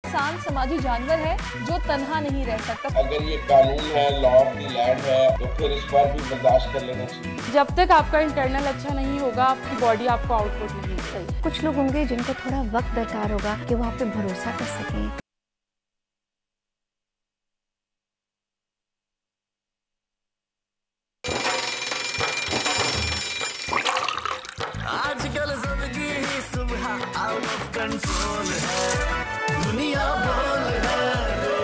इंसान समाजी जानवर है जो तन्हा नहीं रह सकता। अगर ये कानून है, लॉ ऑफ द लैंड है, तो फिर इस पर भी बर्दाश्त कर लेना चाहिए। जब तक आपका इंटरनल अच्छा नहीं होगा, आपकी बॉडी आपको आउटपुट नहीं देगी। कुछ लोग होंगे जिनको थोड़ा वक्त दरकार होगा कि वो आप पे भरोसा कर सकें। आजकल जिंदगी ही सुबह आउट ऑफ कंट्रोल है, दुनिया बोल है,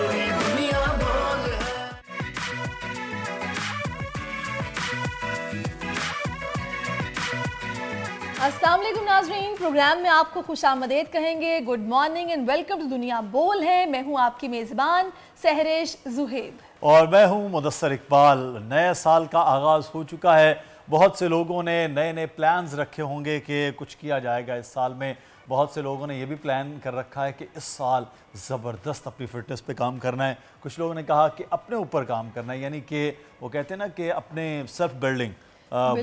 मेरी दुनिया बोल है। अस्सलाम वालेकुम नाज़रीन, प्रोग्राम में आपको खुशामदीद कहेंगे। Good morning and welcome to Duniya Bol है। मैं हूं आपकी मेज़बान सहरेश जुहेब और मैं हूं मुदस्सर इकबाल। नए साल का आगाज़ हो चुका है। बहुत से लोगों ने नए नए प्लान्स रखे होंगे कि कुछ किया जाएगा इस साल में। बहुत से लोगों ने यह भी प्लान कर रखा है कि इस साल ज़बरदस्त अपनी फ़िटनेस पे काम करना है। कुछ लोगों ने कहा कि अपने ऊपर काम करना है, यानी कि वो कहते हैं ना कि अपने सेल्फ बिल्डिंग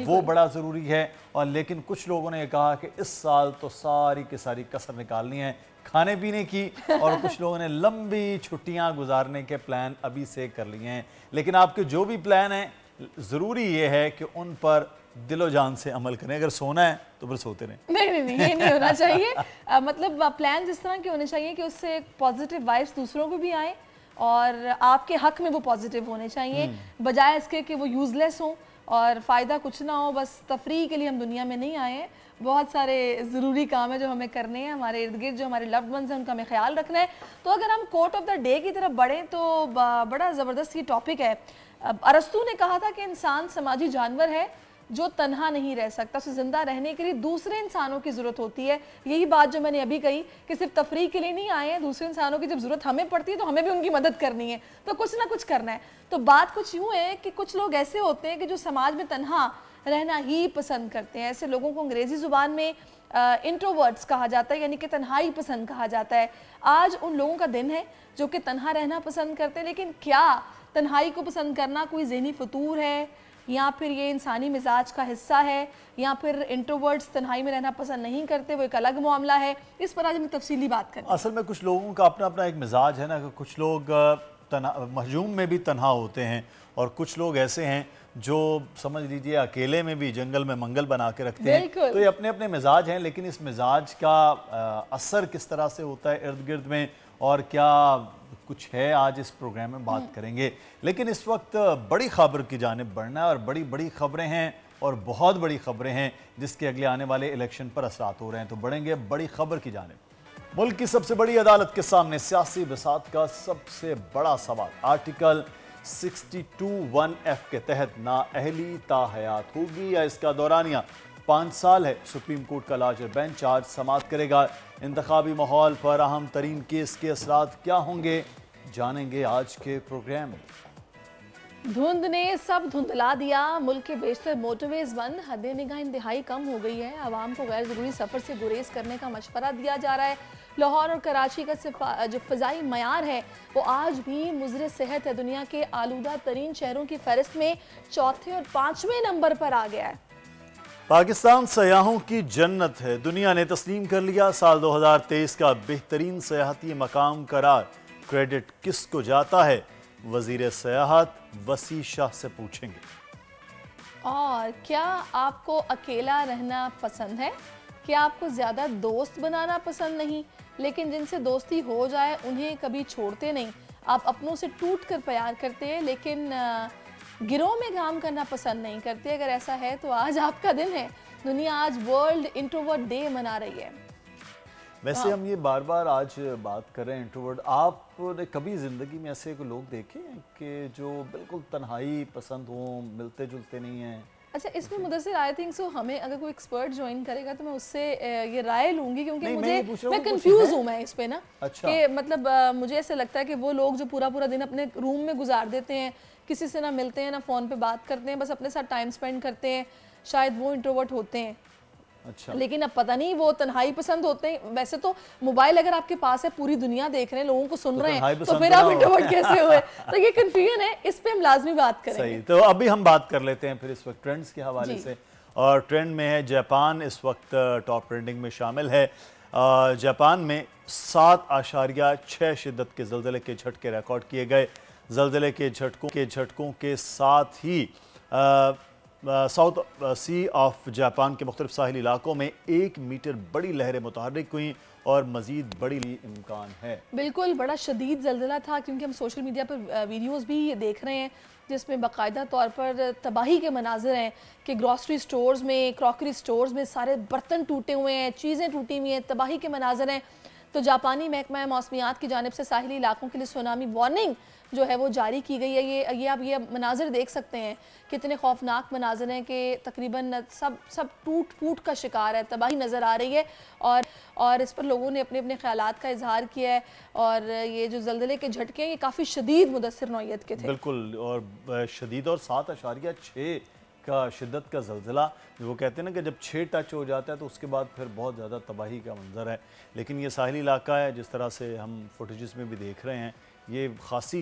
वो बड़ा ज़रूरी है। और लेकिन कुछ लोगों ने कहा कि इस साल तो सारी की सारी कसर निकालनी है खाने पीने की। और कुछ लोगों ने लंबी छुट्टियां गुजारने के प्लान अभी से कर लिए हैं। लेकिन आपके जो भी प्लान हैं, ज़रूरी ये है कि उन पर दिलो जान से अमल करें। अगर सोना है तो फिर सोते रहें। नहीं, ये नहीं होना चाहिए। मतलब प्लान इस तरह के होने चाहिए कि उससे पॉजिटिव वाइब्स दूसरों को भी आए और आपके हक में वो पॉजिटिव होने चाहिए, बजाय इसके कि वो यूज़लेस हों और फ़ायदा कुछ ना हो। बस तफरीह के लिए हम दुनिया में नहीं आए हैं। बहुत सारे ज़रूरी काम है जो हमें करने हैं। हमारे इर्द गिर्द जो हमारे लव्ड वंस हैं उनका हमें ख्याल रखना है। तो अगर हम कोट ऑफ द डे की तरफ बढ़ें तो बड़ा ज़बरदस्त ये टॉपिक है। अरस्तू ने कहा था कि इंसान समाजी जानवर है जो तन्हा नहीं रह सकता। उसे ज़िंदा रहने के लिए दूसरे इंसानों की ज़रूरत होती है। यही बात जो मैंने अभी कही कि सिर्फ तफरीह के लिए नहीं आए हैं, दूसरे इंसानों की जब ज़रूरत हमें पड़ती है तो हमें भी उनकी मदद करनी है, तो कुछ ना कुछ करना है। तो बात कुछ यूँ है कि कुछ लोग ऐसे होते हैं कि जो समाज में तन्हा रहना ही पसंद करते हैं। ऐसे लोगों को अंग्रेज़ी ज़ुबान में इंट्रोवर्ट्स कहा जाता है, यानी कि तन्हाई पसंद कहा जाता है। आज उन लोगों का दिन है जो कि तन्हा रहना पसंद करते हैं। लेकिन क्या तन्हाई को पसंद करना कोई ज़हनी फतूर है, या फिर ये इंसानी मिजाज का हिस्सा है, या फिर इंट्रोवर्ट्स तन्हाई में रहना पसंद नहीं करते, वो एक अलग मामला है। इस पर आज हम तफसीली बात करें। असल में कुछ लोगों का अपना अपना एक मिजाज है ना, कि कुछ लोग महजूम में भी तन्हा होते हैं और कुछ लोग ऐसे हैं जो समझ लीजिए अकेले में भी जंगल में मंगल बना के रखते हैं। तो ये अपने अपने मिजाज हैं। लेकिन इस मिजाज का असर किस तरह से होता है इर्द गिर्द में और क्या कुछ है, आज इस प्रोग्राम में बात करेंगे। लेकिन इस वक्त बड़ी खबर की जानिब बढ़ना है और बड़ी बड़ी खबरें हैं और बहुत बड़ी खबरें हैं जिसके अगले आने वाले इलेक्शन पर असरात हो रहे हैं। तो बढ़ेंगे बड़ी खबर की जानिब। मुल्क की सबसे बड़ी अदालत के सामने सियासी बिसात का सबसे बड़ा सवाल। आर्टिकल 62(1)(f) के तहत नाअहली ताहयात होगी या इसका दौरानिया 5 साल है। सुप्रीम कोर्ट का लार्जर बेंच आज समाअत करेगा। इंतखाबी माहौल पर अहम तरीन केस के असरात क्या होंगे, जानेंगे आज के प्रोग्राम में। धुंध ने सब धुंधला दिया। मुल्क के बेशतर मोटरवेज बंद, हद निगाह इंतहाई कम हो गई है। आवाम को गैर ज़रूरी सफ़र से गुरेज करने का मशवरा दिया जा रहा है। लाहौर और कराची का जो फ़ज़ाई मयार है वो आज भी मुज़र सेहत है। दुनिया के आलूदा तरीन शहरों की फहरिस्त में चौथे और 5वें नंबर पर आ गया है। पाकिस्तान सयाहों की जन्नत है। दुनिया ने तस्लीम कर लिया साल 2023 का बेहतरीन सयाहती मकाम करार। क्रेडिट किसको जाता है, वजीर सयाहत वसी शाह से पूछेंगे। और क्या आपको अकेला रहना पसंद है? क्या आपको ज़्यादा दोस्त बनाना पसंद नहीं, लेकिन जिनसे दोस्ती हो जाए उन्हें कभी छोड़ते नहीं? आप अपनों से टूट कर प्यार करते हैं लेकिन गिरोह में काम करना पसंद नहीं करते? अगर ऐसा है तो आज आपका दिन है। दुनिया आज वर्ल्ड इंट्रोवर्ट डे मना रही है। वैसे हम ये बार बार आज बात कर रहे हैं इंट्रोवर्ट। आपने कभी ज़िंदगी में ऐसे लोग देखे हैं कि जो बिल्कुल तन्हाई पसंद हो, मिलते जुलते नहीं हैं? अच्छा, इसमें मुदस्सिर आई थिंक सो हमें अगर कोई एक्सपर्ट ज्वाइन करेगा तो मैं उससे ये राय लूंगी, क्योंकि मैं कंफ्यूज हूँ मैं इस पे ना। अच्छा। कि मतलब मुझे ऐसे लगता है कि वो लोग जो पूरा पूरा दिन अपने रूम में गुजार देते हैं, किसी से ना मिलते हैं ना फ़ोन पे बात करते हैं, बस अपने साथ टाइम स्पेंड करते हैं, शायद वो इंट्रोवर्ट होते हैं। अच्छा। लेकिन अब पता नहीं वो तन्हाई पसंद होते हैं। वैसे तो मोबाइल अगर आपके पास है, पूरी दुनिया देख रहे हैं, लोगों को सुन रहे हैं, तो फिर आप इंट्रोवर्ट कैसे हुए? तो ये कंफ्यूजन है, इस पे हम लाजमी बात करेंगे। सही, तो अभी हम बात कर लेते हैं फिर इस वक्त ट्रेंड्स के हवाले से। और ट्रेंड में है जापान, इस वक्त टॉप ट्रेंडिंग में शामिल है। जापान में 7.6 शिद्दत के ज़लज़ले के झटके रिकॉर्ड किए गए। ज़लज़ले के झटकों के साथ ही साउथ सी ऑफ जापान के मुख्तलिफ साहिली इलाकों में 1 मीटर बड़ी लहरें मुतहर्रिक हुई और मजीद बड़ी इम्कान है। बिल्कुल बड़ा शदीद ज़लज़ला था, क्योंकि हम सोशल मीडिया पर वीडियोस भी ये देख रहे हैं जिसमें बाकायदा तौर पर तबाही के मनाजिर हैं कि ग्रॉसरी स्टोर्स में, क्रॉकरी स्टोर्स में सारे बर्तन टूटे हुए हैं, चीज़ें टूटी हुई हैं, तबाही के मनाजिर हैं। तो जापानी महकमा मौसमियात की जानिब से साहिली इलाकों के लिए सुनामी वार्निंग जो है वो जारी की गई है। ये आप ये मनाजिर देख सकते हैं, कितने खौफनाक मनाजिर हैं कि तकरीबन सब टूट फूट का शिकार है, तबाही नज़र आ रही है और इस पर लोगों ने अपने अपने ख्यालात का इजहार किया है। और ये जो ज़लज़ले के झटके हैं ये काफ़ी शदीद मुदस्सिर नौइयत के थे। बिल्कुल, और शदीद और 7.6 का शिद्दत का ज़लज़ला, वो कहते हैं ना कि जब 6 टच हो जाता है तो उसके बाद फिर बहुत ज़्यादा तबाही का मंजर है। लेकिन ये साहिली इलाका है, जिस तरह से हम फुटेजेस में भी देख रहे हैं, ये खासी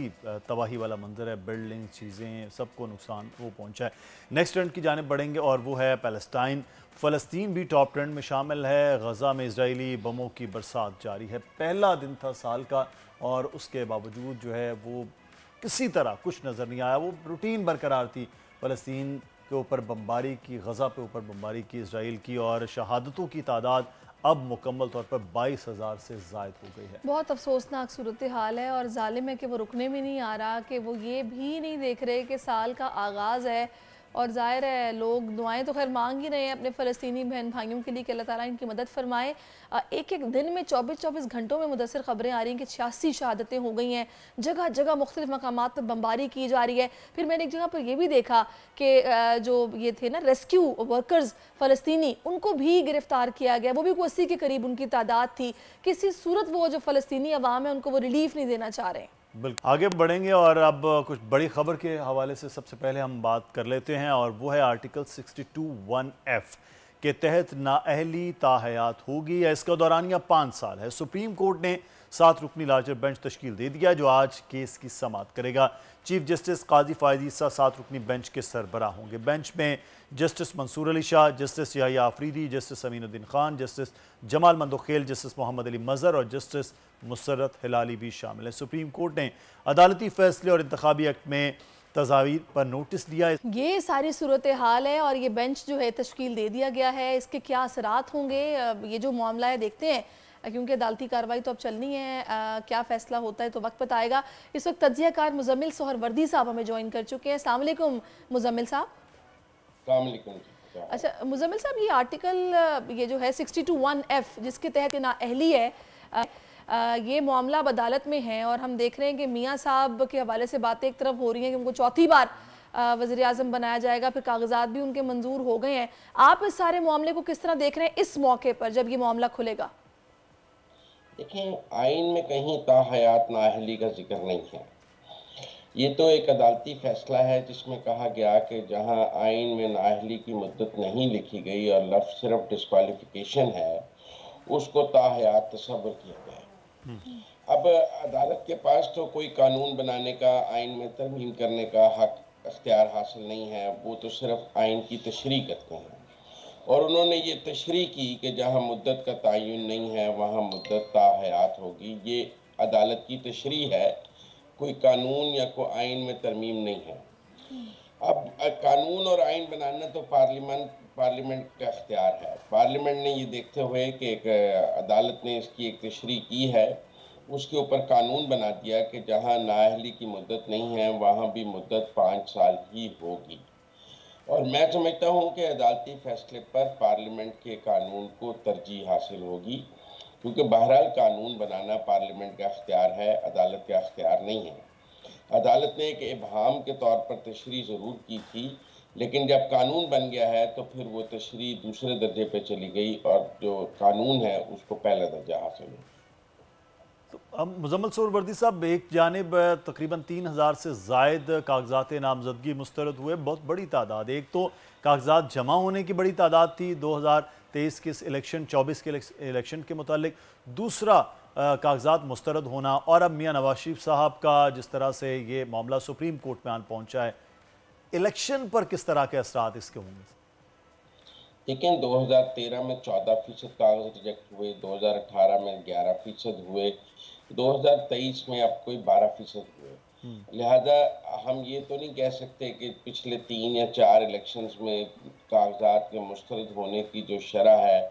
तबाही वाला मंजर है। बिल्डिंग, चीज़ें, सबको नुकसान वो पहुंचा है। नेक्स्ट ट्रेंड की जानिब बढ़ेंगे और वो है पैलेस्टाइन। फ़लस्तीन भी टॉप ट्रेंड में शामिल है। गज़ा में इजरायली बमों की बरसात जारी है। पहला दिन था साल का और उसके बावजूद जो है वो किसी तरह कुछ नज़र नहीं आया। वो रूटीन बरकरार थी। फ़लस्तीन के ऊपर बमबारी की, गज़ा पे ऊपर बमबारी की इसराइल की, और शहादतों की तादाद अब मुकम्मल तौर पर 22,000 से ज़ायद हो गई है। बहुत अफसोसनाक सूरत हाल है और जालिम है कि वो रुकने में नहीं आ रहा, कि वो ये भी नहीं देख रहे कि साल का आगाज़ है। और ज़ाहिर है लोग दुआएं तो खैर मांग ही रहे हैं अपने फ़लस्तीनी बहन भाइयों के लिए कि अल्लाह ताला इनकी मदद फरमाए। एक एक दिन में 24-24 घंटों में मुदस्सिर ख़बरें आ रही हैं कि 86 शहादतें हो गई हैं। जगह जगह मुख्तलिफ मकामात पर बमबारी की जा रही है। फिर मैंने एक जगह पर यह भी देखा कि जो ये थे ना रेस्क्यू वर्कर्स फ़लस्तीनी, उनको भी गिरफ़्तार किया गया। वो भी 80 के करीब उनकी तादाद थी। किसी सूरत वो जो फ़लस्तीनी अवाम है उनको वो रिलीफ नहीं देना चाह रहे हैं। बिल्कुल, आगे बढ़ेंगे और अब कुछ बड़ी खबर के हवाले से सबसे पहले हम बात कर लेते हैं और वो है आर्टिकल 62(1)(f के तहत नाअहली ताहयात होगी या इसका दौरानिया 5 साल है। सुप्रीम कोर्ट ने 7 रुकनी लार्जर बेंच तश्कील दे दिया जो आज केस की समाअत करेगा। चीफ जस्टिस काजी फायद ईसा 7 रुकनी बेंच के सरबरा होंगे। बेंच में justice Mansoor Ali Shah, justice Yahya Afridi, justice Aminuddin Khan, justice Jamal Mandokhail, justice Mohammad Ali Mazhar और जस्टिस मुसर्रत हिलाली भी शामिल है। सुप्रीम कोर्ट ने अदालती फैसले और इंतखाबी एक्ट में तजावीर पर नोटिस दिया। ये सारी सूरत हाल है और ये बेंच जो है तश्कील दे दिया गया है। इसके क्या असरात होंगे, ये जो मामला है देखते हैं, क्योंकि अदालती कार्रवाई तो अब चलनी है। क्या फ़ैसला होता है तो वक्त बताएगा। इस वक्त तज्ज़िया कार मुज़म्मिल सोहरवर्दी साहब हमें ज्वाइन कर चुके हैं। अस्सलाम वालेकुम मुज़म्मिल साहब। अच्छा मुज़म्मिल साहब, ये आर्टिकल ये जो है 62(1)(f जिसके तहत नाअहली है, ये मामला अब अदालत में है और हम देख रहे हैं कि मियाँ साहब के हवाले से बातें एक तरफ हो रही हैं कि उनको चौथी बार वज़ीर आज़म बनाया जाएगा, फिर कागजात भी उनके मंजूर हो गए हैं। आप इस सारे मामले को किस तरह देख रहे हैं इस मौके पर जब ये मामला खुलेगा? देखें, आइन में कहीं ताहयात नाअहली का जिक्र नहीं है। ये तो एक अदालती फैसला है जिसमें कहा गया कि जहां आइन में नाअहली की मुद्दत नहीं लिखी गई और लफ्ज़ सिर्फ डिस्क्वालिफिकेशन है, उसको ताहयात तस्वर किया गया। अब अदालत के पास तो कोई कानून बनाने का, आइन में तरमीम करने का हक अख्तियार हासिल नहीं है। वो तो सिर्फ आइन की तशरीह करते हैं और उन्होंने ये तशरीह की कि जहाँ मुद्दत का तयन नहीं है वहाँ मुद्दत ताहयात होगी। ये अदालत की तशरीह है, कोई कानून या कोई आइन में तरमीम नहीं है। अब कानून और आइन बनाना तो पार्लियामेंट का अख्तियार है। पार्लियामेंट ने ये देखते हुए कि एक अदालत ने इसकी एक तशरीह की है, उसके ऊपर कानून बना दिया कि जहाँ नाअहली की मुद्दत नहीं है वहाँ भी मुद्दत 5 साल ही होगी। और मैं समझता हूँ कि अदालती फैसले पर पार्लियामेंट के कानून को तरजीह हासिल होगी, क्योंकि बहरहाल कानून बनाना पार्लियामेंट का अख्तियार है, अदालत का अख्तियार नहीं है। अदालत ने एक इबहाम के तौर पर तशरीह ज़रूर की थी, लेकिन जब कानून बन गया है तो फिर वो तशरीह दूसरे दर्जे पे चली गई और जो कानून है उसको पहला दर्जा हासिल हुआ। तो अब मुज़म्मिल सोहरवर्दी साहब, एक जानिब तकरीबन 3,000 से ज़ायद कागजात नामजदगी मुस्तरद हुए, बहुत बड़ी तादाद। एक तो कागजात जमा होने की बड़ी तादाद थी 2023 के इलेक्शन, 24 के इलेक्शन के मुतालिक, दूसरा कागजात मुस्तरद होना, और अब मियाँ नवाज शरीफ साहब का जिस तरह से ये मामला सुप्रीम कोर्ट में आन पहुँचा है, इलेक्शन पर किस तरह के असरात इसके होंगे? लेकिन 2013 में 14% कागज रिजेक्ट हुए, 2018 में 11% हुए, 2023 में अब कोई 12% हुए। लिहाजा हम ये तो नहीं कह सकते कि पिछले 3 या 4 इलेक्शंस में कागजात के मुस्तरद होने की जो शरह है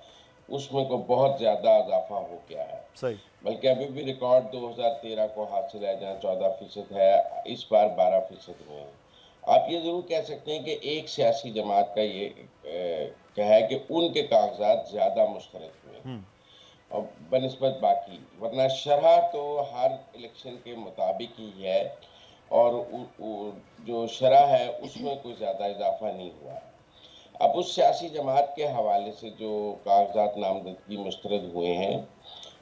उसमें को बहुत ज़्यादा इजाफा हो गया है। सही। बल्कि अभी भी रिकॉर्ड 2013 को हासिल है जहाँ 14% है, इस बार 12% हुए हैं। आप ये ज़रूर कह सकते हैं कि एक सियासी जमात का ये क्या है कि उनके कागजात ज़्यादा मुस्तरद हुए और बनिस्बत बाकी, वरना शरह तो हर इलेक्शन के मुताबिक ही है और जो शरह है उसमें कोई ज़्यादा इजाफा नहीं हुआ है। अब उस सियासी जमात के हवाले से जो कागजात नामजदगी मुस्तरद हुए हैं,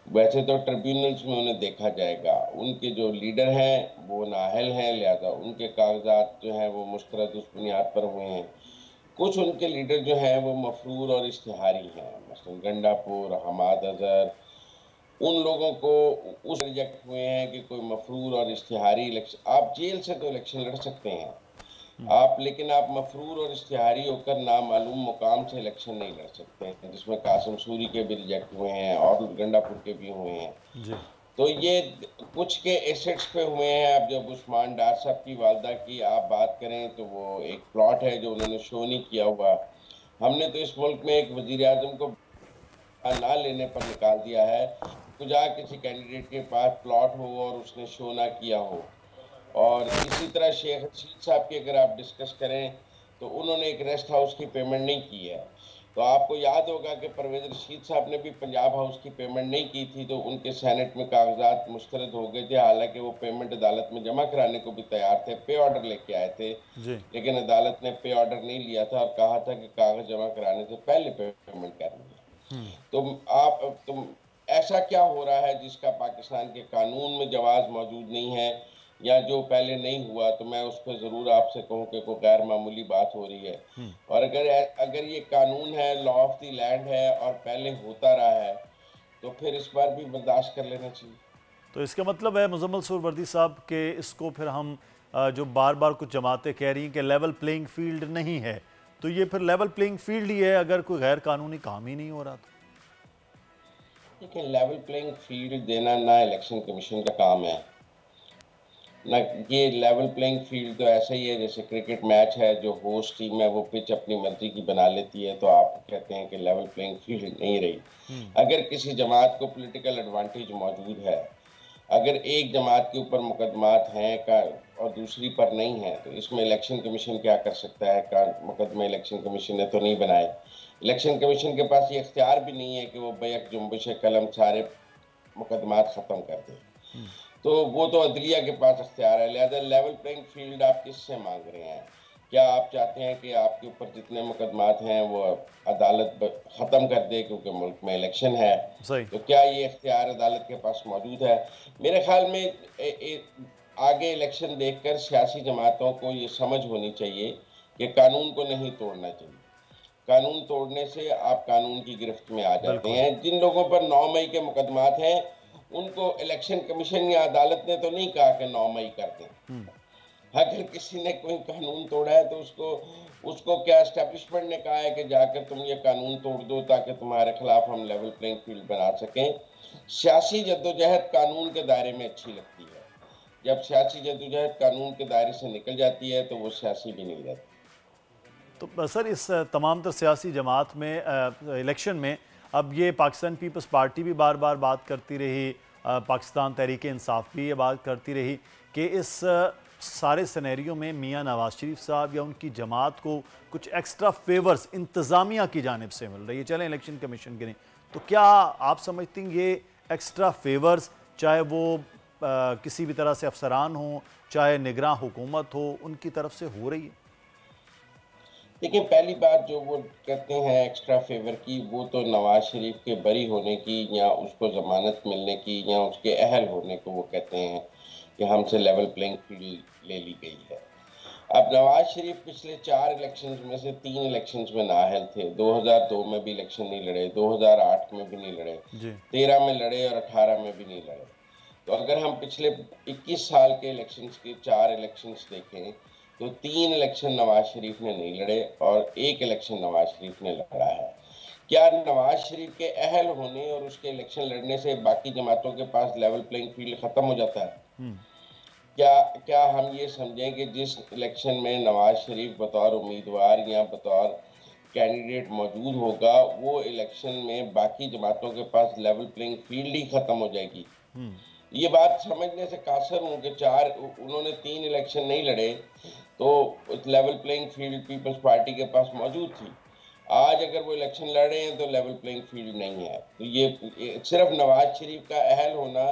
वैसे तो ट्रिब्यूनल्स में उन्हें देखा जाएगा, उनके जो लीडर हैं वो नाअहल हैं, लिहाजा उनके कागजात जो हैं वो मुस्तरद उस बुनियाद पर हुए हैं। कुछ उनके लीडर जो हैं वो मफरूर और इश्तिहारी हैं, मसलन गंडापुर, हमाद अजहर, उन लोगों को उस रिजेक्ट हुए हैं कि कोई मफरूर और इश्तिहारी इलेक्शन, आप जेल से तो इलेक्शन लड़ सकते हैं आप, लेकिन आप मफरूर और इश्तिहारी होकर नामालूम मुकाम से इलेक्शन नहीं लड़ सकते हैं, जिसमें कासिम सूरी के भी रिजेक्ट हुए हैं और गंडापुर के भी हुए हैं जी। तो ये कुछ के एसेट्स पे हुए हैं। अब जब उस्मान डार साहब की वालदा की आप बात करें तो वो एक प्लॉट है जो उन्होंने शो नहीं किया हुआ। हमने तो इस मुल्क में एक वजीर आज़म को ना लेने पर निकाल दिया है, कुछ किसी कैंडिडेट के पास प्लॉट हो और उसने शो ना किया हो। और इसी तरह शेख रशीद साहब की अगर आप डिस्कस करें तो उन्होंने एक रेस्ट हाउस की पेमेंट नहीं की है। तो आपको याद होगा कि परवेज़ रशीद साहब ने भी पंजाब हाउस की पेमेंट नहीं की थी, तो उनके सेनेट में कागजात मुस्तरद हो गए थे, हालांकि वो पेमेंट अदालत में जमा कराने को भी तैयार थे, पे ऑर्डर लेके आए थे जी। लेकिन अदालत ने पे ऑर्डर नहीं लिया था और कहा था कि कागज जमा कराने से पहले पेमेंट करनी है। तो ऐसा क्या हो रहा है जिसका पाकिस्तान के कानून में जवाज़ मौजूद नहीं है या जो पहले नहीं हुआ, तो मैं उस पर ज़रूर आपसे कहूँ कि कोई गैर मामूली बात हो रही है। और अगर ये कानून है, लॉ ऑफ द लैंड है और पहले होता रहा है, तो फिर इस बार भी बर्दाश्त कर लेना चाहिए। तो इसका मतलब है मुजम्मिल सुहरवर्दी साहब के इसको फिर हम जो बार बार कुछ जमातें कह रही हैं कि लेवल प्लेइंग फील्ड नहीं है, तो ये फिर लेवल प्लेइंग फील्ड ही है अगर कोई गैर कानूनी काम ही नहीं हो रहा। तो देखिए, लेवल प्लेइंग फील्ड देना ना इलेक्शन कमीशन का काम है ना, ये लेवल प्लेइंग फील्ड तो ऐसा ही है जैसे क्रिकेट मैच है, जो होस्ट टीम है वो पिच अपनी मर्जी की बना लेती है, तो आप कहते हैं कि लेवल प्लेइंग फील्ड नहीं रही। अगर किसी जमात को पॉलिटिकल एडवांटेज मौजूद है, अगर एक जमात के ऊपर मुकदमात हैं का और दूसरी पर नहीं है, तो इसमें इलेक्शन कमीशन क्या कर सकता है? का मुकदमा इलेक्शन कमीशन ने तो नहीं बनाए। इलेक्शन कमीशन के पास ये इख्तियार भी नहीं है कि वो बैक जुम्बिश कलम सारे मुकदमात ख़त्म कर दे, तो वो तो अदलिया के पास इख्तियार है। लिहाजा लेवल प्लेइंग फील्ड आप किससे मांग रहे हैं? क्या आप चाहते हैं कि आपके ऊपर जितने मुकदमात हैं वो अदालत ख़त्म कर दे क्योंकि मुल्क में इलेक्शन है? तो क्या ये इख्तियार अदालत के पास मौजूद है? मेरे ख्याल में आगे इलेक्शन देखकर सियासी जमातों को ये समझ होनी चाहिए कि कानून को नहीं तोड़ना चाहिए। कानून तोड़ने से आप कानून की गिरफ्त में आ जाते हैं। जिन लोगों पर 9 मई के मुकदमात हैं उनको इलेक्शन कमीशन या अदालत ने तो नहीं कहा कि 9 मई कर दें। अगर किसी ने कोई कानून तोड़ा है तो उसको क्या एस्टेब्लिशमेंट ने कहा है कि जाकर तुम ये कानून तोड़ दो ताकि तुम्हारे खिलाफ हम लेवल प्लेइंग फील्ड बना सकें। सियासी जद्दोजहद कानून के दायरे में अच्छी लगती है, जब सियासी जद्दोजहद कानून के दायरे से निकल जाती है तो वो सियासी भी नहीं रहती। तो सर, इस तमाम तर सियासी जमात में इलेक्शन में अब ये पाकिस्तान पीपल्स पार्टी भी बार बार बात करती रही, पाकिस्तान तहरीक इंसाफ भी ये बात करती रही कि इस सारे सिनेरियो में मियां नवाज शरीफ साहब या उनकी जमात को कुछ एक्स्ट्रा फेवर्स इंतज़ामिया की जानिब से मिल रही है, चले इलेक्शन कमीशन के नहीं, तो क्या आप समझती हैं ये एक्स्ट्रा फेवर्स, चाहे वो किसी भी तरह से अफसरान हों चाहे निगरां हुकूमत हो, उनकी तरफ से हो रही है? देखिए, पहली बात जो वो कहते हैं एक्स्ट्रा फेवर की, वो तो नवाज शरीफ के बरी होने की या उसको ज़मानत मिलने की या उसके अहल होने को वो कहते हैं कि हमसे लेवल प्लेइंग फील्ड ले ली गई है। अब नवाज शरीफ पिछले 4 इलेक्शंस में से 3 इलेक्शंस में नाअहल थे। 2002 में भी इलेक्शन नहीं लड़े, 2008 में भी नहीं लड़े, 13 में लड़े और 18 में भी नहीं लड़े। तो अगर हम पिछले 21 साल के इलेक्शंस के 4 इलेक्शंस देखें तो 3 इलेक्शन नवाज शरीफ ने नहीं लड़े और 1 इलेक्शन नवाज शरीफ ने लड़ा है। क्या नवाज शरीफ के अहल होने और उसके इलेक्शन लड़ने से बाकी जमातों के पास लेवल प्लेइंग फील्ड खत्म हो जाता है? क्या हम ये समझें कि जिस इलेक्शन में नवाज शरीफ बतौर उम्मीदवार या बतौर कैंडिडेट मौजूद होगा, वो इलेक्शन में बाकी जमातों के पास लेवल प्लेइंग फील्ड ही खत्म हो जाएगी? ये बात समझने से कासर हूँ कि उन्होंने 3 इलेक्शन नहीं लड़े तो level playing field Peoples Party के पास मौजूद थी। आज अगर वो इलेक्शन लड़ रहे हैं तो लेवल प्लेइंग फील्ड नहीं है। तो ये सिर्फ नवाज शरीफ का अहल होना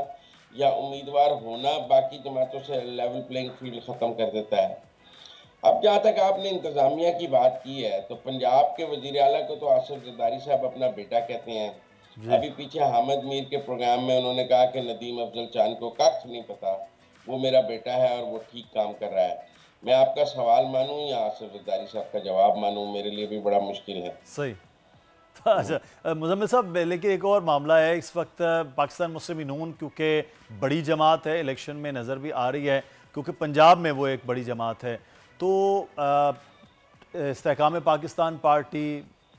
या उम्मीदवार होना बाकी जमातों से लेवल प्लेइंग फील्ड ख़त्म कर देता है। अब जहाँ तक आपने इंतज़ामिया की बात की है, तो पंजाब के वज़ीर आला को तो आसिफ ज़रदारी साहब अपना बेटा कहते हैं। अभी पीछे हामिद मीर के प्रोग्राम में उन्होंने कहा कि नदीम अफजल चांद को कख नहीं पता, वो मेरा बेटा है और वो ठीक काम कर रहा है। मैं आपका सवाल मानूं या आसिफ ज़रदारी साहब का जवाब मानूं, मेरे लिए भी बड़ा मुश्किल है। सही। अच्छा मुज़म्मिल साहब, लेकिन एक और मामला है इस वक्त पाकिस्तान मुस्लिम नून, क्योंकि बड़ी जमात है, इलेक्शन में नज़र भी आ रही है, क्योंकि पंजाब में वो एक बड़ी जमात है, तो इस्तेहकाम पाकिस्तान पार्टी,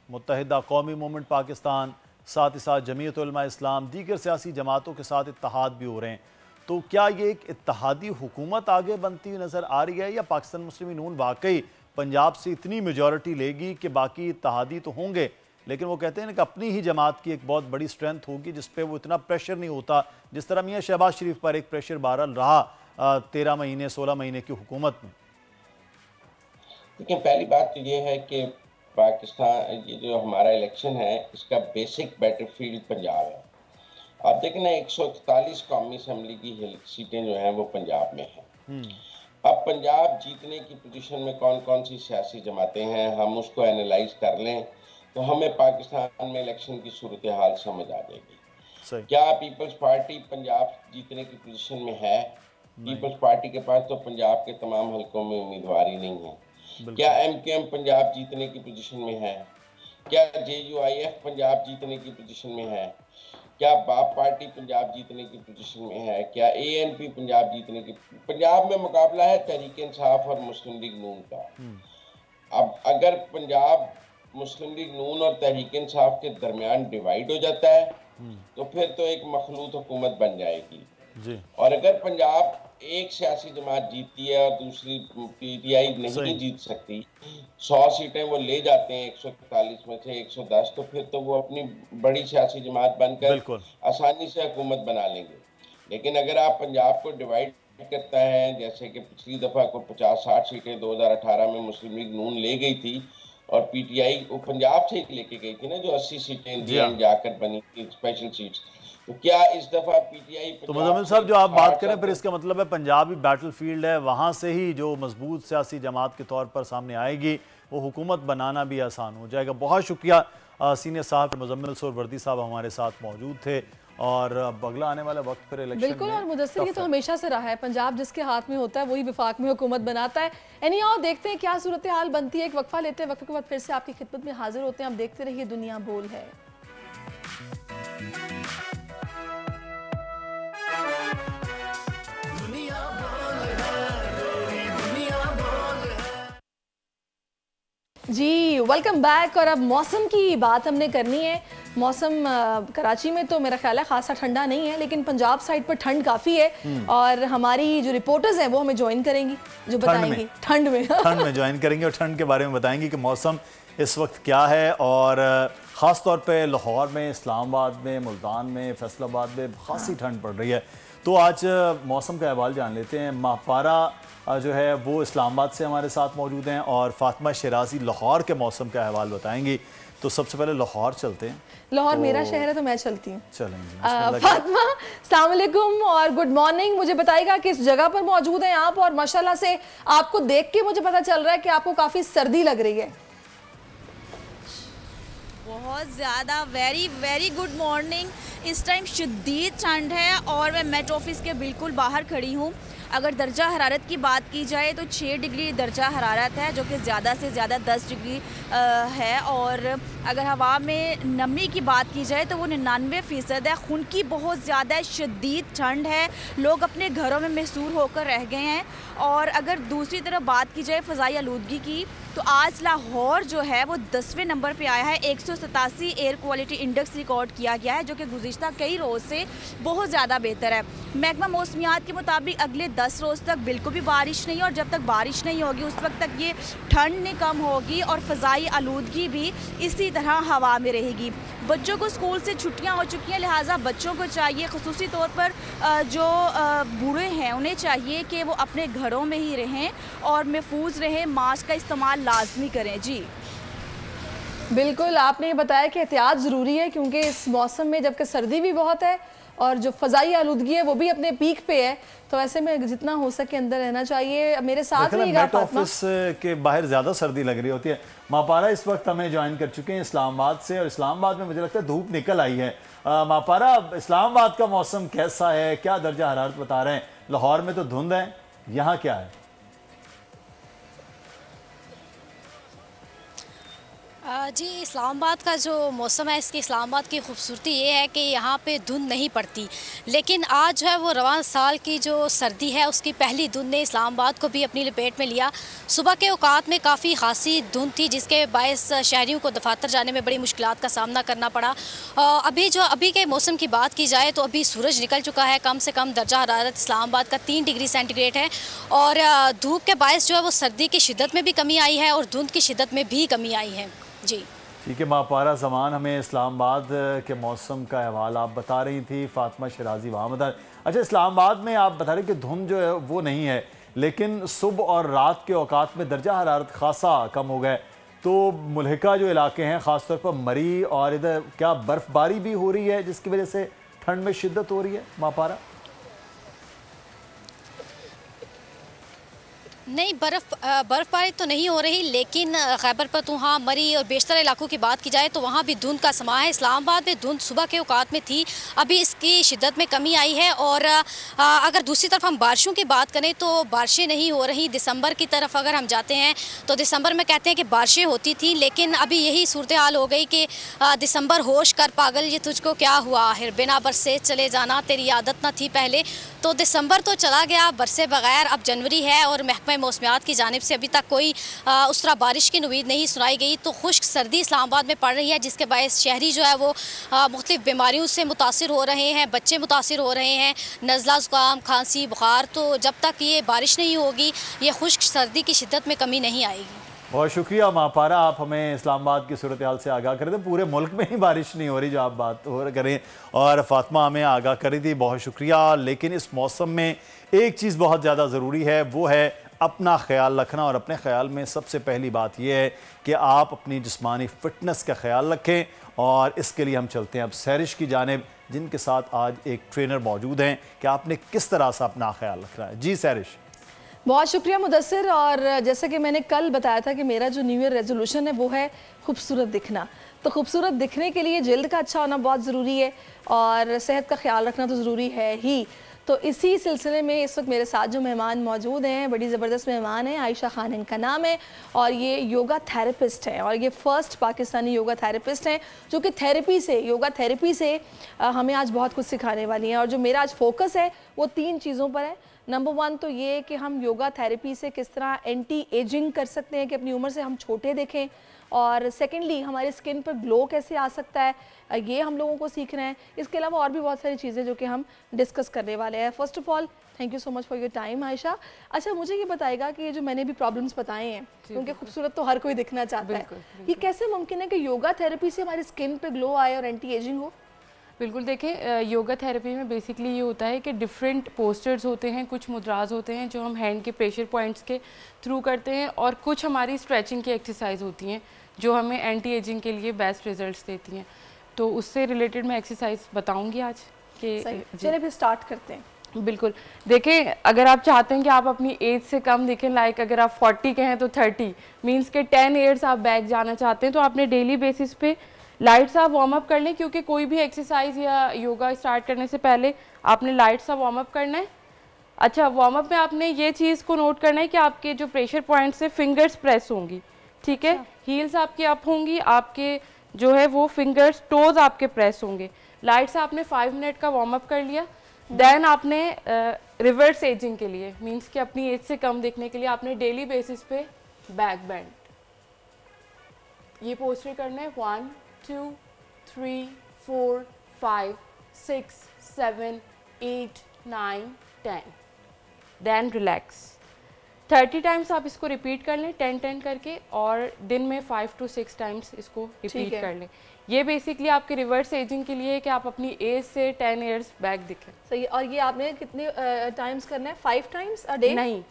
मुत्तहिदा कौमी मूवमेंट पाकिस्तान, साथ ही साथ जमीयत उलमा इस्लाम, दीगर सियासी जमातों के साथ इत्तेहाद भी हो रहे हैं। तो क्या ये एक इत्तेहादी हुकूमत आगे बनती हुई नज़र आ रही है, या पाकिस्तान मुस्लिम नून वाकई पंजाब से इतनी मेजॉरिटी लेगी कि बाकी इत्तेहादी तो होंगे, लेकिन वो कहते हैं कि अपनी ही जमात की एक बहुत बड़ी स्ट्रेंथ होगी जिस पे वो इतना प्रेशर नहीं होता, जिस तरह मियाँ शहबाज शरीफ पर एक प्रेशर बहरहाल रहा 13 महीने 16 महीने की हुकूमत में? लेकिन पहली बात तो ये है कि पाकिस्तान, ये जो हमारा इलेक्शन है, इसका बेसिक बैटलफील्ड पंजाब है। आप देखें ना, 141 कौमी असम्बली की सीटें जो हैं वो पंजाब में हैं। अब पंजाब जीतने की पोजीशन में कौन कौन सी सियासी जमातें हैं, हम उसको एनालाइज कर लें तो हमें पाकिस्तान में इलेक्शन की सूरत हाल समझ आ जाएगी। क्या पीपल्स पार्टी पंजाब जीतने की पोजीशन में है? पीपल्स पार्टी के पास तो पंजाब के तमाम हलकों में उम्मीदवार ही नहीं है। क्या MKM पंजाब जीतने की पोजीशन में है? क्या JUIF पंजाब जीतने की पोजीशन में है? क्या बाप पार्टी पंजाब जीतने की पोजीशन में है? क्या ANP पंजाब जीतने की? पंजाब में मुकाबला है तहरीक इंसाफ और मुस्लिम लीग नून का। अब अगर पंजाब मुस्लिम लीग नून और तहरीक इंसाफ के दरमियान डिवाइड हो जाता है तो फिर तो एक मखलूत हुकूमत बन जाएगी जी। और अगर पंजाब एक सियासी जमात जीतती है और दूसरी PTI नहीं जीत सकती, 100 सीटें वो ले जाते हैं 141 में से 110, तो फिर तो वो अपनी बड़ी सियासी जमात बनकर आसानी से हुकूमत बना लेंगे। लेकिन अगर आप पंजाब को डिवाइड करता है, जैसे कि पिछली दफ़ा को 50-60 सीटें 2018 में मुस्लिम लीग नून ले गई थी और PTI वो पंजाब से ही लेके गई थी ना, जो 80 सीटें जाकर बनी थी स्पेशल सीट्स। तो क्या इस दफा PTI? तो मुज़म्मिल साहब, जो आप बात करें फिर इसका मतलब है पंजाब ही बैटलफील्ड है, वहाँ से ही जो मजबूत सियासी जमात के तौर पर सामने आएगी वो हुकूमत बनाना भी आसान हो जाएगा। बहुत शुक्रिया सीनियर साहब मुज़म्मिल सोहरवर्दी साहब हमारे साथ मौजूद थे। और अब अगला आने वाला वक्त फिर इलेक्शन बिल्कुल, और मुदस्सिर ये तो हमेशा से रहा है, पंजाब जिसके हाथ में होता है वही विफाक में हुकूमत बनाता है। एनी और देखते हैं क्या सूरत हाल बनती है। एक वक्फा लेते हैं, वक्फे के बाद फिर से आपकी खिदमत में हाजिर होते हैं। आप देखते रहिए दुनिया बोल है। जी वेलकम बैक। और अब मौसम की बात हमने करनी है। मौसम कराची में तो मेरा ख्याल है खासा ठंडा नहीं है, लेकिन पंजाब साइड पर ठंड काफ़ी है और हमारी जो रिपोर्टर्स हैं वो हमें ज्वाइन करेंगी, जो बताएंगी ठंड में ज्वाइन करेंगे और ठंड के बारे में बताएंगी कि मौसम इस वक्त क्या है। और ख़ास तौर पे लाहौर में, इस्लामाबाद में, मुल्तान में, फैसलाबाद में खासी ठंड पड़ रही है। तो आज मौसम का अहवाल जान लेते हैं। मापारा जो है वो इस्लामाबाद से हमारे साथ मौजूद हैं और फातिमा शिराजी लाहौर के मौसम का अहवाल बताएंगी। तो सबसे पहले लाहौर चलते हैं। लाहौर मेरा शहर है तो मैं चलती हूँ। चलेंगे। फातिमा अस्सलाम वालेकुम और गुड मॉर्निंग। मुझे बताइएगा किस जगह पर मौजूद हैं आप, और माशाल्लाह से आपको देख के मुझे पता चल रहा है कि आपको काफ़ी सर्दी लग रही है। बहुत बहुत ज़्यादा वेरी वेरी गुड मॉर्निंग। इस टाइम शदीद ठंड है और मैं मेट ऑफिस के बिल्कुल बाहर खड़ी हूँ। अगर दर्जा हरारत की बात की जाए तो 6 डिग्री दर्जा हरारत है, जो कि ज़्यादा से ज़्यादा 10 डिग्री है। और अगर हवा में नमी की बात की जाए तो वो 99% है। खून की बहुत ज़्यादा शदीद ठंड है, लोग अपने घरों में महसूर होकर रह गए हैं। और अगर दूसरी तरफ बात की जाए फ़ज़ाई आलूदगी की, तो आज लाहौर जो है वो 10वें नंबर पे आया है। 187 एयर क्वालिटी इंडेक्स रिकॉर्ड किया गया है, जो कि गुज़िश्ता कई रोज़ से बहुत ज़्यादा बेहतर है। महकमा मौसमियात के मुताबिक अगले 10 रोज़ तक बिल्कुल भी बारिश नहीं, और जब तक बारिश नहीं होगी उस वक्त तक ये ठंड नहीं कम होगी और फ़ज़ाई आलूदगी भी इसी तरह हवा में रहेगी। बच्चों को स्कूल से छुट्टियां हो चुकी हैं, लिहाजा बच्चों को चाहिए, ख़ुसूसी तौर पर जो बूढ़े हैं उन्हें चाहिए कि वो अपने घरों में ही रहें और महफूज रहें, मास्क का इस्तेमाल लाजमी करें। जी बिल्कुल, आपने ये बताया कि एहतियात ज़रूरी है, क्योंकि इस मौसम में जबकि सर्दी भी बहुत है और जो फ़ज़ाई आलूदगी है वो भी अपने पीक पे है, तो ऐसे में जितना हो सके अंदर रहना चाहिए। मेरे साथ मेट ऑफिस के बाहर ज़्यादा सर्दी लग रही होती है। मापारा इस वक्त हमें ज्वाइन कर चुके हैं इस्लामाबाद से, और इस्लामाबाद में मुझे लगता है धूप निकल आई है। मापारा, इस्लामाबाद का मौसम कैसा है, क्या दर्जा हरारत बता रहे हैं? लाहौर में तो धुंध है, यहाँ क्या है? जी, इस्लामाबाद का जो मौसम है, इसकी इस्लामाबाद की खूबसूरती ये है कि यहाँ पे धुंध नहीं पड़ती, लेकिन आज जो है वो रवां साल की जो सर्दी है उसकी पहली धुंध ने इस्लामाबाद को भी अपनी लपेट में लिया। सुबह के औकात में काफ़ी खासी धुंध थी, जिसके बायस शहरियों को दफातर जाने में बड़ी मुश्किलात का सामना करना पड़ा। अभी के मौसम की बात की जाए तो अभी सूरज निकल चुका है। कम से कम दर्जा हरारत इस्लामाबाद का 3 डिग्री सेंटीग्रेड है, और धूप के बायस जो है वो सर्दी की शिद्दत में भी कमी आई है और धुंध की शिद्दत में भी कमी आई है। जी ठीक है मापारा ज़मान, हमें इस्लामाबाद के मौसम का अहवाल आप बता रही थी फातिमा शराजी वहामदर। अच्छा, इस्लामाबाद में आप बता रहे कि धुंध जो है वो नहीं है, लेकिन सुबह और रात के औकात में दर्जा हरारत खासा कम हो गए, तो मुल्हिका जो इलाके हैं ख़ासतौर पर मरी और इधर क्या बर्फ़बारी भी हो रही है जिसकी वजह से ठंड में शिद्दत हो रही है? मापारा नहीं, बर्फ़बारी तो नहीं हो रही, लेकिन खैबर पख्तूनख्वा, मरी और बेशतर इलाकों की बात की जाए तो वहाँ भी धुंध का समा है। इस्लामाबाद में धुंध सुबह के औकात में थी, अभी इसकी शिद्दत में कमी आई है। और अगर दूसरी तरफ हम बारिशों की बात करें तो बारिशें नहीं हो रही। दिसंबर की तरफ अगर हम जाते हैं तो दिसंबर में कहते हैं कि बारिशें होती थी, लेकिन अभी यही सूरत हाल हो गई कि दिसंबर होश कर पागल, ये तुझको क्या हुआ आखिर, बिना बरसे चले जाना तेरी आदत ना थी पहले। तो दिसंबर तो चला गया बरसे बगैर, अब जनवरी है और महकमा मौसमियात की जानिब से अभी तक कोई उस तरह बारिश की उम्मीद नहीं सुनाई गई। तो खुश्क सर्दी इस्लामाबाद में पड़ रही है, जिसके बायस शहरी जो है वो मुख्तलिफ बीमारियों से मुतासिर हो रहे हैं, बच्चे मुतासिर हो रहे हैं, नज़ला ज़ुकाम खांसी बुखार। तो जब तक ये बारिश नहीं होगी, ये खुश्क सर्दी की शिद्दत में कमी नहीं आएगी। बहुत शुक्रिया मापारा, आप हमें इस्लामाबाद की सूरत हाल से आगाह कर दें। पूरे मुल्क में ही बारिश नहीं हो रही जो आप बात करें, और फातिमा हमें आगाह करी थी, बहुत शुक्रिया। लेकिन इस मौसम में एक चीज़ बहुत ज़्यादा ज़रूरी है, वो है अपना ख्याल रखना। और अपने ख्याल में सबसे पहली बात यह है कि आप अपनी जिस्मानी फ़िटनेस का ख्याल रखें, और इसके लिए हम चलते हैं अब सैरिश की जानिब, जिनके साथ आज एक ट्रेनर मौजूद हैं कि आपने किस तरह से अपना ख्याल रखना है। जी सैरिश। बहुत शुक्रिया मुदस्सिर। और जैसा कि मैंने कल बताया था कि मेरा जो न्यू ईयर रेजोल्यूशन है वो है खूबसूरत दिखना, तो खूबसूरत दिखने के लिए जिल्द का अच्छा होना बहुत ज़रूरी है और सेहत का ख्याल रखना तो ज़रूरी है ही। तो इसी सिलसिले में इस वक्त मेरे साथ जो मेहमान मौजूद हैं, बड़ी ज़बरदस्त मेहमान हैं, आयशा खान इनका नाम है, और ये योगा थेरेपिस्ट हैं, और ये फ़र्स्ट पाकिस्तानी योगा थेरेपिस्ट हैं जो कि योगा थेरेपी से हमें आज बहुत कुछ सिखाने वाली हैं। और जो मेरा आज फोकस है वो 3 चीज़ों पर है। नंबर 1 तो ये कि हम योगा थेरेपी से किस तरह एंटी एजिंग कर सकते हैं कि अपनी उम्र से हम छोटे दिखें, और सेकेंडली हमारी स्किन पर ग्लो कैसे आ सकता है, ये हम लोगों को सीखना है। इसके अलावा और भी बहुत सारी चीज़ें जो कि हम डिस्कस करने वाले हैं। First of all thank you so much for your time Ayesha. अच्छा, मुझे ये बताएगा कि ये जो मैंने भी प्रॉब्लम्स बताए हैं, क्योंकि खूबसूरत तो हर कोई दिखना चाहता है, ये कैसे मुमकिन है कि योगा थेरेपी से हमारी स्किन पर ग्लो आए और एंटी एजिंग हो? बिल्कुल, देखिए योगा थेरेपी में बेसिकली ये होता है कि डिफरेंट पोस्चर्स होते हैं, कुछ मुद्राज होते हैं जो हम हैंड के प्रेशर पॉइंट्स के थ्रू करते हैं, और कुछ हमारी स्ट्रेचिंग की एक्सरसाइज होती हैं जो हमें एंटी एजिंग के लिए बेस्ट रिजल्ट्स देती हैं। तो उससे रिलेटेड मैं एक्सरसाइज बताऊंगी आज के। चलिए फिर स्टार्ट करते हैं। बिल्कुल, देखिए अगर आप चाहते हैं कि आप अपनी एज से कम दिखें, लाइक अगर आप 40 के हैं तो 30 मीन्स के 10 ईयर्स आप बैक जाना चाहते हैं, तो आपने डेली बेसिस पे लाइट सा वार्म अप कर लें, क्योंकि कोई भी एक्सरसाइज या योगा स्टार्ट करने से पहले आपने लाइट सा वार्म अप करना है। अच्छा, वार्म अप में आपने ये चीज़ को नोट करना है कि आपके जो प्रेशर पॉइंट से फिंगर्स प्रेस होंगी, ठीक है। हील्स आपकी अप होंगी, आपके जो है वो फिंगर्स टोज आपके प्रेस होंगे। लाइट से आपने 5 मिनट का वार्म अप कर लिया। देन आपने रिवर्स एजिंग के लिए, मीन्स कि अपनी एज से कम देखने के लिए आपने डेली बेसिस पे बैक बेंड ये पोस्टर करना है। 1 2 3 4 5 6 7 8 9 10। Then relax. 30 टाइम्स आप इसको रिपीट कर लें 10-10 करके, और दिन में 5 to 6 टाइम्स इसको रिपीट कर लें। ये बेसिकली आपके रिवर्स एजिंग के लिए है कि आप अपनी एज से 10 ईयर्स बैक दिखें। सही। और ये आपने कितने टाइम्स करना है? 5 टाइम्स अ डे? नहीं,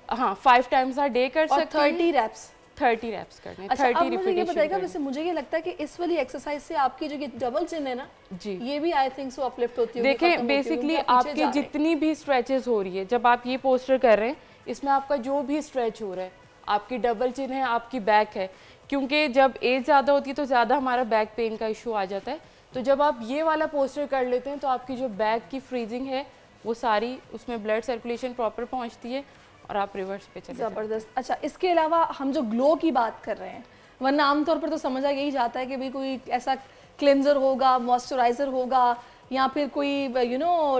हाँ 5 टाइम्स अ डे कर सकते हैं। 30 रैप्स? 30 रैप्स करने। अच्छा, अब मुझे ये बताइएगा, वैसे मुझे ये लगता है कि इस वाली एक्सरसाइज से आपकी जो ये डबल चिन है ना जी, ये भी आई थिंक सो अपलिफ्ट होती है। देखिए बेसिकली आपकी जितनी भी स्ट्रेचेस हो रही है, जब आप ये पोस्टर कर रहे हैं, इसमें आपका जो भी स्ट्रेच हो रहा है, आपकी डबल चिन है, आपकी बैक है, क्योंकि जब एज ज़्यादा होती है तो ज़्यादा हमारा बैक पेन का इशू आ जाता है। तो जब आप ये वाला पोस्टर कर लेते हैं तो आपकी जो बैक की फ्रीजिंग है वो सारी, उसमें ब्लड सर्कुलेशन प्रॉपर पहुंचती है और आप रिवर्स पे चले। ज़बरदस्त। अच्छा, इसके अलावा हम जो ग्लो की बात कर रहे हैं, वरना आमतौर पर तो समझा यही जाता है कि भाई कोई ऐसा क्लेंजर होगा, मॉइस्चराइज़र होगा, या फिर कोई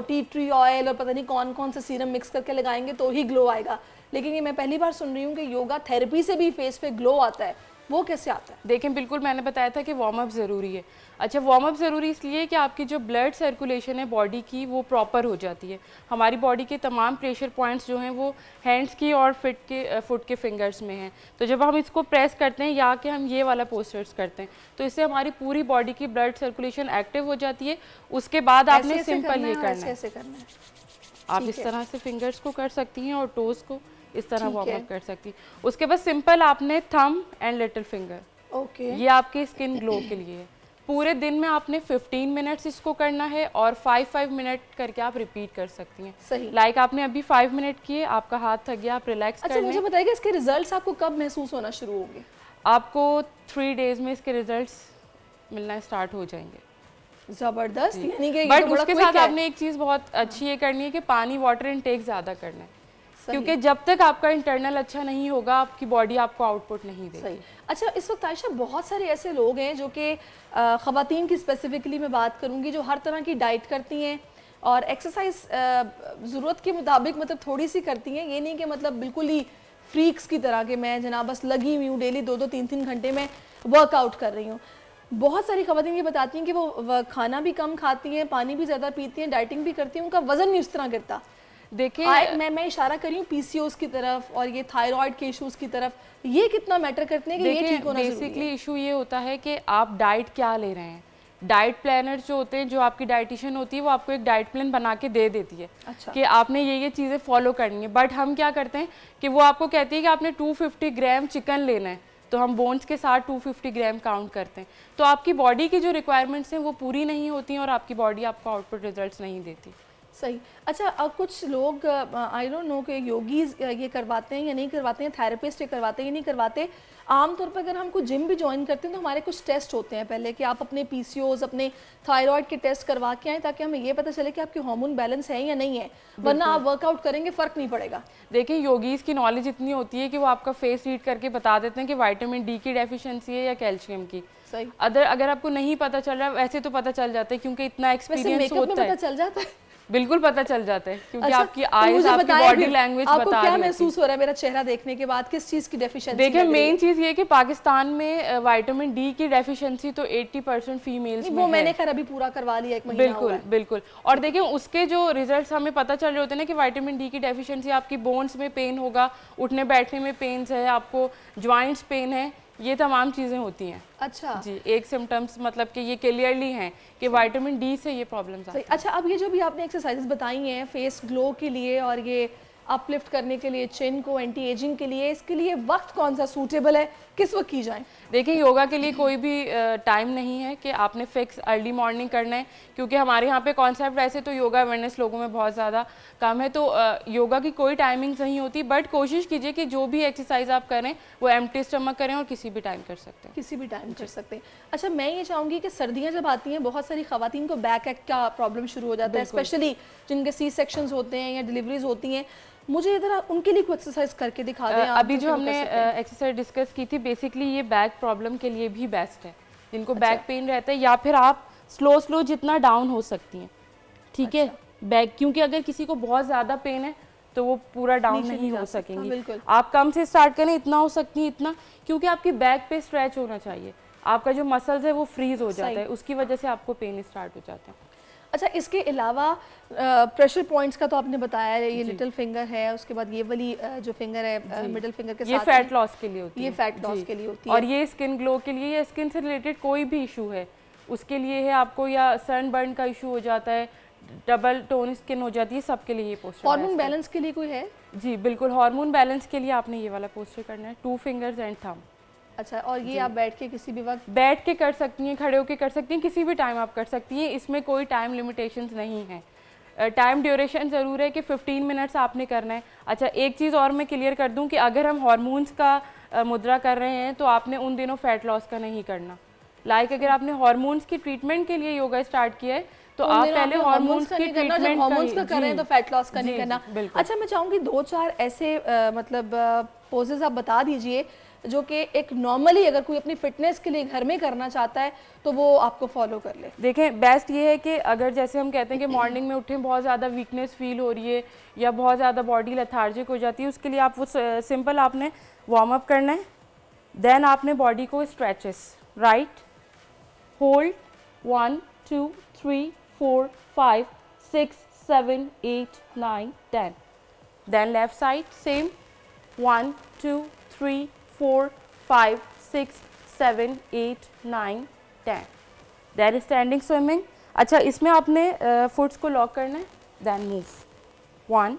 टी ट्री ऑयल और पता नहीं कौन कौन से सीरम मिक्स करके लगाएंगे तो ही ग्लो आएगा। लेकिन ये मैं पहली बार सुन रही हूँ कि योगा थेरेपी से भी फेस पे ग्लो आता है। वो कैसे आता है? देखें, बिल्कुल मैंने बताया था कि वार्म अप ज़रूरी है। अच्छा, वार्म अप ज़रूरी इसलिए कि आपकी जो ब्लड सर्कुलेशन है बॉडी की वो प्रॉपर हो जाती है। हमारी बॉडी के तमाम प्रेशर पॉइंट्स जो हैं वो हैंड्स की और फुट के फिंगर्स में हैं। तो जब हम इसको प्रेस करते हैं या कि हम ये वाला पोस्टर्स करते हैं तो इससे हमारी पूरी बॉडी की ब्लड सर्कुलेशन एक्टिव हो जाती है। उसके बाद आपने सिंपल ये करना है, आप इस तरह से फिंगर्स को कर सकती हैं और टोज को इस तरह वार्म अप कर सकती। उसके बाद सिंपल आपने thumb and little finger, okay, ये आपके स्किन ग्लो के लिए है। पूरे दिन में आपने 15 मिनट्स इसको करना है और 5-5 मिनट करके आप रिपीट कर सकती हैं। सही। लाइक आपने अभी 5 मिनट किए, आपका हाथ थक गया, आप रिलैक्स कर लें। मुझे बताइएगा इसके रिजल्ट्स आपको कब महसूस होना शुरू होंगे? आपको 3 डेज में इसके रिजल्ट्स मिलना स्टार्ट हो जाएंगे। जबरदस्त। यानी कि बट उसके साथ आपने एक चीज़ बहुत अच्छी ये करनी है कि पानी, वाटर इनटेक ज़्यादा करना है, क्योंकि जब तक आपका इंटरनल अच्छा नहीं होगा आपकी बॉडी आपको आउटपुट नहीं देगी। अच्छा, इस वक्त आयशा बहुत सारे ऐसे लोग हैं जो कि ख़वातीन की स्पेसिफिकली मैं बात करूंगी, जो हर तरह की डाइट करती हैं और एक्सरसाइज ज़रूरत के मुताबिक मतलब थोड़ी सी करती हैं। ये नहीं कि मतलब बिल्कुल ही फ्रीक्स की तरह के मैं जनाब बस लगी हुई हूँ डेली 2-2 3-3 घंटे में वर्कआउट कर रही हूँ। बहुत सारी ख़वातीन ये बताती हैं कि वो खाना भी कम खाती हैं, पानी भी ज़्यादा पीती हैं, डाइटिंग भी करती हैं, उनका वज़न नहीं उस तरह गिरता। देखिए मैं इशारा कर रही हूँ पीसीओएस की तरफ और ये थायराइड के इश्यूज की तरफ, ये कितना मैटर करते हैं कि ये ठीक होना ज़रूरी है? बेसिकली इशू ये होता है कि आप डाइट क्या ले रहे हैं। डाइट प्लानर जो होते हैं, जो आपकी डाइटिशियन होती है, वो आपको एक डाइट प्लान बना के दे देती है। अच्छा। कि आपने ये चीज़ें फॉलो करनी है। बट हम क्या करते हैं कि वो आपको कहती है कि आपने 250 ग्राम चिकन लेना है, तो हम बोन्स के साथ 250 ग्राम काउंट करते हैं। तो आपकी बॉडी की जो रिक्वायरमेंट्स हैं वो पूरी नहीं होती हैं और आपकी बॉडी आपको आउटपुट रिजल्ट्स नहीं देती। सही। अच्छा, अब कुछ लोग आई डोंट नो कि योगीज ये करवाते हैं या नहीं करवाते हैं, थेरेपिस्ट ये करवाते हैं या नहीं करवाते। आमतौर पर अगर हम कुछ जिम भी ज्वाइन करते हैं तो हमारे कुछ टेस्ट होते हैं पहले कि आप अपने पीसीओज, अपने थायराइड के टेस्ट करवा के आएँ ताकि हमें ये पता चले कि आपकी हार्मोन बैलेंस है या नहीं है, वरना आप वर्कआउट करेंगे फ़र्क नहीं पड़ेगा। देखिए, योगीज़ की नॉलेज इतनी होती है कि वो आपका फेस रीड करके बता देते हैं कि विटामिन डी की डेफिशिएंसी है या कैल्शियम की। सही। अगर आपको नहीं पता चल रहा, वैसे तो पता चल जाता है क्योंकि इतना एक्सपीरियंस होता है। पता चल जाता है, बिल्कुल पता चल जाता है, क्योंकि आपकी आईज, आपकी बॉडी लैंग्वेज बता रही है। आपको क्या महसूस हो रहा है मेरा चेहरा देखने के बाद, किस चीज़ की डेफिशिएंसी? देखिए, मेन चीज़ ये है कि पाकिस्तान में विटामिन डी की डेफिशिएंसी तो 80% फीमेल्स में वो मैंने खैर अभी पूरा करवा लिया, 1 महीना बिल्कुल बिल्कुल। और देखिए, उसके जो रिजल्ट्स हमें पता चल रहे होते हैं ना कि विटामिन डी की डेफिशिएंसी, आपकी बोन्स में पेन होगा, उठने बैठने में पेन्स है, आपको ज्वाइंट्स पेन है, ये तमाम चीज़ें होती हैं। अच्छा जी, एक सिम्टम्स मतलब कि ये क्लियरली हैं कि विटामिन डी से ये प्रॉब्लम्स आती हैं। अच्छा, अब ये जो भी आपने एक्सरसाइजेस बताई हैं फेस ग्लो के लिए और ये अपलिफ्ट करने के लिए, चिन को, एंटी एजिंग के लिए, इसके लिए वक्त कौन सा सूटेबल है, किस वक्त की जाए? देखिए योगा के लिए कोई भी टाइम नहीं है कि आपने फिक्स अर्ली मॉर्निंग करना है, क्योंकि हमारे यहाँ पे कॉन्सेप्ट वैसे तो योगा अवेयरनेस लोगों में बहुत ज़्यादा कम है, तो योगा की कोई टाइमिंग्स नहीं होती, बट कोशिश कीजिए कि जो भी एक्सरसाइज आप करें वो एम्प्टी स्टमक करें और किसी भी टाइम कर सकते हैं। किसी भी टाइम कर सकते हैं। अच्छा, मैं ये चाहूँगी कि सर्दियाँ जब आती हैं बहुत सारी ख़वातीन को बैक एक का प्रॉब्लम शुरू हो जाता है, स्पेशली जिनके सी सेक्शंस होते हैं या डिलीवरीज होती हैं। मुझे इधर उनके लिए कोई एक्सरसाइज करके दिखा दें। अभी जो हमने एक्सरसाइज डिस्कस की थी, बेसिकली ये बैक प्रॉब्लम के लिए भी बेस्ट है, जिनको बैक पेन रहता है, या फिर आप स्लो जितना डाउन हो सकती हैं, ठीक है बैक, क्योंकि अगर किसी को बहुत ज़्यादा पेन है तो वो पूरा डाउन नहीं हो सकेंगी। आप कम से स्टार्ट करें, इतना हो सकती है इतना, क्योंकि आपकी बैक पे स्ट्रेच होना चाहिए, आपका जो मसल्स है वो फ्रीज हो जाता है, उसकी वजह से आपको पेन स्टार्ट हो जाता है। अच्छा, इसके अलावा प्रेशर पॉइंट्स का तो आपने बताया, ये लिटिल फिंगर है, उसके बाद ये वाली जो फिंगर है मिडिल फिंगर के साथ, ये फैट लॉस के लिए होती है, ये फैट लॉस के लिए होती है, और ये स्किन ग्लो के लिए या स्किन से रिलेटेड कोई भी इशू है उसके लिए है आपको, या सनबर्न का इशू हो जाता है, डबल टोन स्किन हो जाती है, सबके लिए ये पोस्टर। हार्मोन बैलेंस के लिए कोई है? जी बिल्कुल, हार्मोन बैलेंस के लिए आपने ये वाला पोस्टर करना है, 2 फिंगर्स एंड थंब। अच्छा, और ये आप बैठ के किसी भी वक्त बैठ के कर सकती हैं, खड़े होके कर सकती हैं, किसी भी टाइम आप कर सकती हैं, इसमें कोई टाइम लिमिटेशंस नहीं है। टाइम ड्यूरेशन ज़रूर है कि 15 मिनट्स आपने करना है। अच्छा, एक चीज़ और मैं क्लियर कर दूं कि अगर हम हार्मोन्स का मुद्रा कर रहे हैं तो आपने उन दिनों फैट लॉस का नहीं करना। अगर आपने हार्मोन्स की ट्रीटमेंट के लिए योगा स्टार्ट किया है तो आप पहले हार्मोन्स की ट्रीटमेंट हार्मोन्स का करें तो फैट लॉस का नहीं करना। अच्छा, मैं चाहूँगी 2-4 ऐसे मतलब पोजेस आप बता दीजिए जो कि एक नॉर्मली अगर कोई अपनी फिटनेस के लिए घर में करना चाहता है तो वो आपको फॉलो कर ले। देखें, बेस्ट ये है कि अगर जैसे हम कहते हैं कि मॉर्निंग में उठें बहुत ज़्यादा वीकनेस फील हो रही है या बहुत ज़्यादा बॉडी लेथार्जिक हो जाती है, उसके लिए आप वो सिंपल आपने वार्म अप करना है, देन आपने बॉडी को stretches, right hold 1 2 3 4 5 6 7 8 9 10, then left side same 1 2 3 4 5 6 7 8 9 10, then standing swimming. अच्छा, इसमें आपने फुट्स को लॉक करना है, देन मूव 1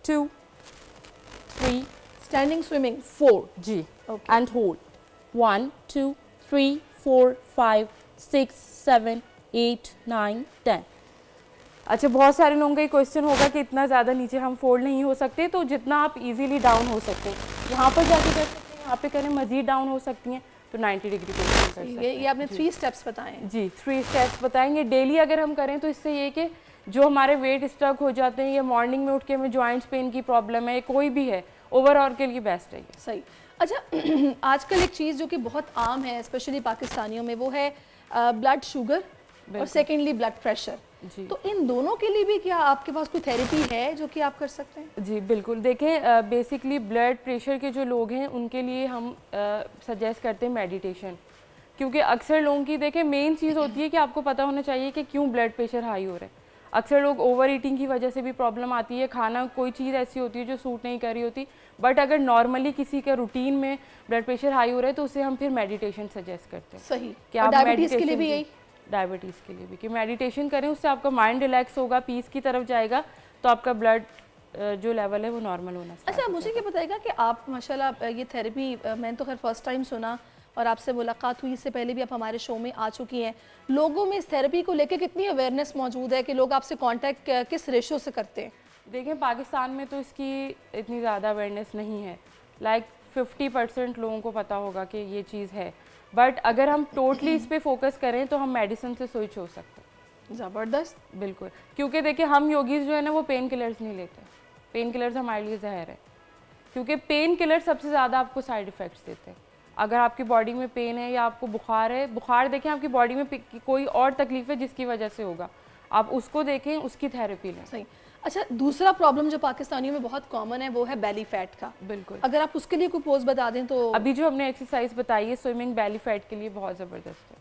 2 3 स्टैंडिंग स्विमिंग 4 जी, एंड होल्ड 1 2 3 4 5 6 7 8 9 10। अच्छा, बहुत सारे लोगों का ये क्वेश्चन होगा कि इतना ज़्यादा नीचे हम फोल्ड नहीं हो सकते, तो जितना आप इजीली डाउन हो सकते हैं यहाँ पर जाके कर सकते हैं, यहाँ पे करें, मजीद डाउन हो सकती हैं तो 90 डिग्री पे कर सकते हैं। ये आपने 3 स्टेप्स बताए जी, 3 स्टेप्स बताएंगे। डेली अगर हम करें तो इससे ये कि जो हमारे वेट स्टक हो जाते हैं या मॉर्निंग में उठ के हमें जॉइंट्स पेन की प्रॉब्लम है, कोई भी है, ओवरऑल के लिए बेस्ट है ये। सही। अच्छा, आजकल एक चीज़ जो कि बहुत आम है स्पेशली पाकिस्तानियों में, वो है ब्लड शुगर और सेकेंडली ब्लड प्रेशर। तो इन दोनों के लिए भी क्या आपके पास कोई थेरेपी है जो कि आप कर सकते हैं? जी बिल्कुल, देखें बेसिकली ब्लड प्रेशर के जो लोग हैं उनके लिए हम सजेस्ट करते हैं मेडिटेशन, क्योंकि अक्सर लोगों की देखें मेन चीज़ होती है कि आपको पता होना चाहिए कि क्यों ब्लड प्रेशर हाई हो रहा है। अक्सर लोग ओवर ईटिंग की वजह से भी प्रॉब्लम आती है, खाना कोई चीज़ ऐसी होती है जो सूट नहीं कर रही होती, बट अगर नॉर्मली किसी के रूटीन में ब्लड प्रेशर हाई हो रहा है तो उसे हम फिर मेडिटेशन सजेस्ट करते हैं। सही। कि आप डायबिटीज़ के लिए भी यही? डायबिटीज़ के लिए भी कि मेडिटेशन करें, उससे आपका माइंड रिलैक्स होगा, पीस की तरफ जाएगा, तो आपका ब्लड जो लेवल है वो नॉर्मल होना चाहिए। अच्छा, मुझे क्या बताएगा कि आप माशाल्लाह ये थेरेपी मैंने तो खैर फर्स्ट टाइम सुना और आपसे मुलाकात हुई, इससे पहले भी आप हमारे शो में आ चुकी हैं, लोगों में इस थेरेपी को लेकर कितनी अवेयरनेस मौजूद है कि लोग आपसे कांटेक्ट किस रेशो से करते हैं? देखें, पाकिस्तान में तो इसकी इतनी ज़्यादा अवेयरनेस नहीं है, 50% लोगों को पता होगा कि ये चीज़ है, बट अगर हम टोटली इस पे फोकस करें तो हम मेडिसिन से स्विच हो सकते हैं। ज़बरदस्त। बिल्कुल, क्योंकि देखिए हम योगीज जो है ना वो पेन किलर्स नहीं लेते, पेन किलर्स हमारे लिए जहर है, क्योंकि पेन किलर सबसे ज़्यादा आपको साइड इफ़ेक्ट्स देते हैं। अगर आपकी बॉडी में पेन है या आपको बुखार है, बुखार देखें आपकी बॉडी में कोई और तकलीफ है जिसकी वजह से होगा, आप उसको देखें, उसकी थेरेपी लें। सही। अच्छा, दूसरा प्रॉब्लम जो पाकिस्तानियों में बहुत कॉमन है वो है बेली फैट का। बिल्कुल, अगर आप उसके लिए कोई पोज बता दें तो। अभी जो हमने एक्सरसाइज बताई है स्विमिंग, बेली फैट के लिए बहुत ज़बरदस्त है,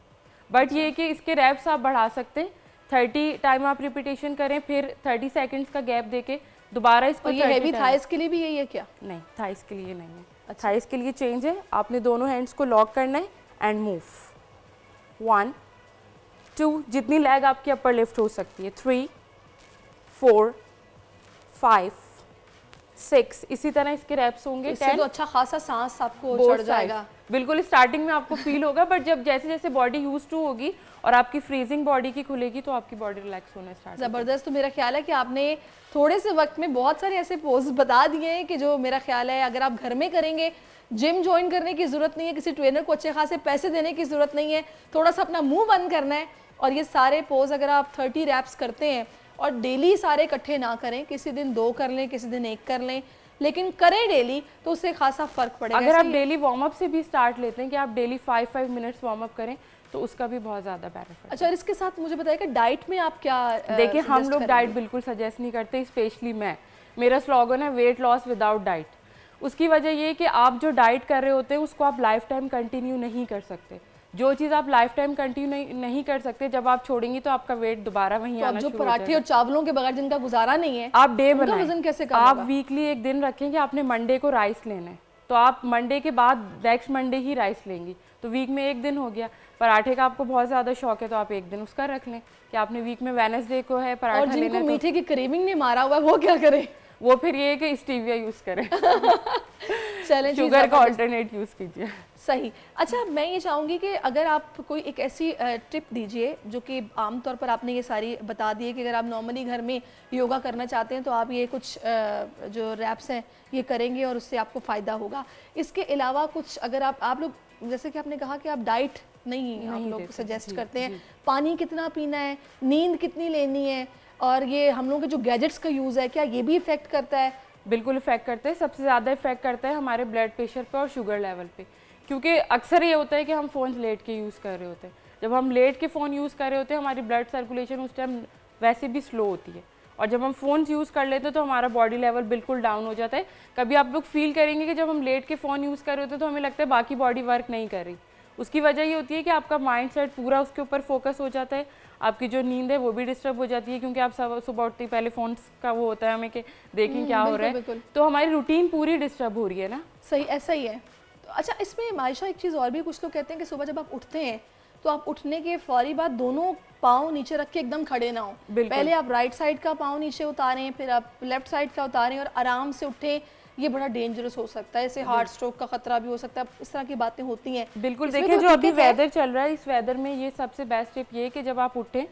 बट ये कि इसके रैप्स आप बढ़ा सकते हैं, 30 टाइम आप रिपीटेशन करें, फिर 30 सेकंड्स का गैप देके दोबारा इसको। ये हेवी थाइस के लिए भी यही है क्या? नहीं, थाइस के लिए नहीं है, थाइस के लिए चेंज है। आपने दोनों हैंड्स को लॉक करना है एंड मूव 1 2, जितनी लेग आपकी अपर लिफ्ट हो सकती है, 3 4 5 6, इसी तरह इसके रैप्स होंगे। इससे तो अच्छा खासा सांस आपको चढ़ जाएगा। बिल्कुल स्टार्टिंग में आपको फील होगा, बट जब जैसे जैसे बॉडी यूज टू होगी और आपकी फ्रीजिंग बॉडी की खुलेगी तो आपकी बॉडी रिलैक्स होना स्टार्ट। ज़बरदस्त। तो मेरा ख्याल है कि आपने थोड़े से वक्त में बहुत सारे ऐसे पोज बता दिए हैं कि जो मेरा ख्याल है अगर आप घर में करेंगे, जिम ज्वाइन करने की ज़रूरत नहीं है, किसी ट्रेनर को अच्छे खासे पैसे देने की ज़रूरत नहीं है, थोड़ा सा अपना मुंह बंद करना है और ये सारे पोज अगर आप 30 रैप्स करते हैं और डेली सारे इकट्ठे ना करें, किसी दिन 2 कर लें, किसी दिन 1 कर लें, लेकिन करें डेली तो उससे खासा फर्क पड़ेगा। अगर आप डेली वार्म अप से भी स्टार्ट लेते हैं कि आप डेली 5 मिनट्स वार्म अप करें तो उसका भी बहुत ज़्यादा बेनिफिट। अच्छा, और इसके साथ मुझे बताइए डाइट में आप क्या देखिए, हम लोग डाइट बिल्कुल सजेस्ट नहीं करते, स्पेशली मेरा स्लोगन है वेट लॉस विदाउट डाइट। उसकी वजह ये है कि आप जो डाइट कर रहे होते हैं उसको आप लाइफ टाइम कंटिन्यू नहीं कर सकते। जो चीज़ आप लाइफ टाइम कंटिन्यू नहीं कर सकते, जब आप छोड़ेंगी तो आपका वेट दोबारा वहीं आना शुरू हो जाएगा। पराठे और चावलों के बगैर जिनका गुजारा नहीं है, आप डे बनाएं, वजन कैसे कम आप होगा? वीकली एक दिन रखें कि आपने मंडे को राइस लेना है, तो आप मंडे के बाद नेक्स्ट मंडे ही राइस लेंगी, तो वीक में एक दिन हो गया। पराठे का आपको बहुत ज़्यादा शौक है तो आप एक दिन उसका रख लें कि आपने वीक में वेडनेसडे को है पराठा लेना है। और जिनको मीठे की क्रेविंग ने मारा हुआ है वो क्या करें? वो फिर ये है कि स्टीविया यूज़ करें। चलें, शुगर का ऑल्टरनेट यूज़ कीजिए। सही। अच्छा, मैं ये चाहूँगी कि अगर आप कोई एक ऐसी टिप दीजिए जो कि आमतौर पर आपने ये सारी बता दी है कि अगर आप नॉर्मली घर में योगा करना चाहते हैं तो आप ये कुछ जो रैप्स हैं ये करेंगे और उससे आपको फ़ायदा होगा। इसके अलावा कुछ अगर आप लोग, जैसे कि आपने कहा कि आप डाइट नहीं आप लोग सजेस्ट करते हैं, पानी कितना पीना है, नींद कितनी लेनी है, और ये हम लोगों के जो गैजेट्स का यूज़ है क्या ये भी इफ़ेक्ट करता है? बिल्कुल इफ़ेक्ट करते हैं। सबसे ज़्यादा इफ़ेक्ट करता है हमारे ब्लड प्रेशर पे और शुगर लेवल पे, क्योंकि अक्सर ये होता है कि हम फ़ोन लेट के यूज़ कर रहे होते हैं। जब हम लेट के फ़ोन यूज़ कर रहे होते हैं हमारी ब्लड सर्कुलेशन उस टाइम वैसे भी स्लो होती है, और जब हम फ़ोन यूज़ कर लेते हैं तो हमारा बॉडी लेवल बिल्कुल डाउन हो जाता है। कभी आप लोग फील करेंगे कि जब हम लेट के फ़ोन यूज़ कर रहे होते हैं तो हमें लगता है बाकी बॉडी वर्क नहीं कर रही। उसकी वजह ये होती है कि आपका माइंड सेट पूरा उसके ऊपर फोकस हो जाता है, आपकी जो नींद है वो भी डिस्टर्ब हो जाती है, क्योंकि आप सुबह उठते ही पहले फ़ोन का वो होता है हमें कि देखें क्या हो रहा है, तो हमारी रूटीन पूरी डिस्टर्ब हो रही है ना। सही, ऐसा ही है। तो अच्छा, इसमें आयशा एक चीज़ और भी, कुछ लोग कहते हैं कि सुबह जब आप उठते हैं तो आप उठने के फौरी बाद दोनों पाँव नीचे रख के एकदम खड़े ना हो, पहले आप राइट साइड का पाँव नीचे उतारें, फिर आप लेफ्ट साइड का उतारें और आराम से उठें। ये बड़ा डेंजरस हो सकता है, इससे हार्ट स्ट्रोक का खतरा भी हो सकता है, इस तरह की बातें होती हैं। बिल्कुल, देखिए जो अभी वेदर चल रहा है, इस वेदर में ये सबसे बेस्ट टिप ये है कि जब आप उठें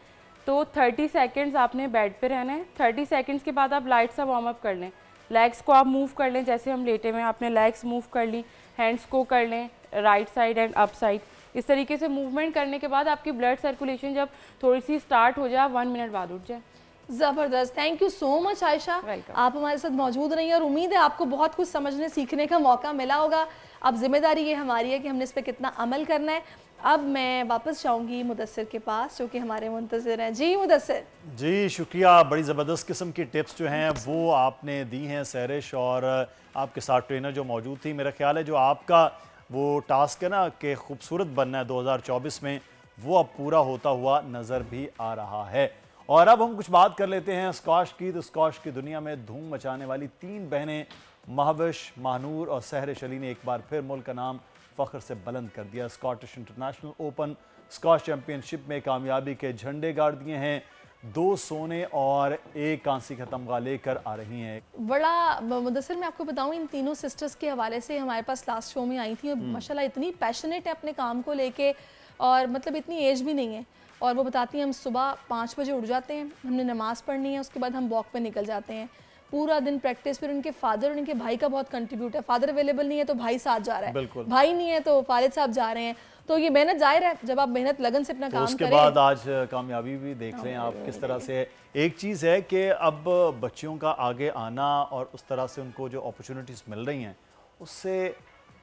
तो 30 सेकंड्स आपने बेड पे रहना है। 30 सेकंड्स के बाद आप लाइट सा वार्म अप कर लें, लेग्स को आप मूव कर लें, जैसे हम लेटे में आपने लेग्स मूव कर ली, हैंड्स को कर लें right side and up side. इस तरीके से मूवमेंट करने के बाद आपकी ब्लड सर्कुलेशन जब थोड़ी सी स्टार्ट हो जाए 1 मिनट बाद उठ जाए। ज़बरदस्त, thank you so much Ayesha, आप हमारे साथ मौजूद रही और उम्मीद है आपको बहुत कुछ समझने सीखने का मौका मिला होगा। अब जिम्मेदारी ये हमारी है कि हमने इस पर कितना अमल करना है। अब मैं वापस जाऊंगी मुदस्सिर के पास जो कि हमारे मुंतज़िर हैं। जी मुदस्सिर। जी शुक्रिया, बड़ी ज़बरदस्त किस्म की टिप्स जो हैं वो आपने दी हैं सहरिश, और आपके साथ ट्रेनर जो मौजूद थी। मेरा ख्याल है जो आपका वो टास्क है ना कि खूबसूरत बनना है 2024 में, वो अब पूरा होता हुआ नज़र भी आ रहा है। और अब हम कुछ बात कर लेते हैं स्क्वाश की। तो स्क्वाश की दुनिया में धूम मचाने वाली 3 बहनें महविश, महानूर और सहरिश अली ने एक बार फिर मुल्क का नाम फ़ख्र से बुलंद कर दिया। Scottish international open squash championship में कामयाबी के झंडे गाड़ दिए हैं। 2 सोने और 1 कांसी का तमगा लेकर आ रही हैं। बड़ा मुदस्सिर, मैं आपको बताऊं, इन तीनों सिस्टर्स के हवाले से हमारे पास लास्ट शो में आई थी और माशाल्लाह इतनी पैशनेट है अपने काम को लेके, और मतलब इतनी एज भी नहीं है, और वो बताती हैं हम सुबह 5 बजे उठ जाते हैं, हमने नमाज़ पढ़नी है, उसके बाद हम वॉक पे निकल जाते हैं, पूरा दिन प्रैक्टिस। फिर उनके फादर और उनके भाई का बहुत कंट्रीब्यूट है, फादर अवेलेबल नहीं है तो भाई साथ जा रहा है, भाई नहीं है तो वालिद साहब जा रहे हैं, तो ये मेहनत जाहिर है जब आप मेहनत लगन से अपना काम उसके करें। बाद आज कामयाबी भी देख लें आप किस तरह से। एक चीज़ है कि अब बच्चियों का आगे आना और उस तरह से उनको जो अपॉर्चुनिटीज़ मिल रही हैं उससे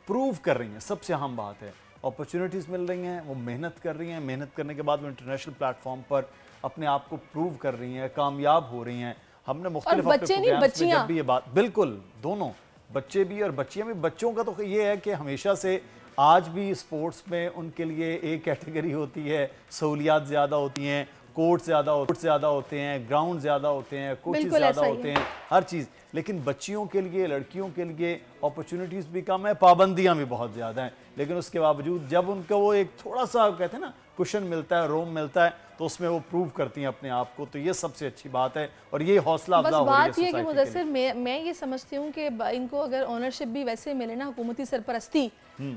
प्रूव कर रही हैं, सबसे अहम बात है अपॉर्चुनिटीज़ मिल रही हैं, वो मेहनत कर रही हैं, मेहनत करने के बाद वो इंटरनेशनल प्लेटफॉर्म पर अपने आप को प्रूव कर रही हैं, कामयाब हो रही हैं। हमने मुख्तलिफ बच्चे नहीं बच्चियां, जब भी ये बात, बिल्कुल दोनों बच्चे भी और बच्चियां भी। बच्चों का तो ये है कि हमेशा से आज भी स्पोर्ट्स में उनके लिए एक कैटेगरी होती है, सहूलियात ज़्यादा होती हैं, कोर्ट ज़्यादा होते हैं, ग्राउंड ज़्यादा होते हैं, कोचेस ज़्यादा होते हैं, हर चीज़। लेकिन बच्चियों के लिए, लड़कियों के लिए अपॉर्चुनिटीज़ भी कम है, पाबंदियां भी बहुत ज़्यादा हैं। लेकिन उसके बावजूद जब उनको वो एक थोड़ा सा कहते हैं ना कुशन मिलता है, रोम मिलता है, तो उसमें वो प्रूव करती हैं अपने आप को। तो ये सबसे अच्छी बात है और ये हौसला अफजा हो रही है। बात ये कि मुदस्सिर, मैं ये समझती हूँ कि इनको अगर ओनरशिप भी वैसे मिले ना, हुकूमती सरपरस्ती,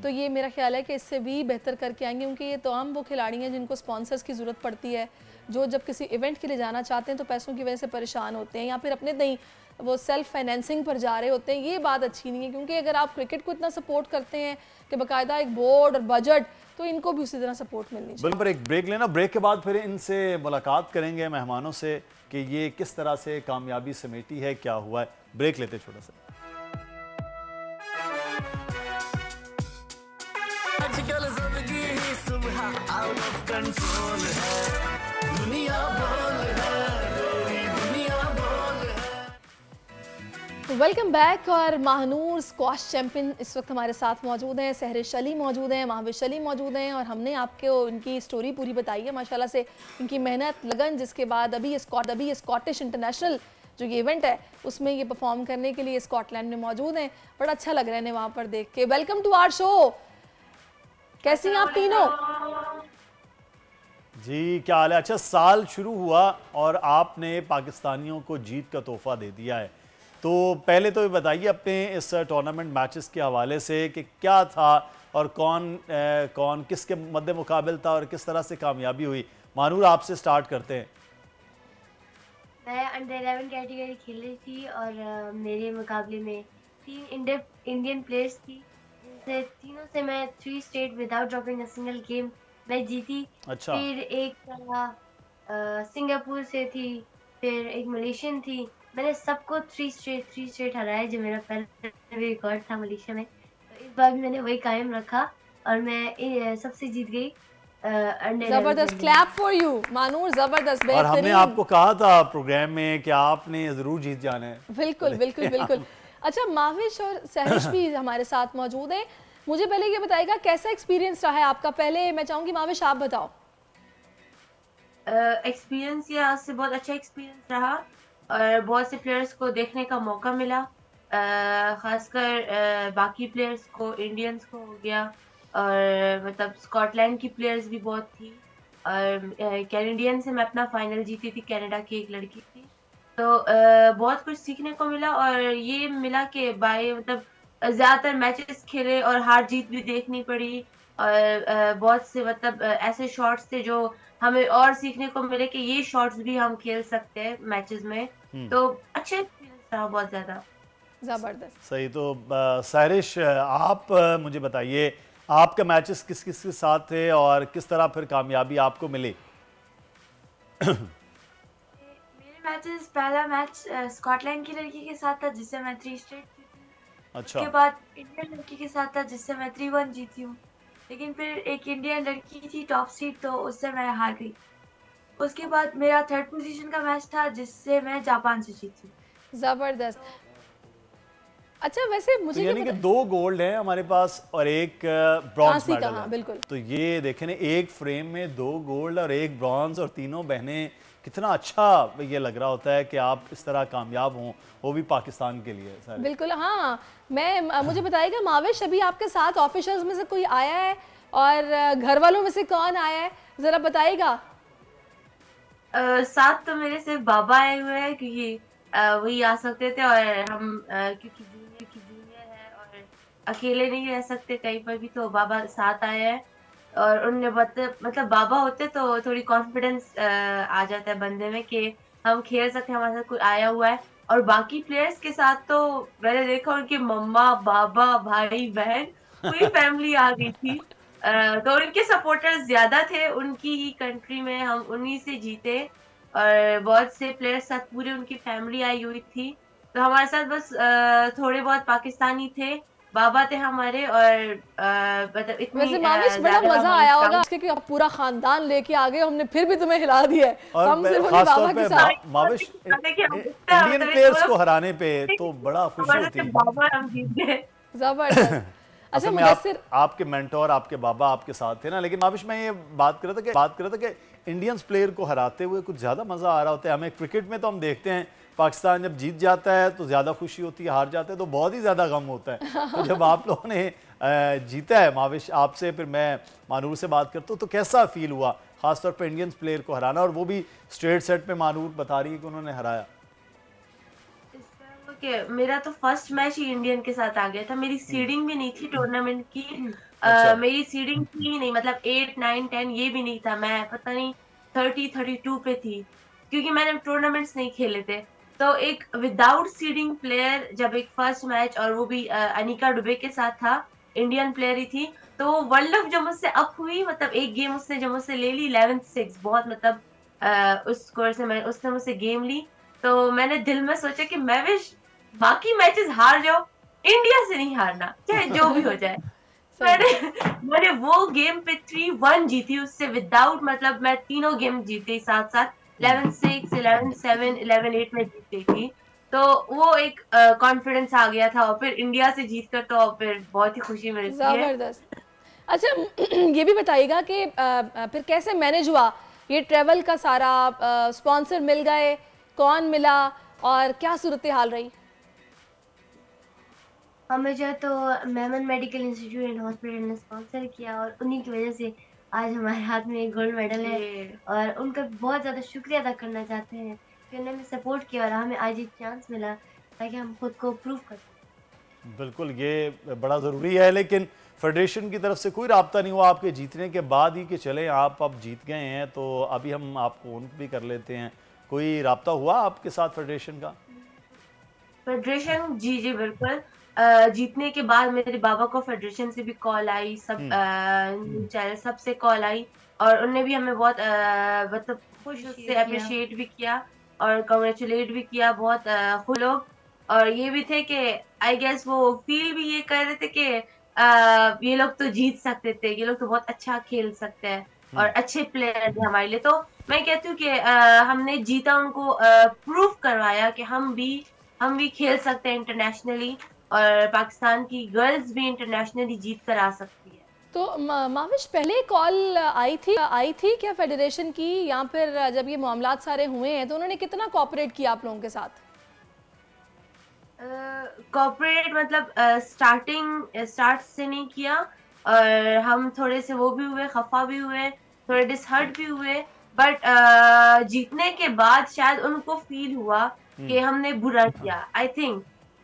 तो ये मेरा ख्याल है कि इससे भी बेहतर करके आएंगे, क्योंकि ये तमाम वो खिलाड़ी हैं जिनको स्पॉन्सर्स की ज़रूरत पड़ती है, जो जब किसी इवेंट के लिए जाना चाहते हैं तो पैसों की वजह से परेशान होते हैं या फिर अपने नहीं वो सेल्फ फाइनेंसिंग पर जा रहे होते हैं। ये बात अच्छी नहीं है, क्योंकि अगर आप क्रिकेट को इतना सपोर्ट करते हैं कि बाकायदा एक बोर्ड और बजट, तो इनको भी उसी तरह सपोर्ट मिलनी चाहिए। पर एक ब्रेक लेना, ब्रेक के बाद फिर इनसे मुलाकात करेंगे मेहमानों से कि ये किस तरह से कामयाबी समेटी है, क्या हुआ है। ब्रेक लेते छोटा सा। आजकल जिंदगी ही सुबह आउट ऑफ कंट्रोल है, दुनिया बोल है, दुनिया बोल है। Welcome back. और महानूर स्क्वाश चैंपियन इस वक्त हमारे साथ मौजूद हैं, सहरिश अली मौजूद हैं, महाविश अली मौजूद हैं, और हमने आपको इनकी स्टोरी पूरी बताई है माशाल्लाह से, इनकी मेहनत, लगन, जिसके बाद अभी स्कॉटिश इंटरनेशनल जो ये इवेंट है उसमें ये परफॉर्म करने के लिए स्कॉटलैंड में मौजूद हैं। बड़ा अच्छा लग रहा है वहाँ पर देख के। Welcome to our show. कैसी हैं आप तीनों? जी क्या हाल है? अच्छा, साल शुरू हुआ और आपने पाकिस्तानियों को जीत का तोहफा दे दिया है। तो पहले तो ये बताइए अपने इस टूर्नामेंट मैचेस के हवाले से कि क्या था और कौन किसके मद्दे मुकाबिल था और किस तरह से कामयाबी हुई। मानूर, आपसे स्टार्ट करते हैं। मैं अंडर 11 कैटेगरी खेल रही थी और मेरे मुकाबले में 3 इंडियन प्लेयर्स थी, जिनसे तीनों से मैं 3 straight without dropping a single game मैं जीती। अच्छा। फिर एक सिंगापुर से थी, फिर एक मलेशियन थी। मैंने सबको 3 स्ट्रेट हराया, जो मेरा पहला रिकॉर्ड था मलेशिया में। तो इस बार भी मैंने वही कायम रखा और मैं सबसे जीत गई। जबरदस्त, क्लैप फॉर यू मानूर, जबरदस्त। और हमने आपको कहा था प्रोग्राम में कि आपने जरूर जीत जाना है। बिल्कुल बिल्कुल बिल्कुल। अच्छा, महाविश और सहरिश भी हमारे साथ मौजूद हैं। मुझे पहले ये बताइएगा कैसा एक्सपीरियंस रहा है आपका। पहले मैं चाहूंगी महाविश आप बताओ। एक्सपीरियंस ये आज से बहुत अच्छा एक्सपीरियंस रहा और बहुत से प्लेयर्स को देखने का मौका मिला, खासकर बाकी प्लेयर्स को, इंडियंस को हो गया, और मतलब स्कॉटलैंड की प्लेयर्स भी बहुत थी, और कैनेडियन से मैं अपना फाइनल जीती थी, कनाडा की एक लड़की थी। तो बहुत कुछ सीखने को मिला और ये मिला कि मतलब ज़्यादातर मैचेस खेले और हार जीत भी देखनी पड़ी, और बहुत से मतलब ऐसे शॉट्स थे जो हमें और सीखने को मिले कि ये शॉट्स भी हम खेल सकते हैं मैचेस में। तो अच्छे एक्सपीरियंस रहा बहुत ज़्यादा। ज़बरदस्त, सही। तो सहरिश, आप मुझे बताइए आपका मैचेस किस किस के साथ थे और किस तरह फिर कामयाबी आपको मिली? मेरे मैचेस, पहला मैच स्कॉटलैंड की लड़की के साथ था जिससे मैं 3 स्ट्रेट जीती। अच्छा। उसके बाद इंडियन लड़की के साथ था जिससे मैं 3-1 जीती हूँ। लेकिन फिर एक इंडियन लड़की थी टॉप सीड, तो उससे मैं हार गई। उसके बाद मेरा 3rd पोजीशन का मैच था जिससे मैं जापान से जीती। जबरदस्त। अच्छा, वैसे मुझे तो यानी कि 2 गोल्ड हैं हमारे पास और एक ब्रॉन्ज मेडल है। बिल्कुल। तो ये देखें, एक फ्रेम में 2 गोल्ड और 1 ब्रॉन्ज, और तीनों बहनें, कितना अच्छा ये लग रहा होता है कि आप इस तरह कामयाब हों, वो भी पाकिस्तान के लिए। बिल्कुल। हाँ, मुझे बताइएगा महाविश, अभी आपके साथ ऑफिशियल्स में से कोई आया है और घर वालों में से कौन आया है, जरा बताइएगा। साथ तो मेरे सिर्फ बाबा आए हुए हैं, क्योंकि वही आ सकते थे, और हम क्योंकि जूनियर है और अकेले नहीं रह सकते कहीं पर भी, तो बाबा साथ आए हैं। और उनने मतलब बाबा होते तो थोड़ी कॉन्फिडेंस आ जाता है बंदे में कि हम खेल सकते हैं, हमारे साथ कोई आया हुआ है। और बाकी प्लेयर्स के साथ तो मैंने देखा उनके मम्मा, बाबा, भाई, बहन, पूरी फैमिली आ गई थी। तो उनके सपोर्टर्स ज्यादा थे, उनकी ही कंट्री में हम उन्हीं से जीते, और बहुत से प्लेयर्स साथ पूरी उनकी फैमिली आई हुई थी। तो हमारे साथ बस थोड़े बहुत पाकिस्तानी थे, बाबा थे हमारे, और मतलब इतनी वैसे महाविश बड़ा मजा आया होगा क्योंकि आप पूरा खानदान लेके आ गए, हमने फिर भी तुम्हें हिला दिया है। हम सिर्फ बाबा के साथ महाविश इंडियन प्लेयर्स को हराने पे तो बड़ा खुशी होती है। बाबा हम जीत गए। जबरदस्त। अच्छा, मुदस्सिर, आपके मेंटोर, आपके बाबा आपके साथ थे ना, लेकिन महाविश मैं ये बात कर रहा था कि इंडियंस प्लेयर को हराते हुए कुछ ज़्यादा मज़ा आ रहा होता है। हमें क्रिकेट में तो हम देखते हैं पाकिस्तान जब जीत जाता है तो ज़्यादा खुशी होती है, हार जाता है तो बहुत ही ज़्यादा गम होता है। तो जब आप लोगों ने जीता है, माविश आपसे फिर मैं मानूर से बात करता हूँ, तो कैसा फील हुआ ख़ासतौर पर इंडियन प्लेयर को हराना, और वो भी स्ट्रेट सेट पे मानूर बता रही है कि उन्होंने हराया? मेरा तो फर्स्ट मैच ही इंडियन के साथ आ गया था, मेरी सीडिंग भी नहीं थी टूर्नामेंट की। अच्छा। मेरी सीडिंग थी नहीं, मतलब 8, 9, 10 ये भी नहीं था, मैं पता नहीं 30, 32 पे थी, क्योंकि मैंने टूर्नामेंट्स नहीं खेले थे। तो एक विदाउट सीडिंग प्लेयर जब एक फर्स्ट मैच, और वो भी अनिका डुबे के साथ था, इंडियन प्लेयर ही थी, तो वो वर्ल्ड कप जो मुझसे अप हुई, मतलब एक गेम उसने जो मुझसे ले ली 11-6, बहुत मतलब उस स्कोर से उसने मुझसे गेम ली। तो मैंने दिल में सोचा कि मैं विश बाकी मैचेस हार जाओ, इंडिया से नहीं हारना, चाहे जो भी हो जाए। मैंने वो गेम पे 3-1 जीती उससे, विदाउट मतलब मैं तीनों गेम जीती साथ साथ, 11-6, 11-7, 11-8 में जीत गई थी। तो वो एक कॉन्फिडेंस आ गया था, और फिर इंडिया से जीत कर तो फिर बहुत ही खुशी मिलती है। जबरदस्त। अच्छा ये भी बताइएगा कि फिर कैसे मैनेज हुआ ये ट्रैवल का सारा, स्पॉन्सर मिल गए, कौन मिला, और क्या सूरत हाल रही? हमें जो है तो Memon medical institute and hospital ने स्पॉन्सर किया, और उन्हीं की वजह से आज हमारे हाथ में एक गोल्ड मेडल है, और उनका बहुत ज़्यादा शुक्रिया अदा करना चाहते हैं कि उन्होंने हमें सपोर्ट किया और हमें आज एक चांस मिला ताकि हम खुद को प्रूव कर सकें। बिल्कुल, ये बड़ा ज़रूरी है। लेकिन फेडरेशन की तरफ से कोई राब्ता नहीं हुआ आपके जीतने के बाद ही कि चलें आप अब जीत गए हैं तो अभी हम आपको ऑन भी कर लेते हैं? कोई राब्ता हुआ आपके साथ फेडरेशन का? फेडरेशन जी बिल्कुल, जीतने के बाद मेरे बाबा को फेडरेशन से भी कॉल आई, सब चैनल सबसे कॉल आई, और उन्होंने भी हमें बहुत मतलब खुश से अप्रिशिएट भी किया और कांग्रेचुलेट भी किया, बहुत खुश लोग। और ये भी थे कि आई गेस वो फील भी ये कर रहे थे कि ये लोग तो जीत सकते थे, ये लोग तो बहुत अच्छा खेल सकते हैं और अच्छे प्लेयर थे हमारे लिए। तो मैं कहती हूँ कि हमने जीता, उनको प्रूफ करवाया कि हम भी खेल सकते हैं इंटरनेशनली, और पाकिस्तान की गर्ल्स भी इंटरनेशनली जीत कर आ सकती है। तो माविश पहले कॉल आई थी क्या फेडरेशन की, या फिर जब ये मामलात सारे हुए हैं तो उन्होंने कितना कोऑपरेट किया आप लोगों के साथ? कोऑपरेट मतलब स्टार्ट से नहीं किया, और हम थोड़े से वो भी हुए, खफा भी हुए, थोड़े डिसहर्ट भी हुए, बट जीतने के बाद शायद उनको फील हुआ कि हमने बुरा किया, आई थिंक।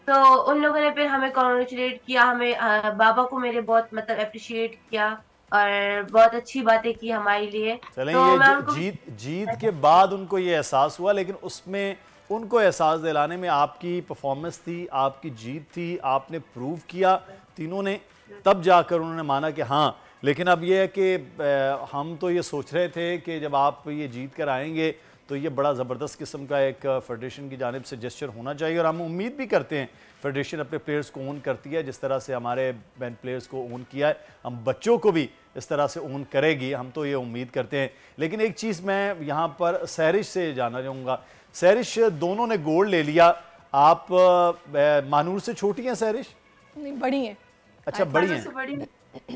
तो उन लोगों ने फिर हमें कॉन्ग्रेचुलेट किया, हमें बाबा को मेरे बहुत मतलब अप्रिशिएट किया और बहुत अच्छी बातें की हमारे लिए। चलें, तो ये जीत के बाद उनको ये एहसास हुआ, लेकिन उसमें उनको एहसास दिलाने में आपकी परफॉर्मेंस थी, आपकी जीत थी, आपने प्रूव किया तीनों ने, तब जाकर उन्होंने माना कि हाँ। लेकिन अब ये है कि हम तो ये सोच रहे थे कि जब आप ये जीत कर आएंगे तो ये बड़ा ज़बरदस्त किस्म का एक फेडरेशन की जानिब से जेस्चर होना चाहिए, और हम उम्मीद भी करते हैं फेडरेशन अपने प्लेयर्स को ओन करती है, जिस तरह से हमारे बैन प्लेयर्स को ओन किया है, हम बच्चों को भी इस तरह से ओन करेगी, हम तो ये उम्मीद करते हैं। लेकिन एक चीज़ मैं यहाँ पर सहरिश से जानना चाहूँगा। सहरिश, दोनों ने गोल्ड ले लिया, आप मानूर से छोटी हैं सहरिश? नहीं, बड़ी हैं। अच्छा, बड़ी हैं।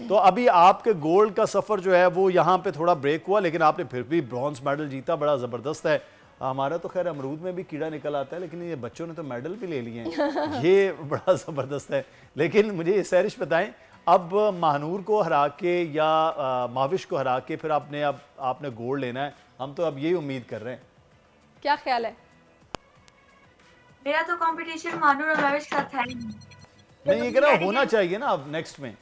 तो अभी आपके गोल्ड का सफ़र जो है वो यहाँ पे थोड़ा ब्रेक हुआ, लेकिन आपने फिर भी ब्रॉन्ज मेडल जीता, बड़ा ज़बरदस्त है। हमारा तो खैर अमरूद में भी कीड़ा निकल आता है, लेकिन ये बच्चों ने तो मेडल भी ले लिए हैं, ये बड़ा ज़बरदस्त है। लेकिन मुझे सहरिश बताएं, अब महानूर को हरा के या माविश को हरा के फिर आपने गोल्ड लेना है, हम तो अब यही उम्मीद कर रहे हैं, क्या ख्याल है? मेरा तो कंपटीशन महानूर और माविश के साथ है ही नहीं। मैं ये कह रहा हूँ होना चाहिए ना अब नेक्स्ट में।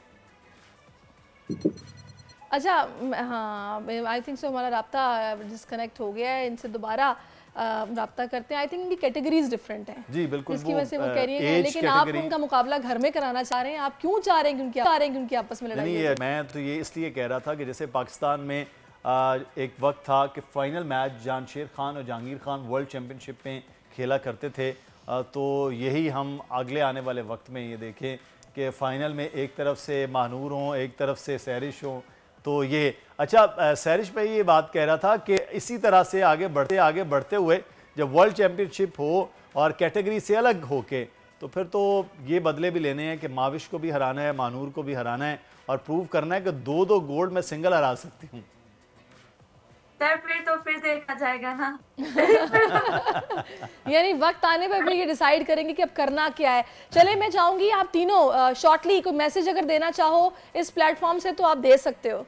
अच्छा, हाँ, आई थिंक सो हमारा राब्ता डिस्कनेक्ट हो गया है, इनसे दोबारा राब्ता करते हैं। आई थिंक इनकी कैटेगरीज डिफरेंट हैं जी, बिल्कुल, इसकी वजह से वो कह रही है, लेकिन आप उनका मुकाबला घर में कराना चाह रहे हैं, आप क्यों चाह रहे हैं कि उनकी आपस में लड़ाई? नहीं, मैं तो ये इसलिए कह रहा था कि जैसे पाकिस्तान में एक वक्त था कि फाइनल मैच जानशेर खान और जहांगीर खान वर्ल्ड चैम्पियनशिप में खेला करते थे, तो यही हम अगले आने वाले वक्त में ये देखें कि फ़ाइनल में एक तरफ से महानूर हों, एक तरफ से सहरिश हों। तो ये अच्छा, सहरिश भाई ये बात कह रहा था कि इसी तरह से आगे बढ़ते हुए जब वर्ल्ड चैम्पियनशिप हो और कैटेगरी से अलग होके, तो फिर तो ये बदले भी लेने हैं कि माविश को भी हराना है, महानूर को भी हराना है, और प्रूव करना है कि 2-2 गोल्ड मैं सिंगल हरा सकती हूँ। सर फिर देखा जाएगा ना। यानी वक्त आने पर भी ये डिसाइड करेंगे कि अब करना क्या है। चले, मैं चाहूंगी आप तीनों शॉर्टली कोई मैसेज अगर देना चाहो इस प्लेटफॉर्म से तो आप दे सकते हो।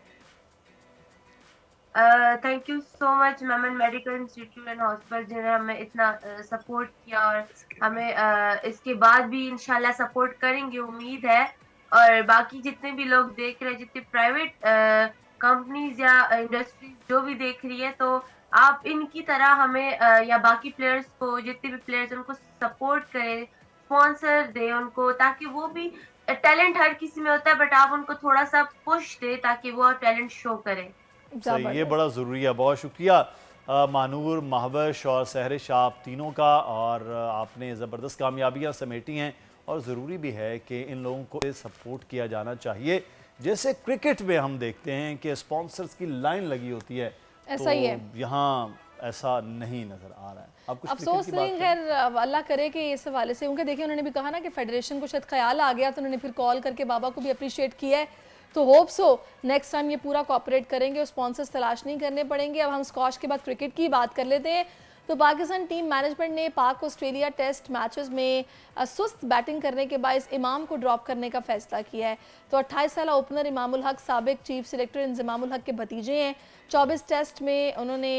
Thank you so much Memon medical institute and hospital जिन्होंने हमें इतना सपोर्ट किया और हमें इसके बाद भी इंशाल्लाह सपोर्ट करेंगे, उम्मीद है। और बाकी जितने भी लोग देख रहे हैं, जितने प्राइवेट कंपनीज या इंडस्ट्री जो भी देख रही है, तो आप इनकी तरह हमें या बाकी प्लेयर्स को, जितने भी प्लेयर्स उनको सपोर्ट करें, स्पॉन्सर दे उनको, ताकि वो भी टैलेंट हर किसी में होता है बट आप उनको थोड़ा सा पुश दे ताकि वो टैलेंट शो करें। सही, ये बड़ा ज़रूरी है। बहुत शुक्रिया मानूर, महवश और सहरिश, आप तीनों का। और आपने ज़बरदस्त कामयाबियाँ समेटी हैं और ज़रूरी भी है कि इन लोगों को सपोर्ट किया जाना चाहिए। जैसे क्रिकेट में हम देखते हैं कि स्पॉन्सर्स की लाइन लगी होती है, ऐसा ही है, यहाँ ऐसा नहीं नज़र आ रहा है। आप कुछ अफसोस नहीं, खैर अल्लाह करे कि इस हवाले से, उनके देखिए उन्होंने भी कहा ना कि फेडरेशन को शायद ख्याल आ गया तो उन्होंने फिर कॉल करके बाबा को भी अप्रिशिएट किया है। तो होप्स हो नेक्स्ट टाइम ये पूरा कोऑपरेट करेंगे और स्पॉन्सर्स तलाश नहीं करने पड़ेंगे। अब हम स्कॉश के बाद क्रिकेट की बात कर लेते हैं। तो पाकिस्तान टीम मैनेजमेंट ने पाक ऑस्ट्रेलिया टेस्ट मैचेस में सुस्त बैटिंग करने के बाद इमाम को ड्रॉप करने का फैसला किया है। तो 28 साल ओपनर इमामुल हक साबिक चीफ सिलेक्टर इंजमामुल हक के भतीजे हैं। 24 टेस्ट में उन्होंने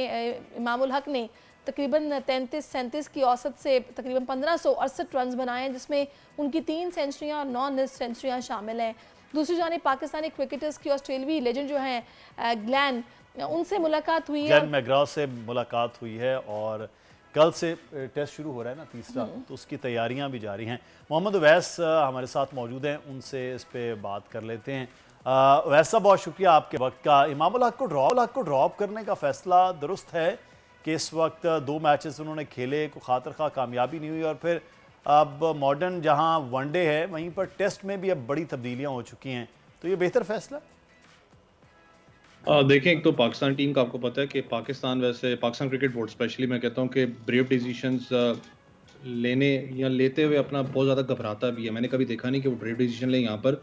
इमामुल हक ने तकरीबन 33-37 की औसत से तकरीबन 1568 रन बनाए हैं, जिसमें उनकी 3 सेंचुरियाँ और 9 मिस सेंचुरियाँ शामिल हैं। दूसरी जानिब पाकिस्तानी क्रिकेटर्स की ऑस्ट्रेलवी लेजेंड जो हैं ग्लैन, उनसे मुलाकात हुई है, ग्लेन मैकग्रा से मुलाकात हुई है और कल से टेस्ट शुरू हो रहा है ना, तीसरा, तो उसकी तैयारियां भी जारी हैं। मोहम्मद उवैस हमारे साथ मौजूद हैं, उनसे इस पे बात कर लेते हैं। उवैस साहब, बहुत शुक्रिया आपके वक्त का। इमामुल हक को ड्रॉप करने का फैसला दुरुस्त है कि इस वक्त 2 मैचेस उन्होंने खेले, को खातिर खा कामयाबी नहीं हुई और फिर अब मॉडर्न जहां वनडे है वहीं पर टेस्ट में भी अब बड़ी तब्दीलियां हो चुकी हैं, तो ये बेहतर फैसला? देखें, एक तो पाकिस्तान टीम का आपको पता है कि पाकिस्तान क्रिकेट बोर्ड स्पेशली मैं कहता हूँ कि ब्रेव डिसीजंस लेने या लेते हुए अपना बहुत ज़्यादा घबराता भी है। मैंने कभी देखा नहीं कि वो ब्रेव डिसीजन ले। यहाँ पर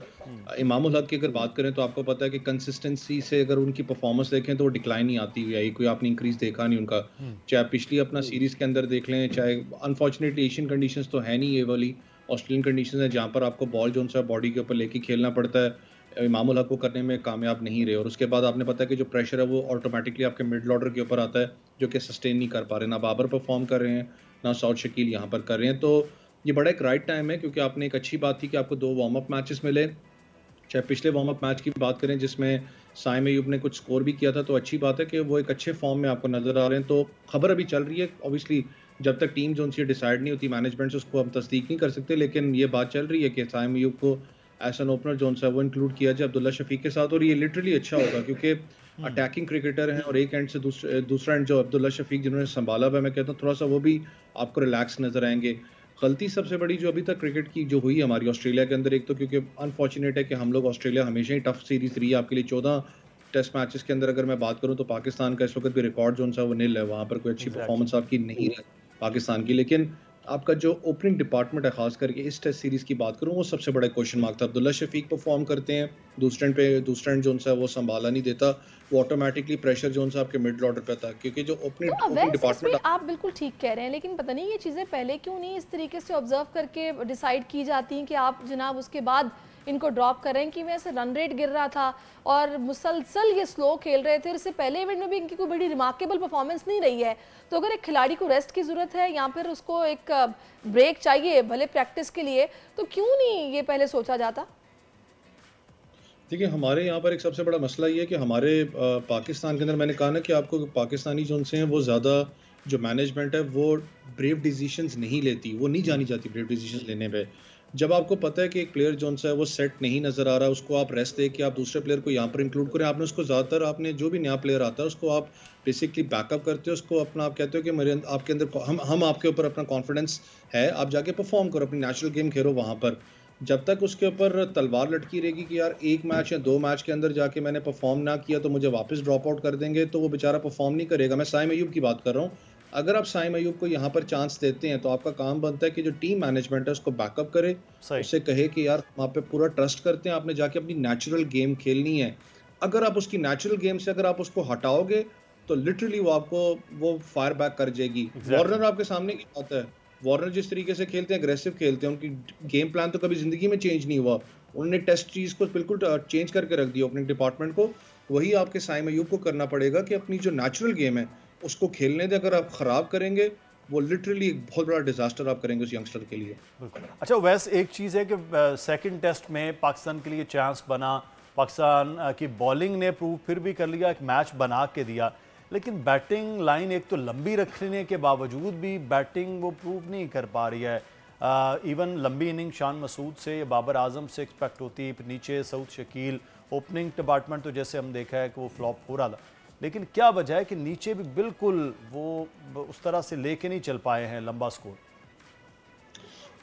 इमामुल हक की अगर बात करें तो आपको पता है कि कंसिस्टेंसी से अगर उनकी परफॉर्मेंस देखें तो वो डिक्लाइन नहीं आती हुई आई, कोई आपने इंक्रीज देखा नहीं उनका। चाहे पिछली अपना सीरीज़ के अंदर देख लें, चाहे अनफॉर्चुनेटली एशियन कंडीशंस तो है नहीं, ये वाली ऑस्ट्रेलियन कंडीशंस है जहाँ पर आपको बॉल जो सा बॉडी के ऊपर लेके खेलना पड़ता है। इमामुल हक को करने में कामयाब नहीं रहे और उसके बाद आपने पता है कि जो प्रेशर है वो ऑटोमेटिकली आपके मिडल ऑर्डर के ऊपर आता है, जो कि सस्टेन नहीं कर पा रहे। ना बाबर परफॉर्म कर रहे हैं, ना सऊद शकील यहाँ पर कर रहे हैं। तो ये बड़ा एक राइट टाइम है, क्योंकि आपने एक अच्छी बात थी कि आपको 2 वार्म अप मैचेस मिले। चाहे पिछले वार्म अप मैच की बात करें जिसमें साइम अयूब ने कुछ स्कोर भी किया था, तो अच्छी बात है कि वो एक अच्छे फॉर्म में आपको नज़र आ रहे हैं। तो खबर अभी चल रही है, ऑब्वियसली जब तक टीम जो उनसे डिसाइड नहीं होती मैनेजमेंट से, उसको हम तस्दीक नहीं कर सकते, लेकिन ये बात चल रही है कि साइम अयूब को एज एन ओपनर जो सा वो इंक्लूड किया जाए अब्दुल्ला शफीक के साथ। और ये लिटरली अच्छा होगा क्योंकि अटैकिंग क्रिकेटर हैं और एक एंड से दूसरा एंड जो अब्दुल्ला शफीक जिन्होंने संभाला हुआ है, मैं कहता हूँ थोड़ा सा वो भी आपको रिलैक्स नजर आएंगे। गलती सबसे बड़ी जो अभी तक क्रिकेट की जो हुई हमारी ऑस्ट्रेलिया के अंदर, एक तो क्योंकि अनफॉर्चुनेट है कि हम लोग ऑस्ट्रेलिया हमेशा ही टफ सीरीज रही है आपके लिए। 14 टेस्ट मैचेस के अंदर अगर मैं बात करूँ तो पाकिस्तान का इस वक्त भी रिकॉर्ड जो सा वो नील है, वहाँ पर कोई अच्छी परफॉर्मेंस आपकी नहीं रही पाकिस्तान की। लेकिन आपका जो ओपनिंग डिपार्टमेंट है, खास करके इस टेस्ट सीरीज की बात करूं, वो सबसे बड़ा क्वेश्चन मार्क था। अब्दुल्ला शफीक परफॉर्म करते हैं, दूसरा एंड जो सा वो संभाला नहीं देता, वो ऑटोमेटिकली प्रेशर जो सा आपके मिडल ऑर्डर पे था, क्योंकि जो ओपनिंग डिपार्टमेंट। आप बिल्कुल ठीक कह रहे हैं, लेकिन पता नहीं ये चीज़ें पहले क्यों नहीं इस तरीके से ऑब्जर्व करके डिसाइड की जाती हैं कि आप जनाब उसके बाद इनको ड्रॉप कर रहे हैं। कि वैसे रन रेट गिर रहा था और मुसलसल ये स्लो खेल रहे थे, और इससे पहले इवेंट में भी इनकी कोई बड़ी रिमार्केबल परफॉर्मेंस नहीं रही है। तो अगर एक खिलाड़ी को रेस्ट की ज़रूरत है या फिर उसको एक ब्रेक चाहिए भले प्रैक्टिस के लिए, तो क्यों नहीं ये पहले सोचा जाता? देखिए, हमारे यहाँ पर एक सबसे बड़ा मसला ये है कि हमारे पाकिस्तान के अंदर, मैंने कहा ना कि आपको पाकिस्तानी जो उनसे हैं वो ज़्यादा जो मैनेजमेंट है वो ब्रेव डिसीजंस नहीं लेती, वो नहीं जानी जाती ब्रेव डिसीजंस लेने पे। जब आपको पता है कि एक प्लेयर जो सा है वो सेट नहीं नज़र आ रहा, उसको आप रेस्ट दे के आप दूसरे प्लेयर को यहाँ पर इंक्लूड करें। आपने उसको ज़्यादातर, आपने जो भी नया प्लेयर आता है उसको आप बेसिकली बैकअप करते हो, उसको अपना आप कहते हो कि मेरे आपके अंदर हम आपके ऊपर अपना कॉन्फिडेंस है, आप जाके परफॉर्म करो, अपनी नेचुरल गेम खेलो वहाँ पर। जब तक उसके ऊपर तलवार लटकी रहेगी कि यार 1 मैच या 2 मैच के अंदर जाके मैंने परफॉर्म ना किया तो मुझे वापस ड्रॉप आउट कर देंगे, तो वो बेचारा परफॉर्म नहीं करेगा। मैं साइम अयूब की बात कर रहा हूँ। अगर आप साइम अयूब को यहाँ पर चांस देते हैं तो आपका काम बनता है कि जो टीम मैनेजमेंट है उसको बैकअप करे, उससे कहे कि यार वहाँ पे पूरा ट्रस्ट करते हैं, आपने जाके अपनी नेचुरल गेम खेलनी है। अगर आप उसकी नेचुरल गेम से अगर आप उसको हटाओगे तो लिटरली वो आपको वो फायर बैक कर जाएगी। वार्नर आपके सामने की बात है, वार्नर जिस तरीके से खेलते हैं, अग्रेसिव खेलते हैं, उनकी गेम प्लान तो कभी जिंदगी में चेंज नहीं हुआ। उन्होंने टेस्ट चीज को बिल्कुल चेंज करके रख दिया ओपनिंग डिपार्टमेंट को। वही आपके साइम अयूब को करना पड़ेगा कि अपनी जो नेचुरल गेम है उसको खेलने दे। अगर आप खराब करेंगे वो लिटरली एक बहुत बड़ा डिजास्टर आप करेंगे उस यंगस्टर के लिए। अच्छा वैसे एक चीज़ है कि सेकंड टेस्ट में पाकिस्तान के लिए चांस बना, पाकिस्तान की बॉलिंग ने प्रूव फिर भी कर लिया, एक मैच बना के दिया, लेकिन बैटिंग लाइन एक तो लंबी रखने के बावजूद भी बैटिंग वो प्रूव नहीं कर पा रही है। इवन लंबी इनिंग शान मसूद से या बाबर आजम से एक्सपेक्ट होती, नीचे सऊद शकील, ओपनिंग डिपार्टमेंट तो जैसे हम देखा है कि वो फ्लॉप हो रहा था, लेकिन क्या वजह है कि नीचे भी बिल्कुल वो उस तरह से लेके नहीं चल पाए हैं लंबा स्कोर?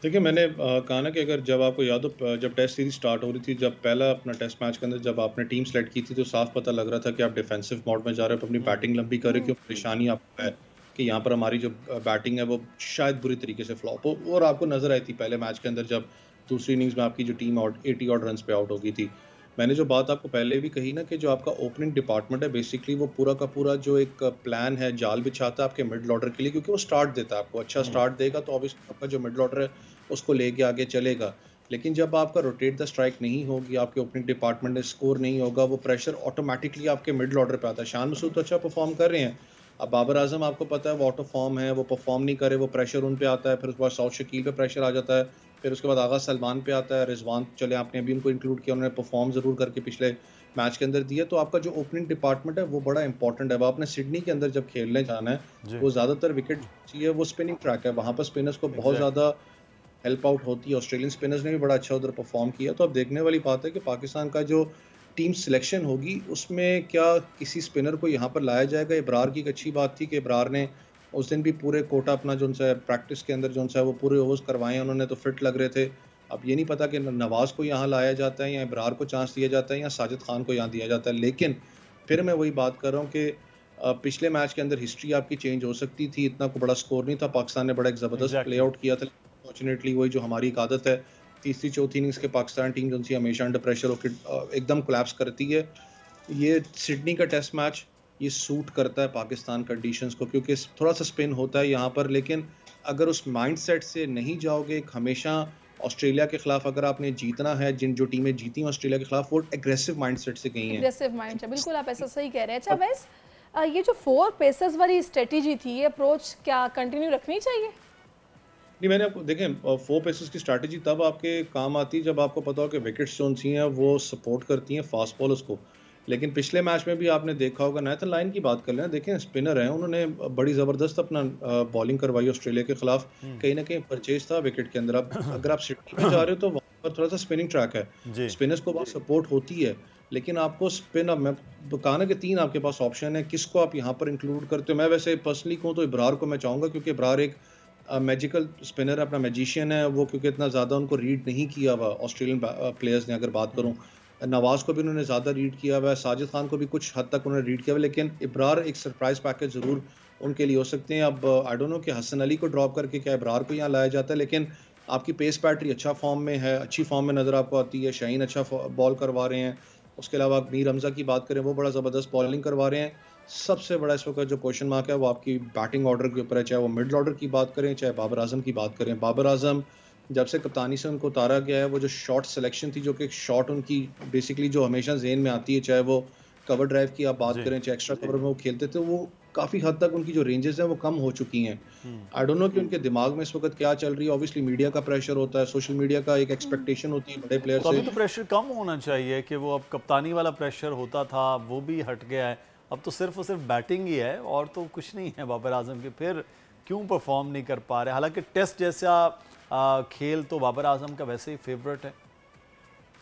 देखिए मैंने कहा ना कि अगर जब आपको याद हो जब टेस्ट सीरीज स्टार्ट हो रही थी, जब पहला अपना टेस्ट मैच के अंदर जब आपने टीम सेलेक्ट की थी तो साफ पता लग रहा था कि आप डिफेंसिव मोड में जा रहे हो, अपनी बैटिंग लंबी कर रहे हो, क्योंकि परेशानी आपको है कि यहाँ पर हमारी जो बैटिंग है वो शायद बुरी तरीके से फ्लॉप हो, और आपको नजर आई थी पहले मैच के अंदर जब दूसरी इनिंग्स में आपकी जो टीम 80 ऑड रन पे आउट हो गई थी। मैंने जो बात आपको पहले भी कही ना कि जो आपका ओपनिंग डिपार्टमेंट है बेसिकली वो पूरा का पूरा जो एक प्लान है, जाल बिछाता है आपके मिडल ऑर्डर के लिए, क्योंकि वो स्टार्ट देता है आपको, अच्छा स्टार्ट देगा तो ऑब्वियसली आपका जो मिडल ऑर्डर है उसको लेके आगे चलेगा। लेकिन जब आपका रोटेट द स्ट्राइक नहीं होगी, आपके ओपनिंग डिपार्टमेंट में स्कोर नहीं होगा, वो प्रेशर ऑटोमेटिकली आपके मिडल ऑर्डर पे आता है। शान मसूद तो अच्छा परफॉर्म कर रहे हैं, अब बाबर आजम आपको पता है वो आउट ऑफ फॉर्म है, वो परफॉर्म नहीं करे, वो प्रेशर उन पे आता है, फिर उसके बाद सऊद शकील पे प्रेशर आ जाता है, फिर उसके बाद आगा सलमान पे आता है, रिजवान चले आपने अभी उनको इंक्लूड किया, उन्होंने परफॉर्म ज़रूर करके पिछले मैच के अंदर दिया। तो आपका जो ओपनिंग डिपार्टमेंट है वो बड़ा इंपॉर्टेंट है। अब आपने सिडनी के अंदर जब खेलने जाना है वो ज़्यादातर विकेट चाहिए, वो स्पिनिंग ट्रैक है, वहाँ पर स्पिनर्स को बहुत ज़्यादा हेल्प आउट होती है। ऑस्ट्रेलियन स्पिनर्स ने भी बड़ा अच्छा उधर परफॉर्म किया। तो अब देखने वाली बात है कि पाकिस्तान का जो टीम सिलेक्शन होगी उसमें क्या किसी स्पिनर को यहाँ पर लाया जाएगा। इब्रार की एक अच्छी बात थी कि इब्रार ने उस दिन भी पूरे कोटा अपना जो सा प्रैक्टिस के अंदर जो सा वो पूरे ओवर्स करवाए हैं उन्होंने, तो फिट लग रहे थे। अब ये नहीं पता कि नवाज़ को यहाँ लाया जाता है या इब्रार को चांस दिया जाता है या साजिद खान को यहाँ दिया जाता है। लेकिन फिर मैं वही बात कर रहा हूँ कि पिछले मैच के अंदर हिस्ट्री आपकी चेंज हो सकती थी, इतना को बड़ा स्कोर नहीं था, पाकिस्तान ने बड़ा एक ज़बरदस्त प्ले आउट किया था। फॉर्चुनेटली वही जो हमारी एक आदत है, तीसरी चौथी इनिंग्स के पाकिस्तान टीम जो सी हमेशा अंडर प्रेशर होकर एकदम कोलैप्स करती है। ये सिडनी का टेस्ट मैच ये सूट करता है पाकिस्तान कंडीशंस को, क्योंकि थोड़ा सा स्पिन होता है यहाँ पर, लेकिन अगर उस माइंडसेट से नहीं जाओगे, हमेशा ऑस्ट्रेलिया के खिलाफ अगर आपने जीतना है, जो टीमें जीती हैं ऑस्ट्रेलिया के खिलाफ वो एग्रेसिव माइंडसेट से गई हैं। एग्रेसिव माइंडसेट, बिल्कुल आप ऐसा सही कह रहे हैं। अच्छा वैस ये जो 4 पेसर्स वाली स्ट्रेटजी थी, ये अप्रोच क्या कंटिन्यू रखनी चाहिए? नहीं, मैंने आपको देखें 4 पेसर्स की स्ट्रैटेजी तब आपके काम आती है जब आपको पता हो कि विकेट्स जो सी हैं वो सपोर्ट करती हैं फास्ट बॉलर्स को। लेकिन पिछले मैच में भी आपने देखा होगा, नाथन लायन की बात कर लें, देखें स्पिनर हैं, उन्होंने बड़ी ज़बरदस्त अपना बॉलिंग करवाई ऑस्ट्रेलिया के खिलाफ, कहीं ना कहीं परचेज था विकेट के अंदर। अब अगर आप सिडनी में जा रहे हो तो वहाँ पर थोड़ा सा स्पिनिंग ट्रैक है, स्पिनर्स को बहुत सपोर्ट होती है, लेकिन आपको स्पिन, अब मैं कहा ना कि 3 आपके पास ऑप्शन है, किसको आप यहाँ पर इंक्लूड करते हो। मैं वैसे पर्सनली कहूँ तो इब्रार को मैं चाहूँगा, क्योंकि इब्रार एक मैजिकल स्पिनर है, अपना मैजिशियन है वो, क्योंकि इतना ज़्यादा उनको रीड नहीं किया हुआ ऑस्ट्रेलियन प्लेयर्स ने। अगर बात करूँ नवाज़ को भी उन्होंने ज़्यादा रीड किया हुआ है, साजिद खान को भी कुछ हद तक उन्होंने रीड किया हुआ है, लेकिन इब्रार एक सरप्राइज पैकेज ज़रूर उनके लिए हो सकते हैं। अब आई डोंट नो कि हसन अली को ड्रॉप करके क्या इब्रार को यहाँ लाया जाता है, लेकिन आपकी पेस बैटरी अच्छा फॉर्म में है, अच्छी फॉर्म में नज़र आपको आती है, शाहीन अच्छा बॉल करवा रहे हैं, उसके अलावा मीर हमजा की बात करें वो बड़ा ज़बरदस्त बॉलिंग करवा रहे हैं। सबसे बड़ा इस वक्त जो क्वेश्चन मार्क है वो आपकी बैटिंग ऑर्डर के ऊपर है, चाहे वो मिडल ऑर्डर की बात करें, चाहे बाबर आजम की बात करें। बाबर आजम जब से कप्तानी से उनको उतारा गया है, वो जो शॉट सिलेक्शन थी, जो कि शॉट उनकी बेसिकली जो हमेशा जेन में आती है, चाहे वो कवर ड्राइव की आप बात करें, चाहे एक्स्ट्रा कवर में वो खेलते थे, वो काफ़ी हद तक उनकी जो रेंजेस हैं वो कम हो चुकी हैं। आई डोंट नो कि उनके दिमाग में इस वक्त क्या चल रही है। ऑब्वियसली मीडिया का प्रेशर होता है, सोशल मीडिया का एक एक्सपेक्टेशन होती है बड़े प्लेयर से। अभी तो प्रेशर कम होना चाहिए कि वो अब कप्तानी वाला प्रेशर होता था वो भी हट गया है, अब तो सिर्फ और सिर्फ बैटिंग ही है और तो कुछ नहीं है बाबर आजम के। फिर क्यों परफॉर्म नहीं कर पा रहे? हालांकि टेस्ट जैसा खेल तो बाबर आजम का वैसे ही फेवरेट है।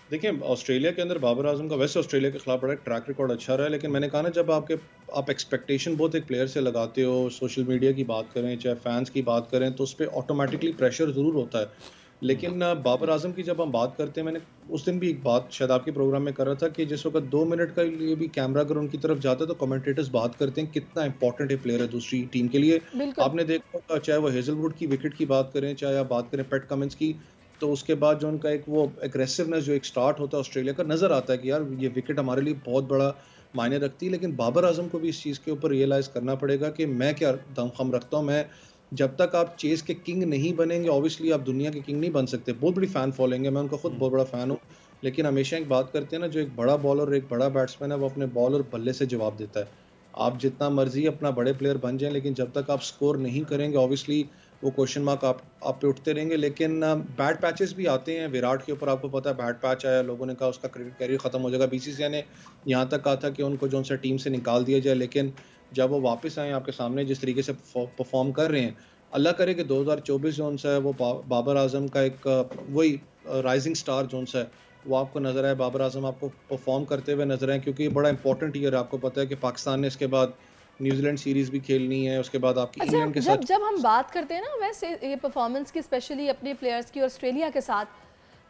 देखिए ऑस्ट्रेलिया के अंदर बाबर आजम का वैसे ऑस्ट्रेलिया के खिलाफ बड़ा ट्रैक रिकॉर्ड अच्छा रहा है, लेकिन मैंने कहा ना जब आप एक्सपेक्टेशन बहुत एक प्लेयर से लगाते हो, सोशल मीडिया की बात करें चाहे फैंस की बात करें, तो उस पर ऑटोमेटिकली प्रेशर ज़रूर होता है। लेकिन बाबर आजम की जब हम बात करते हैं, मैंने उस दिन भी एक बात शायद आपके प्रोग्राम में कर रहा था कि जिस वक्त 2 मिनट का लिए भी कैमरा अगर उनकी तरफ जाता है तो कमेंटेटर्स बात करते हैं कितना इंपॉर्टेंट है प्लेयर है दूसरी टीम के लिए। आपने देखा चाहे वो हेजलवुड की विकेट की बात करें, चाहे आप बात करें पैट कमिंस की, तो उसके बाद जो उनका एक वो एग्रेसिवनेस जो एक स्टार्ट होता है ऑस्ट्रेलिया का, नज़र आता है कि यार ये विकेट हमारे लिए बहुत बड़ा मायने रखती है। लेकिन बाबर आजम को भी इस चीज़ के ऊपर रियलाइज़ करना पड़ेगा कि मैं क्या दमखम रखता हूँ। मैं जब तक आप चेस के किंग नहीं बनेंगे, ऑब्वियसली आप दुनिया के किंग नहीं बन सकते। बहुत बड़ी फ़ैन फॉलोइंग है, मैं उनका खुद बहुत बड़ा फ़ैन हूँ, लेकिन हमेशा एक बात करते हैं ना, जो एक बड़ा बॉलर और एक बड़ा बैट्समैन है वो अपने बॉल और बल्ले से जवाब देता है। आप जितना मर्जी अपना बड़े प्लेयर बन जाएं, लेकिन जब तक आप स्कोर नहीं करेंगे, ऑब्वियसली वो क्वेश्चन मार्क आप पे उठते रहेंगे। लेकिन बैड पैचेस भी आते हैं। विराट के ऊपर आपको पता है बैड पैच आया, लोगों ने कहा उसका क्रिकेट कैरियर ख़त्म हो जाएगा। बीसीसीआई ने यहाँ तक कहा था कि उनको जो उनसे टीम से निकाल दिया जाए, लेकिन जब वो वापस आए आपके सामने जिस तरीके से परफॉर्म कर रहे हैं, अल्लाह करे कि 2024 जो उनसा है वो बाबर आजम का एक वही राइजिंग स्टार जो उनसा है वो आपको नज़र आए, बाबर आजम आपको परफॉर्म करते हुए नजर आए, क्योंकि बड़ा इंपॉर्टेंट ईयर है। आपको पता है कि पाकिस्तान ने इसके बाद न्यूजीलैंड सीरीज भी खेलनी है, उसके बाद आपकी इंग्लैंड के साथ। जब हम बात करते हैं ना वैसे ये परफॉर्मेंस की, स्पेशली अपने प्लेयर्स की ऑस्ट्रेलिया के साथ,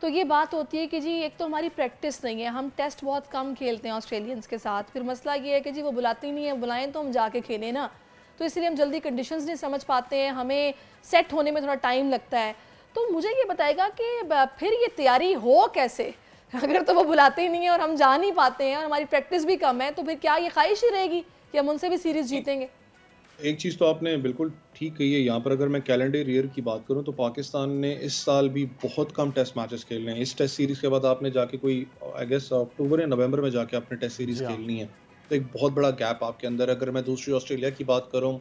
तो ये बात होती है कि जी एक तो हमारी प्रैक्टिस नहीं है, हम टेस्ट बहुत कम खेलते हैं ऑस्ट्रेलियंस के साथ। फिर मसला ये है कि जी वो बुलाते ही नहीं है, बुलाएं तो हम जाके खेलें ना, तो इसलिए हम जल्दी कंडीशंस नहीं समझ पाते हैं, हमें सेट होने में थोड़ा टाइम लगता है। तो मुझे ये बताएगा कि फिर ये तैयारी हो कैसे, अगर तो वो बुलाते ही नहीं है और हम जा नहीं पाते हैं और हमारी प्रैक्टिस भी कम है, तो फिर क्या ये ख्वाहिश ही रहेगी कि हम उनसे भी सीरीज जीतेंगे? एक चीज़ तो आपने बिल्कुल ठीक कही है। यहाँ पर अगर मैं कैलेंडर ईयर की बात करूँ तो पाकिस्तान ने इस साल भी बहुत कम टेस्ट मैचेस खेलने हैं। इस टेस्ट सीरीज़ के बाद आपने जाके कोई आई गेस अक्टूबर या नवंबर में जाके आपने टेस्ट सीरीज़ खेलनी है, तो एक बहुत बड़ा गैप आपके अंदर। अगर मैं दूसरी ऑस्ट्रेलिया की बात करूँ,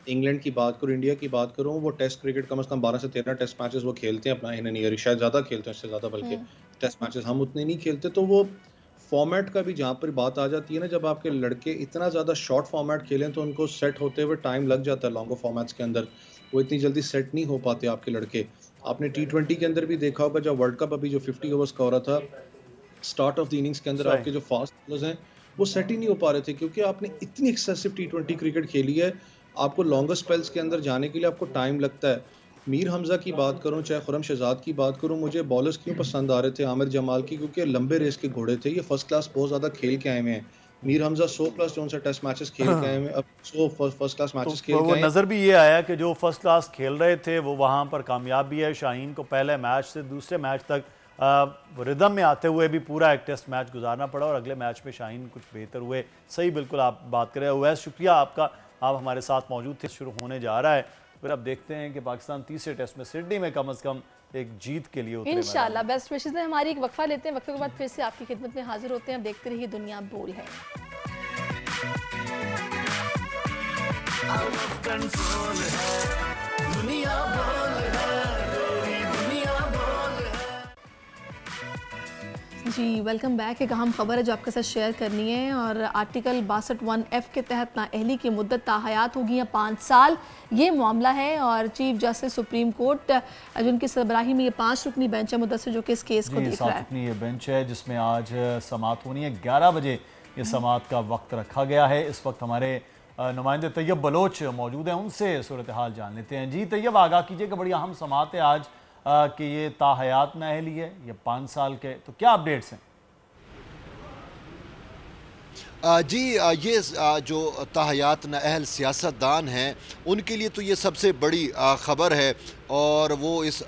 इंग्लैंड की बात करूँ, इंडिया की बात करूँ, वो टेस्ट क्रिकेट कम से कम 12 से 13 टेस्ट मैचेस वो खेलते हैं अपना इन एन ईयर, शायद ज़्यादा खेलते हैं, इससे ज़्यादा बल्कि टेस्ट मैचेस हम उतने नहीं खेलते। तो वो फॉर्मेट का भी जहाँ पर बात आ जाती है ना, जब आपके लड़के इतना ज़्यादा शॉर्ट फॉर्मेट खेलें तो उनको सेट होते हुए टाइम लग जाता है। लॉन्गर फॉर्मेट्स के अंदर वो इतनी जल्दी सेट नहीं हो पाते आपके लड़के। आपने T20 के अंदर भी देखा होगा, जब वर्ल्ड कप अभी जो 50 ओवर्स का हो रहा था, स्टार्ट ऑफ द इनिंग्स के अंदर आपके जो फास्ट बॉलर्स हैं वो सेट ही नहीं हो पा रहे थे, क्योंकि आपने इतनी एक्सेसिव T20 क्रिकेट खेली है। आपको लॉन्गर स्पेल्स के अंदर जाने के लिए आपको टाइम लगता है। मीर हमजा की बात करूं, चाहे खुरम शहजाद की बात करूं, मुझे बॉलर्स क्यों पसंद आ रहे थे आमिर जमाल की, क्योंकि लंबे रेस के घोड़े थे, ये फर्स्ट क्लास बहुत ज़्यादा खेल के आए हुए हैं। मीर हमजा 100+ जो उनसे टेस्ट मैचेस खेल के आए हैं, अब 100 फर्स्ट क्लास मैचेस खेल के आए हैं। नज़र भी ये आया कि जो फर्स्ट क्लास खेल रहे थे वो वहाँ पर कामयाब भी है। शाहीन को पहले मैच से दूसरे मैच तक रिदम में आते हुए भी पूरा एक टेस्ट मैच गुजारना पड़ा और अगले मैच में शाहीन कुछ बेहतर हुए। सही बिल्कुल आप बात करें। उवैस, शुक्रिया आपका, आप हमारे साथ मौजूद थे। शुरू होने जा रहा है, फिर अब देखते हैं कि पाकिस्तान तीसरे टेस्ट में सिडनी में कम से कम एक जीत के लिए उतरे। इंशाल्लाह बेस्ट विशेस है हमारी। एक वक्फा लेते हैं, वक्फे के बाद फिर से आपकी खिदमत में हाजिर होते हैं। अब देखते रहिए दुनिया बोल है। जी वेलकम बैक। एक अहम खबर है जो आपके साथ शेयर करनी है, और आर्टिकल 62(1)(f) के तहत नाअहली की मुद्दत ताहयात होगी या 5 साल, ये मामला है। और चीफ जस्टिस सुप्रीम कोर्ट जिनकी सरबराही में ये 5 रुकनी बेंच है मुद्दत जो कि इस केस को देख रहा है। ये बेंच है जिसमें आज समाअत होनी है। 11 बजे ये समाअत का वक्त रखा गया है। इस वक्त हमारे नुमाइंदे तैयब बलोच मौजूद हैं, उनसे सूरत हाल जान लेते हैं। जी तैयब, आगाह कीजिए कि बड़ी अहम समाअत है आज कि ये ताहयात नाअहली है, ये 5 साल के, तो क्या अपडेट्स हैं? जी ये जो ताहयात नाअहल सियासतदान हैं उनके लिए तो ये सबसे बड़ी ख़बर है, और वो इस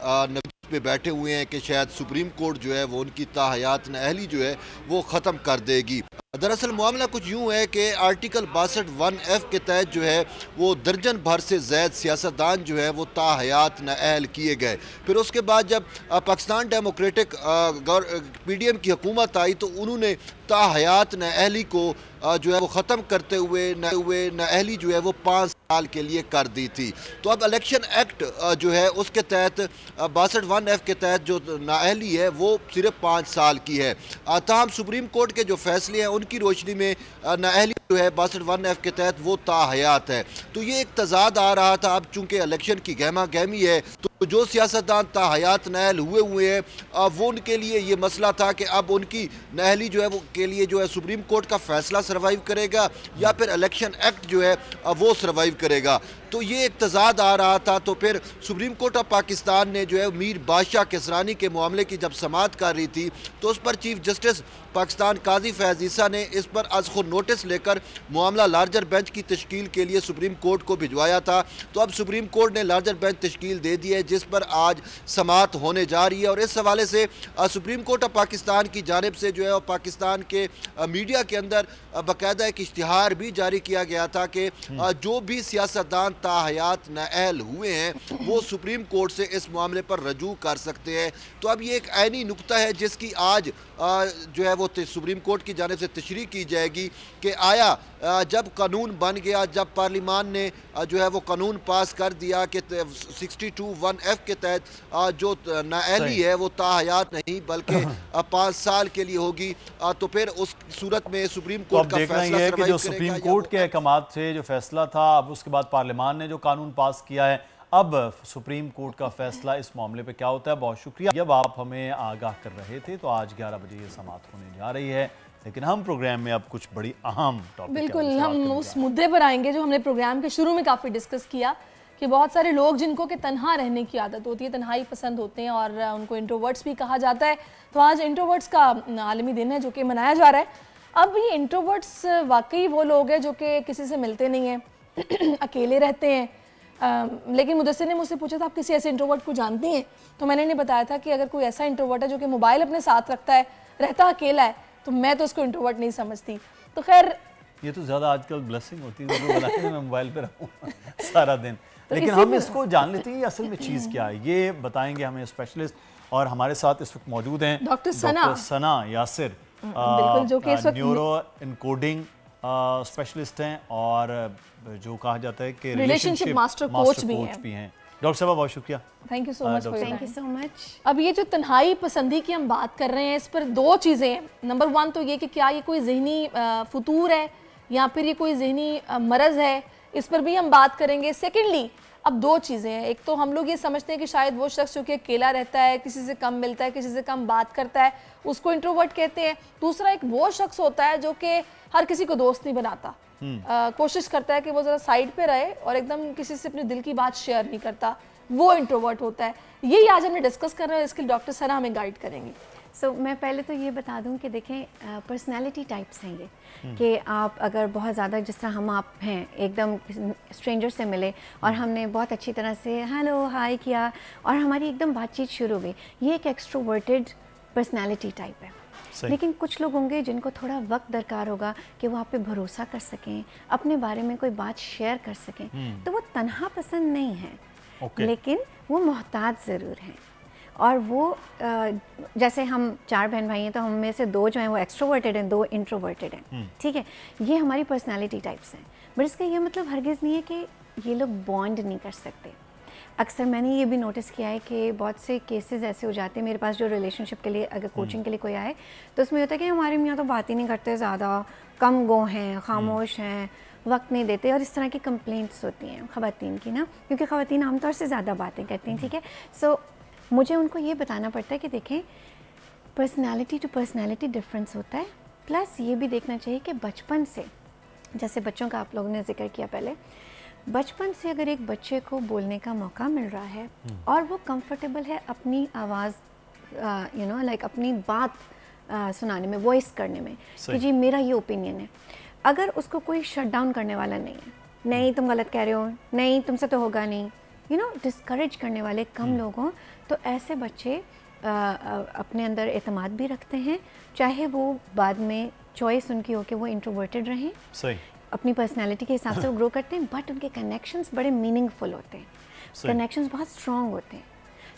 पे बैठे हुए हैं कि शायद सुप्रीम कोर्ट जो है वो उनकी ताहयात नाअहली जो है वो ख़त्म कर देगी। दरअसल मामला कुछ यूँ है कि आर्टिकल 62(1)(f) के तहत जो है वो दर्जन भर से ज़ायद सियासतदान जो है वो ताहयात नाअहल किए गए। फिर उसके बाद जब पाकिस्तान डेमोक्रेटिक PDM की हुकूमत आई तो उन्होंने ताहयात नाअहली को जो है वो ख़त्म करते हुए नाअहली जो है वो 5 साल के लिए कर दी थी। तो अब इलेक्शन एक्ट जो है उसके तहत 62(1)(f) के तहत जो नाअहली है वो सिर्फ 5 साल की है। ताहम सुप्रीम कोर्ट के जो फैसले हैं उनकी रोशनी में नाअहली जो है 62(1)(f) के तहत वो ताहयात है। तो ये एक तजाद आ रहा था। अब चूँकि इलेक्शन की गहमा गहमी है तो जो सियासतदान ताहयात नाअहल हुए हैं वो उनके लिए ये मसला था कि अब उनकी नाअहली जो है वो के लिए जो है सुप्रीम कोर्ट का फैसला सर्वाइव करेगा या फिर इलेक्शन एक्ट जो है वो सर्वाइव करेगा। तो ये एक तजाद आ रहा था। तो फिर सुप्रीम कोर्ट ऑफ पाकिस्तान ने जो है मीर बादशाह किसरानी के मामले की जब समाअत कर रही थी तो उस पर चीफ जस्टिस पाकिस्तान काजी फैज़ ईसा ने इस पर आज खुद नोटिस लेकर मामला लार्जर बेंच की तश्कील के लिए सुप्रीम कोर्ट को भिजवाया था। तो अब सुप्रीम कोर्ट ने लार्जर बेंच तश्कील दे दी है, जिस पर आज समाअत होने जा रही है। और इस हवाले से सुप्रीम कोर्ट ऑफ पाकिस्तान की जानिब से जो है पाकिस्तान के मीडिया के अंदर बाकायदा एक इश्तिहार भी जारी किया गया था कि जो भी सियासतदान ताहयात नाअहल हुए हैं वो सुप्रीम कोर्ट से इस मामले पर रजू कर सकते हैं। तो अब ये एक ऐनी नुक्ता है जिसकी आज जो है वो सुप्रीम कोर्ट की जानिब से तशरीह की जाएगी कि आया जब कानून बन गया, जब पार्लिमान ने जो है वो कानून पास कर दिया कि 62(1)(f) के तहत जो नाअहली है वो ताहयात नहीं बल्कि 5 साल के लिए होगी, तो फिर उस सूरत में सुप्रीम कोर्ट का फैसला है कि जो सुप्रीम कोर्ट के अहकामात से जो फैसला था, अब उसके बाद पार्लियामान ने जो कानून पास किया है, अब सुप्रीम कोर्ट का फैसला इस मामले पे क्या होता है। बहुत शुक्रिया। जब आप हमें आगाह कर रहे थे तो आज 11 बजे ये समाअत होने जा रही है, लेकिन हम प्रोग्राम में अब कुछ बड़ी अहम टॉपिक बिल्कुल हम उस मुद्दे पर आएंगे जो हमने प्रोग्राम के शुरू में काफ़ी डिस्कस किया कि बहुत सारे लोग जिनको कि तन्हा रहने की आदत होती है, तन्हाई पसंद होते हैं और उनको इंट्रोवर्ट्स भी कहा जाता है। तो आज इंट्रोवर्ट्स का आलमी दिन है जो कि मनाया जा रहा है। अब ये इंट्रोवर्ट्स वाकई वो लोग हैं जो कि किसी से मिलते नहीं हैं, अकेले रहते हैं। लेकिन मुदस्सिर ने मुझसे पूछा था आप किसी ऐसे इंट्रोवर्ट को जानती हैं, तो मैंने इन्हें बताया था कि अगर कोई ऐसा इंट्रोवर्ट है जो कि मोबाइल अपने साथ रखता है, रहता अकेला है, तो मैं तो उसको इंट्रोवर्ट नहीं समझती। तो खैर ये तो ज़्यादा आजकल ब्लेसिंग होती है, मैं मोबाइल पे रहूँ सारा दिन। तो लेकिन हम इसको जान लेते हैं असल में चीज़ क्या है, ये बताएंगे हमें स्पेशलिस्ट। और हमारे साथ इस वक्त मौजूद हैं डॉक्टर सना यासिर, जो कि न्यूरो इनकोडिंग स्पेशलिस्ट हैं और जो कहा जाता है कि रिलेशनशिप मास्टर कोच भी हैं। डॉक्टर साहब बहुत शुक्रिया, thank you so much. Thank you so much. अब ये जो तन्हाई पसंदी की हम बात कर रहे हैं, इस पर दो चीज़ें हैं। नंबर 1 तो ये कि क्या ये कोई जहनी फतूर है या फिर ये कोई जहनी मरज़ है, इस पर भी हम बात करेंगे। सेकेंडली अब दो चीज़ें हैं, एक तो हम लोग ये समझते हैं कि शायद वो शख्स जो कि अकेला रहता है, किसी से कम मिलता है, किसी से कम बात करता है, उसको इंट्रोवर्ट कहते हैं। दूसरा एक वो शख्स होता है जो कि हर किसी को दोस्त नहीं बनाता, कोशिश करता है कि वो ज़रा साइड पे रहे और एकदम किसी से अपने दिल की बात शेयर नहीं करता, वो इंट्रोवर्ट होता है। यही आज हमने डिस्कस कर रहे हैं, इसके लिए डॉक्टर सना हमें गाइड करेंगे। मैं पहले तो ये बता दूं कि देखें पर्सनालिटी टाइप्स हैं ये, कि आप अगर बहुत ज़्यादा जिस तरह हम आप हैं एकदम स्ट्रेंजर से मिले और हमने बहुत अच्छी तरह से हेलो हाय किया और हमारी एकदम बातचीत शुरू हुई, ये एक एक्सट्रोवर्टेड पर्सनालिटी टाइप है। लेकिन कुछ लोग होंगे जिनको थोड़ा वक्त दरकार होगा कि वो आप पे भरोसा कर सकें, अपने बारे में कोई बात शेयर कर सकें, तो वो तन्हा पसंद नहीं है, लेकिन वो मोहताज ज़रूर हैं। और वो जैसे हम 4 बहन भाई हैं तो हम में से 2 जो हैं वो एक्सट्रोवर्टेड हैं, 2 इंट्रोवर्टेड हैं, ठीक है। ये हमारी पर्सनालिटी टाइप्स हैं, बट इसका ये मतलब हरगिज़ नहीं है कि ये लोग बॉन्ड नहीं कर सकते। अक्सर मैंने ये भी नोटिस किया है कि बहुत से केसेस ऐसे हो जाते हैं मेरे पास, जो रिलेशनशिप के लिए अगर कोचिंग के लिए कोई आए तो उसमें होता है कि हमारे मियाँ तो बात ही नहीं करते, ज़्यादा कम गो हैं, खामोश हैं, वक्त नहीं देते, और इस तरह की कंप्लेंट्स होती हैं ख़वातीन की ना, क्योंकि ख़वातीन आमतौर से ज़्यादा बातें करती हैं, ठीक है। सो मुझे उनको ये बताना पड़ता है कि देखें पर्सनालिटी टू पर्सनालिटी डिफरेंस होता है, प्लस ये भी देखना चाहिए कि बचपन से, जैसे बच्चों का आप लोगों ने जिक्र किया पहले, बचपन से अगर एक बच्चे को बोलने का मौका मिल रहा है और वो कंफर्टेबल है अपनी आवाज़ लाइक अपनी बात सुनाने में, वॉइस करने में कि जी मेरा ये ओपिनियन है, अगर उसको कोई शट डाउन करने वाला नहीं है, नहीं तुम गलत कह रहे हो, नहीं तुमसे तो होगा नहीं, डिस्करेज करने वाले कम लोग हों, तो ऐसे बच्चे अपने अंदर एतमाद भी रखते हैं, चाहे वो बाद में चॉइस उनकी हो कि वो इंट्रोवर्टेड रहें, सही अपनी पर्सनालिटी के हिसाब से वो ग्रो करते हैं, बट उनके कनेक्शंस बड़े मीनिंगफुल होते हैं, कनेक्शंस बहुत स्ट्रॉन्ग होते हैं।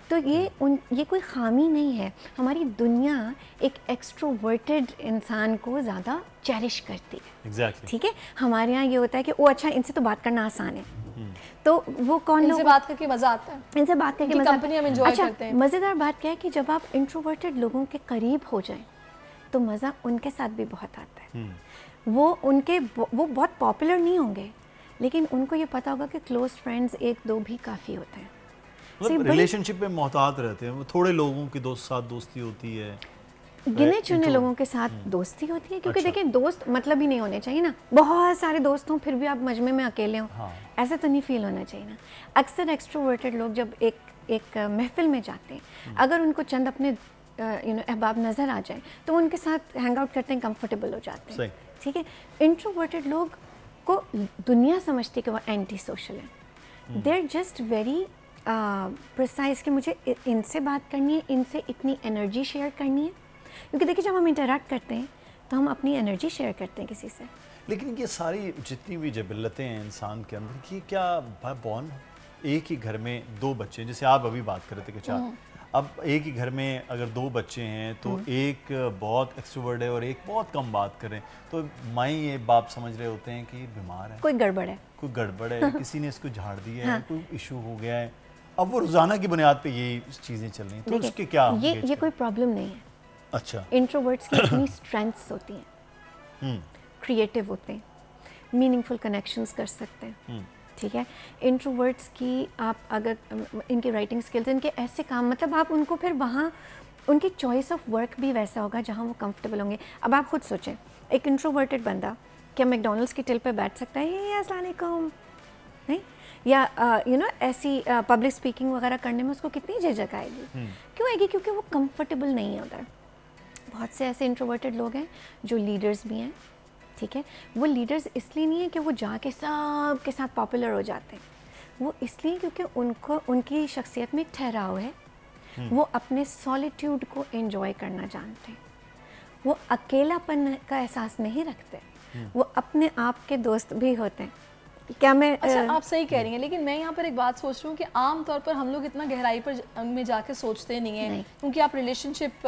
तो ये कोई खामी नहीं है। हमारी दुनिया एक एक्सट्रोवर्टेड इंसान को ज़्यादा चेरिश करती है, exactly. ठीक है। हमारे यहाँ ये होता है कि ओ अच्छा इनसे तो बात करना आसान है, तो वो कौन लोग बात करके मज़ा आता है, इनसे बात करके मज़ा आता है। अच्छा, मज़ेदार बात क्या है कि जब आप इंट्रोवर्टेड लोगों के करीब हो जाएं तो मज़ा उनके साथ भी बहुत आता है। वो बहुत पॉपुलर नहीं होंगे, लेकिन उनको ये पता होगा कि क्लोज फ्रेंड्स 1-2 भी काफ़ी होते हैं। रिलेशनशिप में मोहतात रहते हैं, थोड़े लोगों के साथ दोस्ती होती है, गिने चुने लोगों के साथ दोस्ती होती है, क्योंकि देखिए दोस्त मतलब ही नहीं होने चाहिए ना, बहुत सारे दोस्त हों फिर भी आप मजमे में अकेले हों, ऐसा तो नहीं फील होना चाहिए ना। अक्सर एक्सट्रोवर्टेड लोग जब एक महफिल में जाते हैं, अगर उनको चंद अपने अहबाब नज़र आ जाए तो उनके साथ हैंग आउट करते हैं, कंफर्टेबल हो जाते हैं, ठीक है, इंट्रोवर्टेड लोग को दुनिया समझती है कि वो एंटी सोशल है। They are just very precise कि मुझे इनसे बात करनी है, इनसे इतनी एनर्जी शेयर करनी है, क्योंकि देखिए जब हम इंटरेक्ट करते हैं तो हम अपनी एनर्जी शेयर करते हैं किसी से। लेकिन ये सारी जितनी भी जबिलतें हैं इंसान के अंदर की, क्या बॉर्न एक ही घर में 2 बच्चे हैं, जैसे आप अभी बात कर रहे थे कि 4, अब एक ही घर में अगर 2 बच्चे हैं तो एक बहुत एक्सट्रोवर्ट है और एक बहुत कम बात कर रहे हैं, तो माँ ये बाप समझ रहे होते हैं कि बीमार है, कोई गड़बड़ है, किसी ने इसको झाड़ दिया है, कोई इशू हो गया है। अब वो रोजाना की बुनियाद पे ये चीजें चल रही हैं, तो उसके क्या ये कोई प्रॉब्लम नहीं है। अच्छा, इंट्रोवर्ट्स की इतनी स्ट्रेंथ्स होती हैं, क्रिएटिव होते हैं, मीनिंगफुल कनेक्शंस कर सकते हैं, ठीक है। इंट्रोवर्ट्स की आप अगर इनकी राइटिंग स्किल्स, इनके ऐसे काम, मतलब आप उनको फिर वहाँ उनकी चॉइस ऑफ वर्क भी वैसा होगा जहाँ वो कंफर्टेबल होंगे। अब आप खुद सोचें, एक इंट्रोवर्टेड बंदा क्या मैकडोनल्ड्स की टिल पे बैठ सकता है? ये अस्सलाम वालेकुम नहीं, या ऐसी पब्लिक स्पीकिंग वगैरह करने में उसको कितनी झिझक आएगी? क्यों आएगी? क्योंकि वो कंफर्टेबल नहीं है उधर। बहुत से ऐसे इंट्रोवर्टेड लोग हैं जो लीडर्स भी हैं, ठीक है। वो लीडर्स इसलिए नहीं है कि वो जाके सब के साथ पॉपुलर हो जाते हैं, वो इसलिए क्योंकि उनको उनकी शख्सियत में एक ठहराव है, वो अपने सॉलिट्यूड को एंजॉय करना जानते हैं, वो अकेलापन का एहसास नहीं रखते, वो अपने आप के दोस्त भी होते हैं। क्या मैं अच्छा, आप सही कह रही हैं, लेकिन मैं यहाँ पर एक बात सोच रही हूँ कि आम तौर पर हम लोग इतना गहराई पर में जाके सोचते नहीं हैं, क्योंकि आप रिलेशनशिप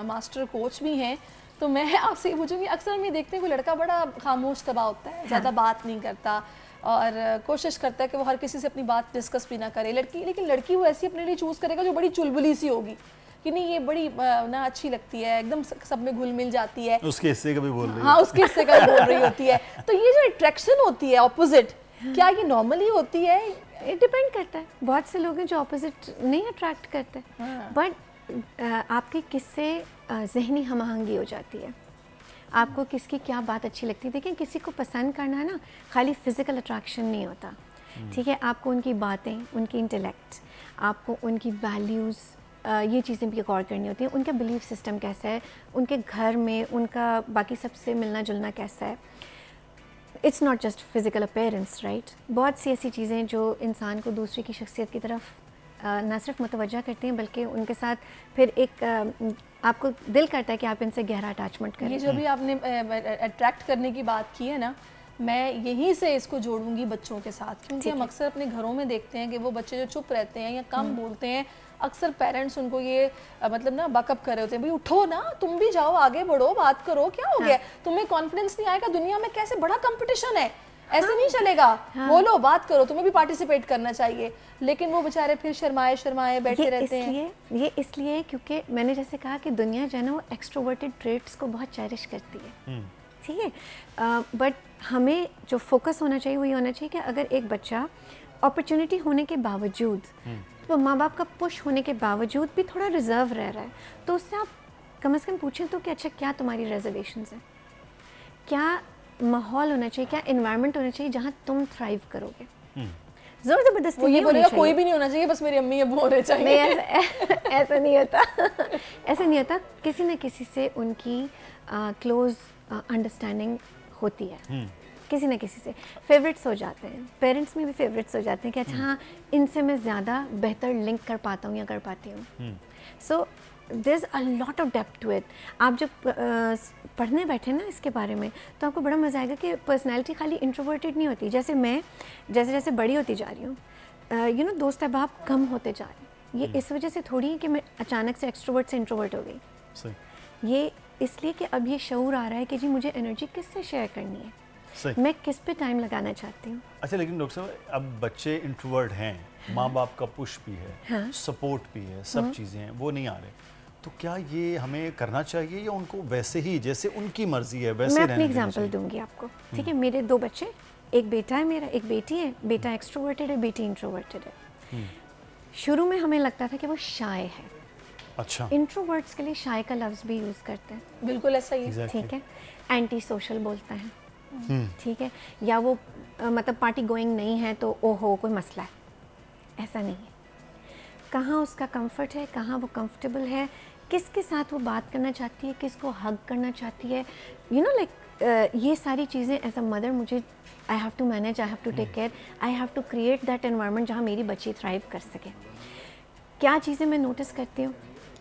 मास्टर कोच भी हैं, तो मैं आपसे ये पूछूंगी, अक्सर हम ये देखते हैं कोई लड़का बड़ा खामोश तबा होता है, ज़्यादा बात नहीं करता और कोशिश करता है कि वो हर किसी से अपनी बात डिस्कस भी ना करे, लेकिन लड़की वो ऐसी अपने लिए चूज़ करेगा जो बड़ी चुलबुली सी होगी कि नहीं ये बड़ी ना अच्छी लगती है, एकदम सब में घुल मिल जाती है, उसके हिस्से का भी बोल रही है, हाँ उसके हिस्से का भी बोल रही होती है। तो ये जो अट्रैक्शन होती है ऑपोजिट, क्या ये नॉर्मली होती है? इट डिपेंड करता है। बहुत से लोग हैं जो ऑपोजिट नहीं अट्रैक्ट करते, बट आपकी किससे ज़हनी हमआहंगी हो जाती है, आपको किसकी क्या बात अच्छी लगती है। देखिए किसी को पसंद करना है ना, खाली फिजिकल अट्रैक्शन नहीं होता, ठीक है। आपको उनकी बातें, उनकी इंटेलेक्ट, आपको उनकी वैल्यूज़, ये चीज़ें भी गौर करनी होती हैं, उनका बिलीफ सिस्टम कैसा है, उनके घर में उनका बाकी सबसे मिलना जुलना कैसा है। It's not just physical appearance, right. बहुत सी ऐसी चीज़ें जो इंसान को दूसरे की शख्सियत की तरफ ना सिर्फ मुतवज्जा करती हैं, बल्कि उनके साथ फिर एक आपको दिल करता है कि आप इनसे गहरा अटैचमेंट करें। ये जो भी आपने अट्रैक्ट करने की बात की है ना, मैं यहीं से इसको जोड़ूंगी बच्चों के साथ, क्योंकि हम अक्सर अपने घरों में देखते हैं कि वो बच्चे जो चुप रहते हैं या कम बोलते हैं, अक्सर पेरेंट्स उनको ये मतलब ना बकअप कर रहे होते हैं, भाई उठो ना, तुम भी जाओ, आगे बढ़ो, बात करो, क्या हो गया, तुम्हें कॉन्फिडेंस नहीं आएगा, दुनिया में कैसे बड़ा कंपटीशन है, ऐसे नहीं चलेगा, बोलो, बात करो, तुम्हें भी पार्टिसिपेट करना चाहिए। लेकिन वो बेचारे फिर शर्माए बैठे रहते हैं। ये इसलिए क्योंकि मैंने जैसे कहा कि दुनिया जो है ना वो एक्सट्रोवर्टेड ट्रेट्स को बहुत चेरिश करती है, ठीक है। बट हमें जो फोकस होना चाहिए वो ये होना चाहिए कि अगर एक बच्चा अपॉर्चुनिटी होने के बावजूद, तो माँ बाप का पुश होने के बावजूद भी थोड़ा रिजर्व रह रहा है, तो उससे आप कम से कम पूछें तो कि अच्छा क्या तुम्हारी रिजर्वेशंस हैं, क्या माहौल होना चाहिए, क्या एनवायरनमेंट होना चाहिए जहाँ तुम थ्राइव करोगे। जोर जबरदस्ती नहीं होनी चाहिए, कोई भी नहीं होना चाहिए, बस मेरी अम्मी अब्बू होने चाहिए। नहीं, ऐसा नहीं होता ऐसा नहीं होता। किसी न किसी से उनकी क्लोज अंडरस्टैंडिंग होती है, किसी न किसी से फेवरेट्स हो जाते हैं, पेरेंट्स में भी फेवरेट्स हो जाते हैं कि अच्छा हाँ इनसे मैं ज़्यादा बेहतर लिंक कर पाता हूँ या कर पाती हूँ। So there is a lot of depth to it. आप जब पढ़ने बैठे ना इसके बारे में तो आपको बड़ा मज़ा आएगा कि पर्सनैलिटी खाली इंट्रोवर्टेड नहीं होती। जैसे मैं जैसे जैसे बड़ी होती जा रही हूँ, दोस्त अहबाब कम होते जा रहे हैं, ये इस वजह से थोड़ी है कि मैं अचानक से एक्सट्रोवर्ट से इंट्रोवर्ट हो गई। ये इसलिए कि अब ये शऊर आ रहा है कि जी मुझे एनर्जी किससे शेयर करनी है, मैं किस पे टाइम लगाना चाहती हूँ। अच्छा, लेकिन डॉक्टर साहब अब बच्चे इंट्रोवर्ट हैं, माँ बाप का पुश भी है, सपोर्ट भी है, सब चीज़ें हैं, वो नहीं आ रहे, तो क्या ये हमें करना चाहिए या उनको वैसे ही जैसे उनकी मर्जी है वैसे मैं अपनी एग्जांपल दूंगी आपको, ठीक है। मेरे 2 बच्चे, एक बेटा है मेरा, एक बेटी है। बेटा एक्सट्रोवर्टेड है, बेटी इंट्रोवर्टेड है। शुरू में हमें लगता था कि वो शाय है। अच्छा, इंट्रोवर्ट्स के लिए शाय का लफ्ज़ भी यूज़ करते हैं, बिल्कुल ऐसा ही है, ठीक है। एंटी सोशल बोलते हैं, ठीक है, या वो मतलब पार्टी गोइंग नहीं है तो ओहो कोई मसला है, ऐसा नहीं है। कहाँ उसका कंफर्ट है, कहाँ वो कंफर्टेबल है, किसके साथ वो बात करना चाहती है, किसको हग करना चाहती है, लाइक ये सारी चीज़ें एज अ मदर मुझे I have to manage, I have to take care, I have to create that environment जहाँ मेरी बच्ची थ्राइव कर सके। क्या चीज़ें मैं नोटिस करती हूँ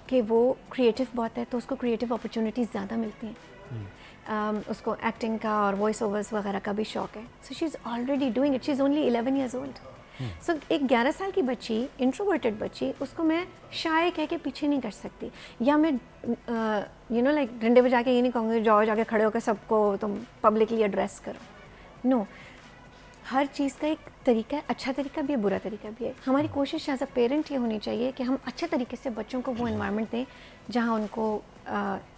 कि वो क्रिएटिव बहुत है तो उसको क्रिएटिव अपॉर्चुनिटीज़ ज़्यादा मिलती हैं। उसको एक्टिंग का और वॉइस ओवर्स वगैरह का भी शौक है। So she is already doing it, she is only 11 years old। सो एक 11 साल की बच्ची, इंट्रोवर्टेड बच्ची, उसको मैं शाय कह के पीछे नहीं कर सकती, या मैं यू नो लाइक डंडे बजा के ये नहीं कहूँगी जाओ जाके खड़े होकर सबको तुम पब्लिकली एड्रेस करो। नो, हर चीज़ का एक तरीका है, अच्छा तरीका भी है, बुरा तरीका भी है। हमारी कोशिश एज अ पेरेंट ये होनी चाहिए कि हम अच्छे तरीके से बच्चों को वो एनवायरनमेंट दें जहाँ उनको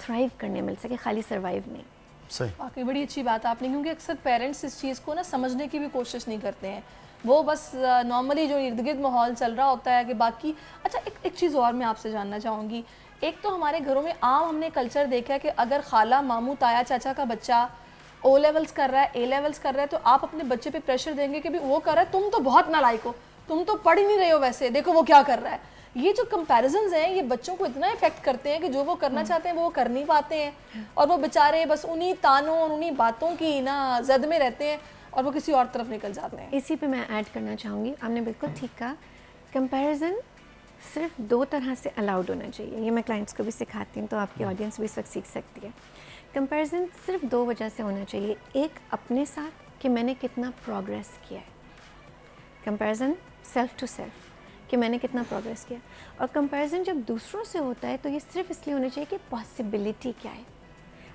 थ्राइव करने मिल सके, खाली सर्वाइव नहीं। सही, वाकई बड़ी अच्छी बात है आपने, क्योंकि अक्सर पेरेंट्स इस चीज़ को ना समझने की भी कोशिश नहीं करते हैं। वो बस नॉर्मली जो इर्द गिर्द माहौल चल रहा होता है कि बाकी। अच्छा, एक चीज़ और मैं आपसे जानना चाहूँगी। एक तो हमारे घरों में आम हमने कल्चर देखा है कि अगर खाला, मामू, ताया, चाचा का बच्चा ओ लेवल्स कर रहा है, ए लेवल्स कर रहा है, तो आप अपने बच्चे पे प्रेशर देंगे कि भी वो कर रहा है, तुम तो बहुत नालायक हो, तुम तो पढ़ ही नहीं रहे हो, वैसे देखो वो क्या कर रहा है। ये जो कंपैरिजंस हैं ये बच्चों को इतना इफेक्ट करते हैं कि जो वो करना चाहते हैं वो कर नहीं पाते हैं, और वो बेचारे बस उन्हीं तानों और उन्हीं बातों की ना जद में रहते हैं और वो किसी और तरफ निकल जाते हैं। इसी पे मैं ऐड करना चाहूँगी, आपने बिल्कुल ठीक कहा, कंपैरिजन सिर्फ 2 तरह से अलाउड होना चाहिए। ये मैं क्लाइंट्स को भी सिखाती हूँ तो आपकी ऑडियंस भी इस वक्त सीख सकती है। कंपैरिजन सिर्फ 2 वजह से होना चाहिए। एक, अपने साथ कि मैंने कितना प्रोग्रेस किया है, कंपैरिजन सेल्फ टू सेल्फ कि मैंने कितना प्रोग्रेस किया, और कंपैरिजन जब दूसरों से होता है तो ये सिर्फ इसलिए होना चाहिए कि पॉसिबिलिटी क्या है।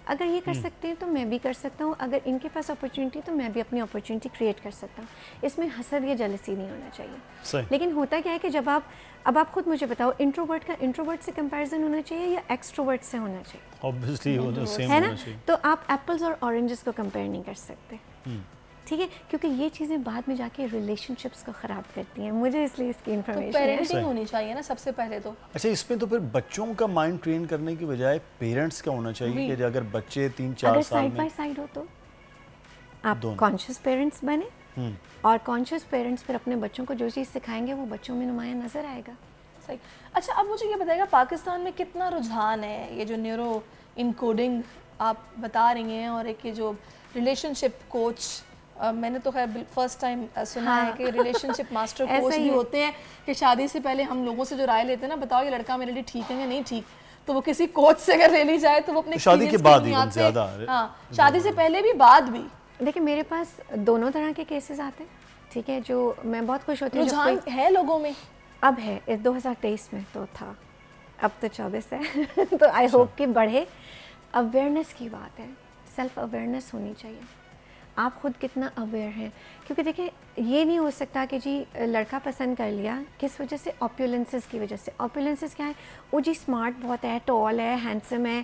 अगर ये कर सकते हैं तो मैं भी कर सकता हूँ, अगर इनके पास अपॉर्चुनिटी तो मैं भी अपनी अपॉर्चुनिटी क्रिएट कर सकता हूँ। इसमें हसद या जेलसी नहीं होना चाहिए। लेकिन होता क्या है कि जब अब आप खुद मुझे बताओ, इंट्रोवर्ट का इंट्रोवर्ट से कंपैरिजन होना चाहिए या एक्सट्रोवर्ट से होना चाहिए? ऑब्वियसली वो तो सेम है होना ना, चाहिए। तो आप एप्पल्स और ऑरेंजेस को कंपेयर नहीं कर सकते, ठीक है, क्योंकि ये चीज़ें बाद में जाके रिलेशनशिप्स को ख़राब करती हैं। मुझे इसलिए इसकी इन्फॉर्मेशन तो पेरेंटिंग होनी चाहिए ना सबसे पहले तो। अच्छा, इसमें तो फिर बच्चों का माइंड ट्रेन करने की बजाय पेरेंट्स का होना चाहिए कि अगर बच्चे 3-4 साल साइड बाय साइड हो तो आप कॉन्शियस पेरेंट्स बने, और कॉन्शियस पेरेंट्स फिर अपने बच्चों को जो चीज़ सिखाएंगे वो बच्चों में नुमाया नज़र आएगा। सही। अच्छा, अब मुझे ये बताइएगा पाकिस्तान में कितना रुझान है ये जो न्यूरो इनकोडिंग आप बता रही हैं, और एक ये जो रिलेशनशिप कोच, मैंने तो खैर फर्स्ट टाइम सुना है कि रिलेशनशिप मास्टर कोच भी होते हैं कि शादी से पहले हम लोगों से जो राय लेते हैं ना, बताओ ये लड़का मेरे लिए ठीक है या नहीं ठीक, तो वो किसी कोच से अगर ले ली जाए तो वो अपने शादी के बाद ही ज़्यादा, हाँ शादी से पहले भी बाद भी। देखिए मेरे पास दोनों तरह के केसेस आते हैं, ठीक है, जो मैं बहुत खुश होती हूँ। रुझान है लोगों में, अब है, इस 2023 में तो था, अब तो 24 है तो आई होप कि बढ़े। अवेयरनेस की बात है, सेल्फ अवेयरनेस होनी चाहिए, आप खुद कितना अवेयर हैं, क्योंकि देखिए ये नहीं हो सकता कि जी लड़का पसंद कर लिया किस वजह से, ऑप्युलेंसेस की वजह से। ऑप्युलेंसेस क्या है, वो जी स्मार्ट बहुत है, टॉल है, हैंडसम है,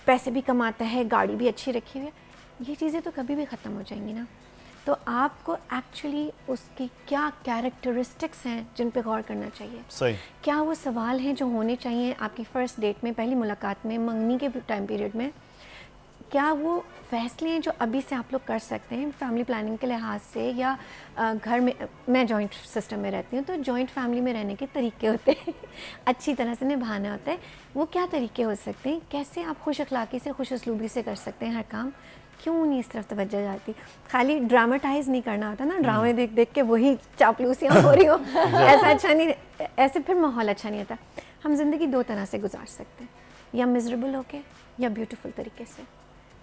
पैसे भी कमाता है, गाड़ी भी अच्छी रखी हुई है, ये चीज़ें तो कभी भी ख़त्म हो जाएंगी ना। तो आपको एक्चुअली उसकी क्या कैरेक्टरिस्टिक्स हैं जिन पे गौर करना चाहिए। सही। क्या वो सवाल हैं जो होने चाहिए आपकी फ़र्स्ट डेट में, पहली मुलाकात में, मंगनी के टाइम पीरियड में? क्या वो फैसले हैं जो अभी से आप लोग कर सकते हैं फैमिली प्लानिंग के लिहाज से, या घर में, मैं जॉइंट सिस्टम में रहती हूँ तो जॉइंट फैमिली में रहने के तरीके होते हैं अच्छी तरह से निभाना होता है, वो क्या तरीके हो सकते हैं, कैसे आप खुश अखलाक़ी से, खुश उसलूबी से कर सकते हैं हर काम, क्यों नहीं इस तरफ तवज्जो जाती। खाली ड्रामेटाइज नहीं करना होता ना, ड्रामे देख देख के वही चापलूसियाँ हो रही हो ऐसा अच्छा नहीं, ऐसे फिर माहौल अच्छा नहीं आता। हम ज़िंदगी 2 तरह से गुजार सकते हैं, या मिजरेबल होके या ब्यूटीफुल तरीके से,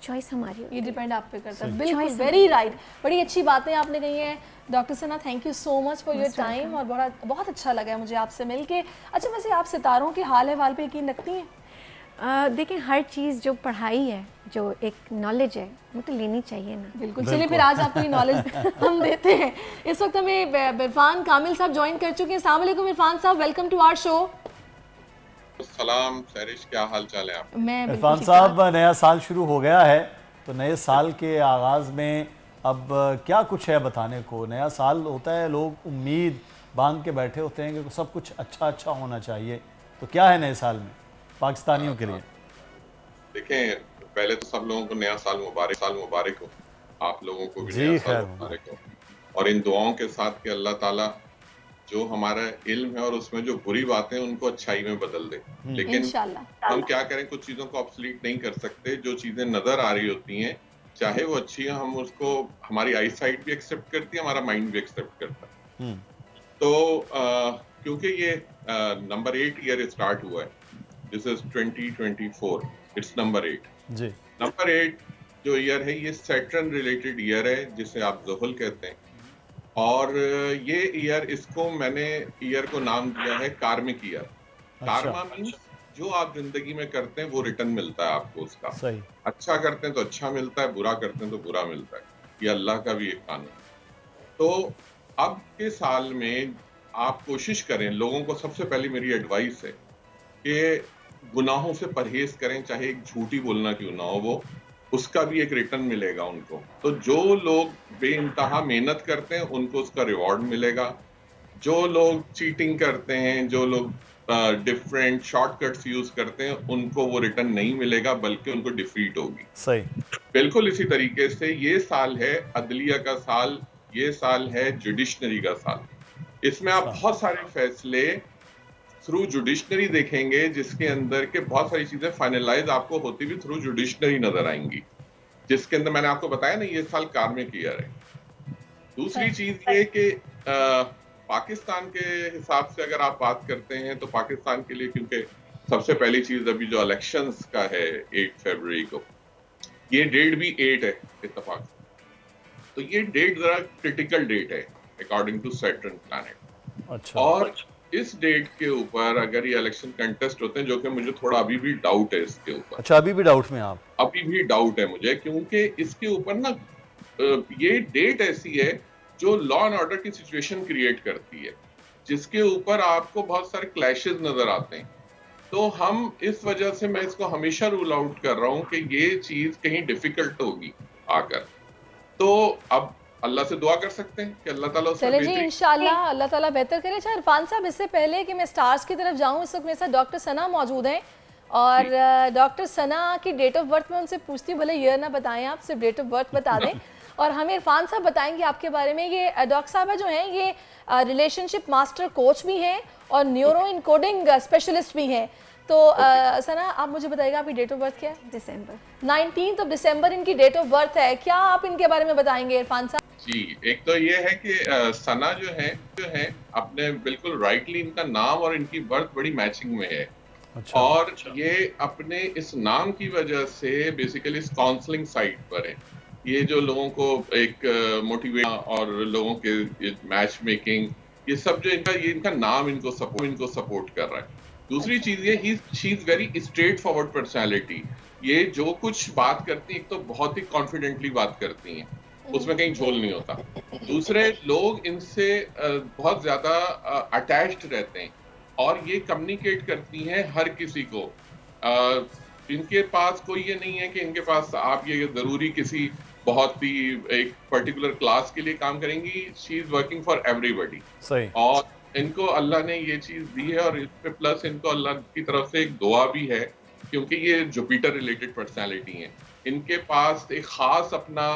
चॉइस हमारी होती है, ये डिपेंड आप पे करता है। बिल्कुल, वेरी राइट, बड़ी अच्छी बातें आपने कही हैं doctor Sana, thank you so much for your time, और बहुत अच्छा लगा है मुझे आपसे मिलके। अच्छा, वैसे आप सितारों के हाल अहवाल पे यकीन रखती हैं? देखिए हर चीज़ जो पढ़ाई है, जो एक नॉलेज है, वो तो लेनी चाहिए ना। बिल्कुल, चलिए फिर आज आपको ये नॉलेज हम देते हैं। इस वक्त हमें इरफान कामिल साहब ज्वाइन कर चुके हैं। अस्सलाम वालेकुम इरफान साहब, वेलकम टू आवर शो। सलाम सैरिश, क्या हाल चाल है आप? मैं इरफान साहब, नया साल शुरू हो गया है, तो नए साल के आगाज़ में अब क्या कुछ है बताने को? नया साल होता है, लोग उम्मीद बांध के बैठे होते हैं कि सब कुछ अच्छा होना चाहिए, तो क्या है नए साल में पाकिस्तानियों के लिए? देखें, पहले तो सब लोगों को नया साल मुबारक हो, आप लोगों को भी नया साल मुबारक हो, और इन दुआओं के साथ कि अल्लाह ताला जो हमारा इल्म है और उसमें जो बुरी बातें हैं उनको अच्छाई में बदल दे। लेकिन हम क्या करें, कुछ चीज़ों को ऑब्सोलीट नहीं कर सकते, जो चीज़ें नज़र आ रही होती हैं चाहे वो अच्छी है, हम उसको, हमारी आई साइट भी एक्सेप्ट करती है, हमारा माइंड भी एक्सेप्ट करता है। तो क्योंकि ये नंबर 8 ईयर स्टार्ट हुआ है, दिस इज 2024, इट्स नंबर 8 जी। नंबर 8 जो ईयर है ये सैटर्न रिलेटेड ईयर है, जिसे आप ज़ुहल कहते हैं। और ये ईयर, इसको मैंने ईयर को नाम दिया है कार्मिक ईयर। कार्मा मीन्स जो आप जिंदगी में करते हैं वो रिटर्न मिलता है आपको उसका। सही। अच्छा करते हैं तो अच्छा मिलता है, बुरा करते हैं तो बुरा मिलता है, ये अल्लाह का भी एक कानून। तो अब के साल में आप कोशिश करें, लोगों को सबसे पहले मेरी एडवाइस है कि गुनाहों से परहेज करें, चाहे एक झूठी बोलना क्यों ना हो, वो उसका भी एक रिटर्न मिलेगा उनको। तो जो लोग बेइंतहा मेहनत करते हैं उनको उसका रिवॉर्ड मिलेगा। जो लोग चीटिंग करते हैं, जो लोग डिफरेंट शॉर्टकट्स यूज करते हैं, उनको वो रिटर्न नहीं मिलेगा, बल्कि उनको डिफीट होगी। सही। बिल्कुल इसी तरीके से ये साल है अदलिया का साल, ये साल है जुडिशनरी का साल। इसमें आप बहुत सारे फैसले थ्रू जुडिशनरी देखेंगे, जिसके अंदर के बहुत सारी चीजें फाइनलाइज आपको होती भी थ्रू जुडिशनरी नजर आएंगी, जिसके अंदर मैंने आपको बताया ना ये साल कार्मिक ईयर है। दूसरी चीज ये कि पाकिस्तान के हिसाब से अगर आप बात करते हैं तो पाकिस्तान के लिए, क्योंकि सबसे पहली चीज अभी जो इलेक्शंस का है 8 फरवरी को, ये डेट भी 8 है इत्तेफाक, तो ये डेट जरा क्रिटिकल डेट है अकॉर्डिंग टू सैटर्न प्लैनेट। अच्छा। और इस डेट के ऊपर अगर ये इलेक्शन कंटेस्ट होते हैं, जो कि मुझे थोड़ा अभी भी डाउट है इसके ऊपर। अच्छा, अभी भी डाउट में आप? अभी भी डाउट है मुझे, क्योंकि इसके ऊपर ना ये डेट ऐसी है जो लॉ एंड ऑर्डर की सिचुएशन क्रिएट करती है, जिसके ऊपर आपको बहुत सारे क्लैशेस नजर आते हैं। तो हम इस वजह से मैं इसको हमेशा रूल आउट कर रहा हूं कि ये चीज कहीं डिफिकल्ट होगी आकर। तो अब अल्लाह से दुआ कर सकते हैं कि अल्लाह ताला चले जी, इंशाल्लाह अल्लाह ताला बेहतर करे। अच्छा इरफान साहब, इससे पहले कि मैं स्टार्स की तरफ जाऊं, इस वक्त मेरे साथ डॉक्टर सना मौजूद हैं, और डॉक्टर सना की डेट ऑफ बर्थ में उनसे पूछती हूँ, भले ईयर ना बताएं आप, सिर्फ डेट ऑफ बर्थ बता दें। और हमें इरफान साहब बताएंगे आपके बारे में। ये डॉक्टर साहबा जो हैं ये रिलेशनशिप मास्टर कोच भी हैं और न्यूरो इनकोडिंग स्पेशलिस्ट भी हैं। तो सना, आप मुझे बताइएगा आपकी डेट ऑफ बर्थ क्या है? दिसंबर 19 दिसंबर इनकी डेट ऑफ बर्थ है। क्या आप इनके बारे में बताएंगे इरफान साहब? जी, एक तो ये है कि सना जो है अपने बिल्कुल राइटली इनका नाम और इनकी बर्थ बड़ी मैचिंग में है। अच्छा। और ये अपने इस नाम की वजह से बेसिकली इस काउंसलिंग साइट पर है। ये जो लोगों को एक मोटिवेट और लोगों के मैच मेकिंग, ये सब जो इनका नाम इनको सपोर्ट कर रहा है। दूसरी चीज ये, she is very straight forward personality. ये जो कुछ बात करती है, एक तो बहुत ही कॉन्फिडेंटली बात करती हैं, उसमें कहीं झोल नहीं होता। दूसरे लोग इनसे बहुत ज्यादा अटैच्ड रहते हैं और ये कम्युनिकेट करती हैं हर किसी को। इनके पास कोई ये नहीं है कि इनके पास आप ये जरूरी किसी बहुत ही एक पर्टिकुलर क्लास के लिए काम करेंगी। She is working for everybody. सही। और इनको अल्लाह ने ये चीज दी है, और इस पे प्लस इनको अल्लाह की तरफ से एक दुआ भी है, क्योंकि ये जुपिटर रिलेटेड पर्सनालिटी है। इनके पास एक खास अपना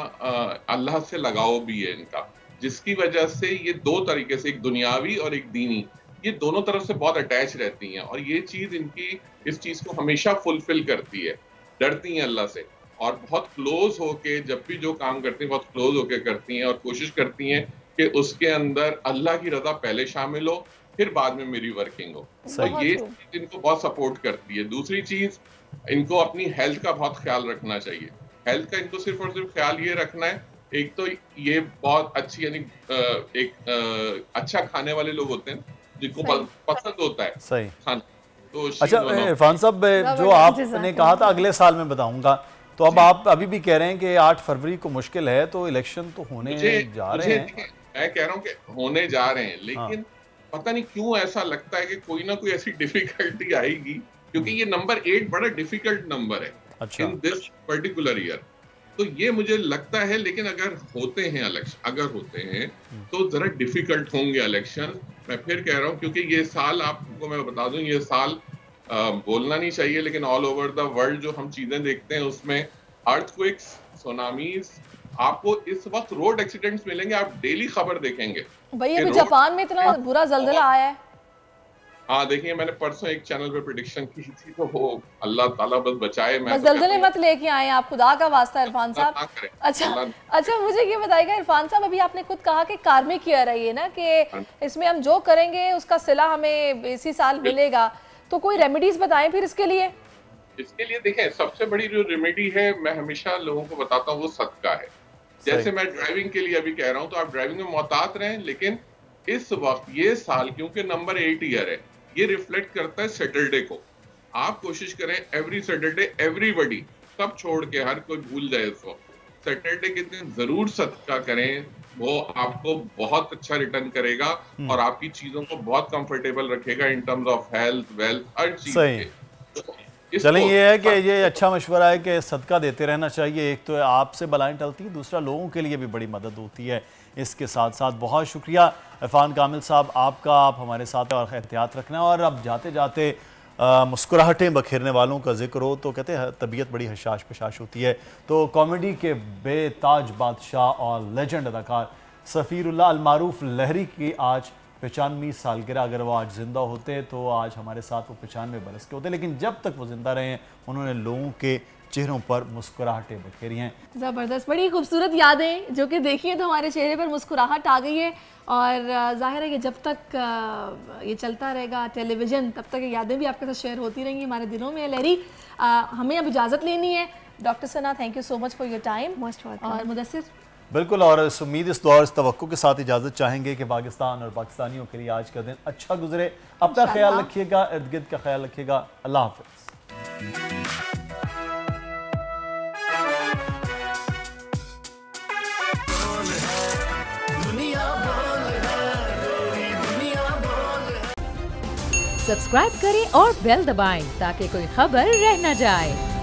अल्लाह से लगाव भी है इनका, जिसकी वजह से ये दो तरीके से, एक दुनियावी और एक दीनी, ये दोनों तरफ से बहुत अटैच रहती हैं। और ये चीज इनकी इस चीज को हमेशा फुलफिल करती है, डरती हैं अल्लाह से, और बहुत क्लोज होके जब भी जो काम करती हैं बहुत क्लोज होके करती हैं, और कोशिश करती हैं कि उसके अंदर अल्लाह की रजा पहले शामिल हो, फिर बाद में मेरी वर्किंग हो। तो ये चीज इनको बहुत सपोर्ट करती है। दूसरी चीज, इनको अपनी हेल्थ का बहुत ख्याल रखना चाहिए। हेल्थ का इनको सिर्फ और सिर्फ ख्याल ये रखना है, एक तो ये बहुत अच्छी, यानी एक अच्छा खाने वाले लोग होते हैं जिनको पसंद होता है सही खाना। तो अच्छा इरफान साहब, जो आपने कहा था अगले साल में बताऊंगा, तो अब आप अभी भी कह रहे हैं कि 8 फरवरी को मुश्किल है, तो इलेक्शन तो होने जा रहे हैं। मैं कह रहा हूँ कि होने जा रहे हैं, लेकिन पता नहीं क्यों ऐसा लगता है कि कोई ना कोई ऐसी डिफिकल्टी आएगी, क्योंकि ये नंबर 8 बड़ा डिफिकल्ट नंबर है इन दिस पर्टिकुलर ईयर। तो ये मुझे लगता है, लेकिन अगर होते हैं इलेक्शन, तो जरा डिफिकल्ट होंगे इलेक्शन। मैं फिर कह रहा हूँ, क्योंकि ये साल, आपको मैं बता दूं, ये साल बोलना नहीं चाहिए, लेकिन ऑल ओवर द वर्ल्ड जो हम चीजें देखते हैं उसमें अर्थक्वेक्स, सुनामीज, आपको इस वक्त रोड एक्सीडेंट्स मिलेंगे, आप डेली खबर देखेंगे। भाई अभी जापान में इतना बुरा जल्जला आया है। हाँ देखिए, मैंने परसों एक चैनल पे प्रेडिक्शन की थी, तो वो अल्लाह ताला बस बचाए। मैं बस दलदले मत लेके आए आप, खुदा का वास्ता इरफान साहब। अच्छा मुझे ये बताइएगा इरफान साहब, अभी आपने खुद कहा कि कार्मिक ईयर है ये ना, कि इसमें हम जो करेंगे उसका सिला हमें इसी साल मिलेगा, तो कोई रेमेडीज बताएं फिर इसके लिए। इसके लिए देखें, सबसे बड़ी जो रेमेडी है, मैं हमेशा लोगों को बताता हूँ, वो सदका है। जैसे मैं ड्राइविंग के लिए अभी कह रहा हूँ, तो आप ड्राइविंग में मोहतात रहें, लेकिन इस वक्त ये साल क्योंकि नंबर 8 ईयर है, ये रिफ्लेक्ट करता है सैटरडे को। आप कोशिश करें एवरी सैटरडे, एवरीबॉडी सब छोड़ के, हर कोई भूल जाए इसको, सैटरडे के दिन जरूर सदका करें। वो आपको बहुत अच्छा रिटर्न करेगा और आपकी चीजों को बहुत कंफर्टेबल रखेगा in terms of health, wealth, हर चीज के। चलें, ये है कि ये अच्छा मशवरा है कि सदका देते रहना चाहिए। एक तो आपसे बलाएं टलती, दूसरा लोगों के लिए भी बड़ी मदद होती है। इसके साथ साथ बहुत शुक्रिया इरफान कामिल साहब आपका, आप हमारे साथ हैं और एहतियात रखना। और अब जाते जाते मुस्कुराहटें बखेरने वालों का जिक्र हो तो कहते हैं तबीयत बड़ी हशाश पशाश होती है। तो कॉमेडी के बेताज बादशाह और लेजेंड अदाकार सफ़ीरुल्लाह अलमारूफ लहरी की आज 95वीं सालगिरह। अगर वो आज ज़िंदा होते तो आज हमारे साथ वो 95 बरस के होते, लेकिन जब तक वो ज़िंदा रहे उन्होंने लोगों के चेहरों पर मुस्कुराहटें बखेरी हैं। ज़बरदस्त, बड़ी खूबसूरत यादें जो कि देखिए तो हमारे चेहरे पर मुस्कुराहट आ गई है। और जाहिर है कि जब तक ये चलता रहेगा टेलीविज़न, तब तक ये यादें भी आपके साथ शेयर होती रहेंगी, हमारे दिलों में। लहरी, हमें अब इजाज़त लेनी है। Doctor Sana, thank you so much for your time. Most welcome. और मुदस्सिर, बिल्कुल, और इस उम्मीद, इस दुआ और इस तवक्को के साथ इजाज़त चाहेंगे कि पाकिस्तान और पाकिस्तानियों के लिए आज का दिन अच्छा गुजरे। अपना ख्याल रखिएगा, इर्द गिर्द का ख्याल रखिएगा। अल्लाह हाफ़िज़। सब्सक्राइब करें और बेल दबाएं ताकि कोई खबर रह न जाए।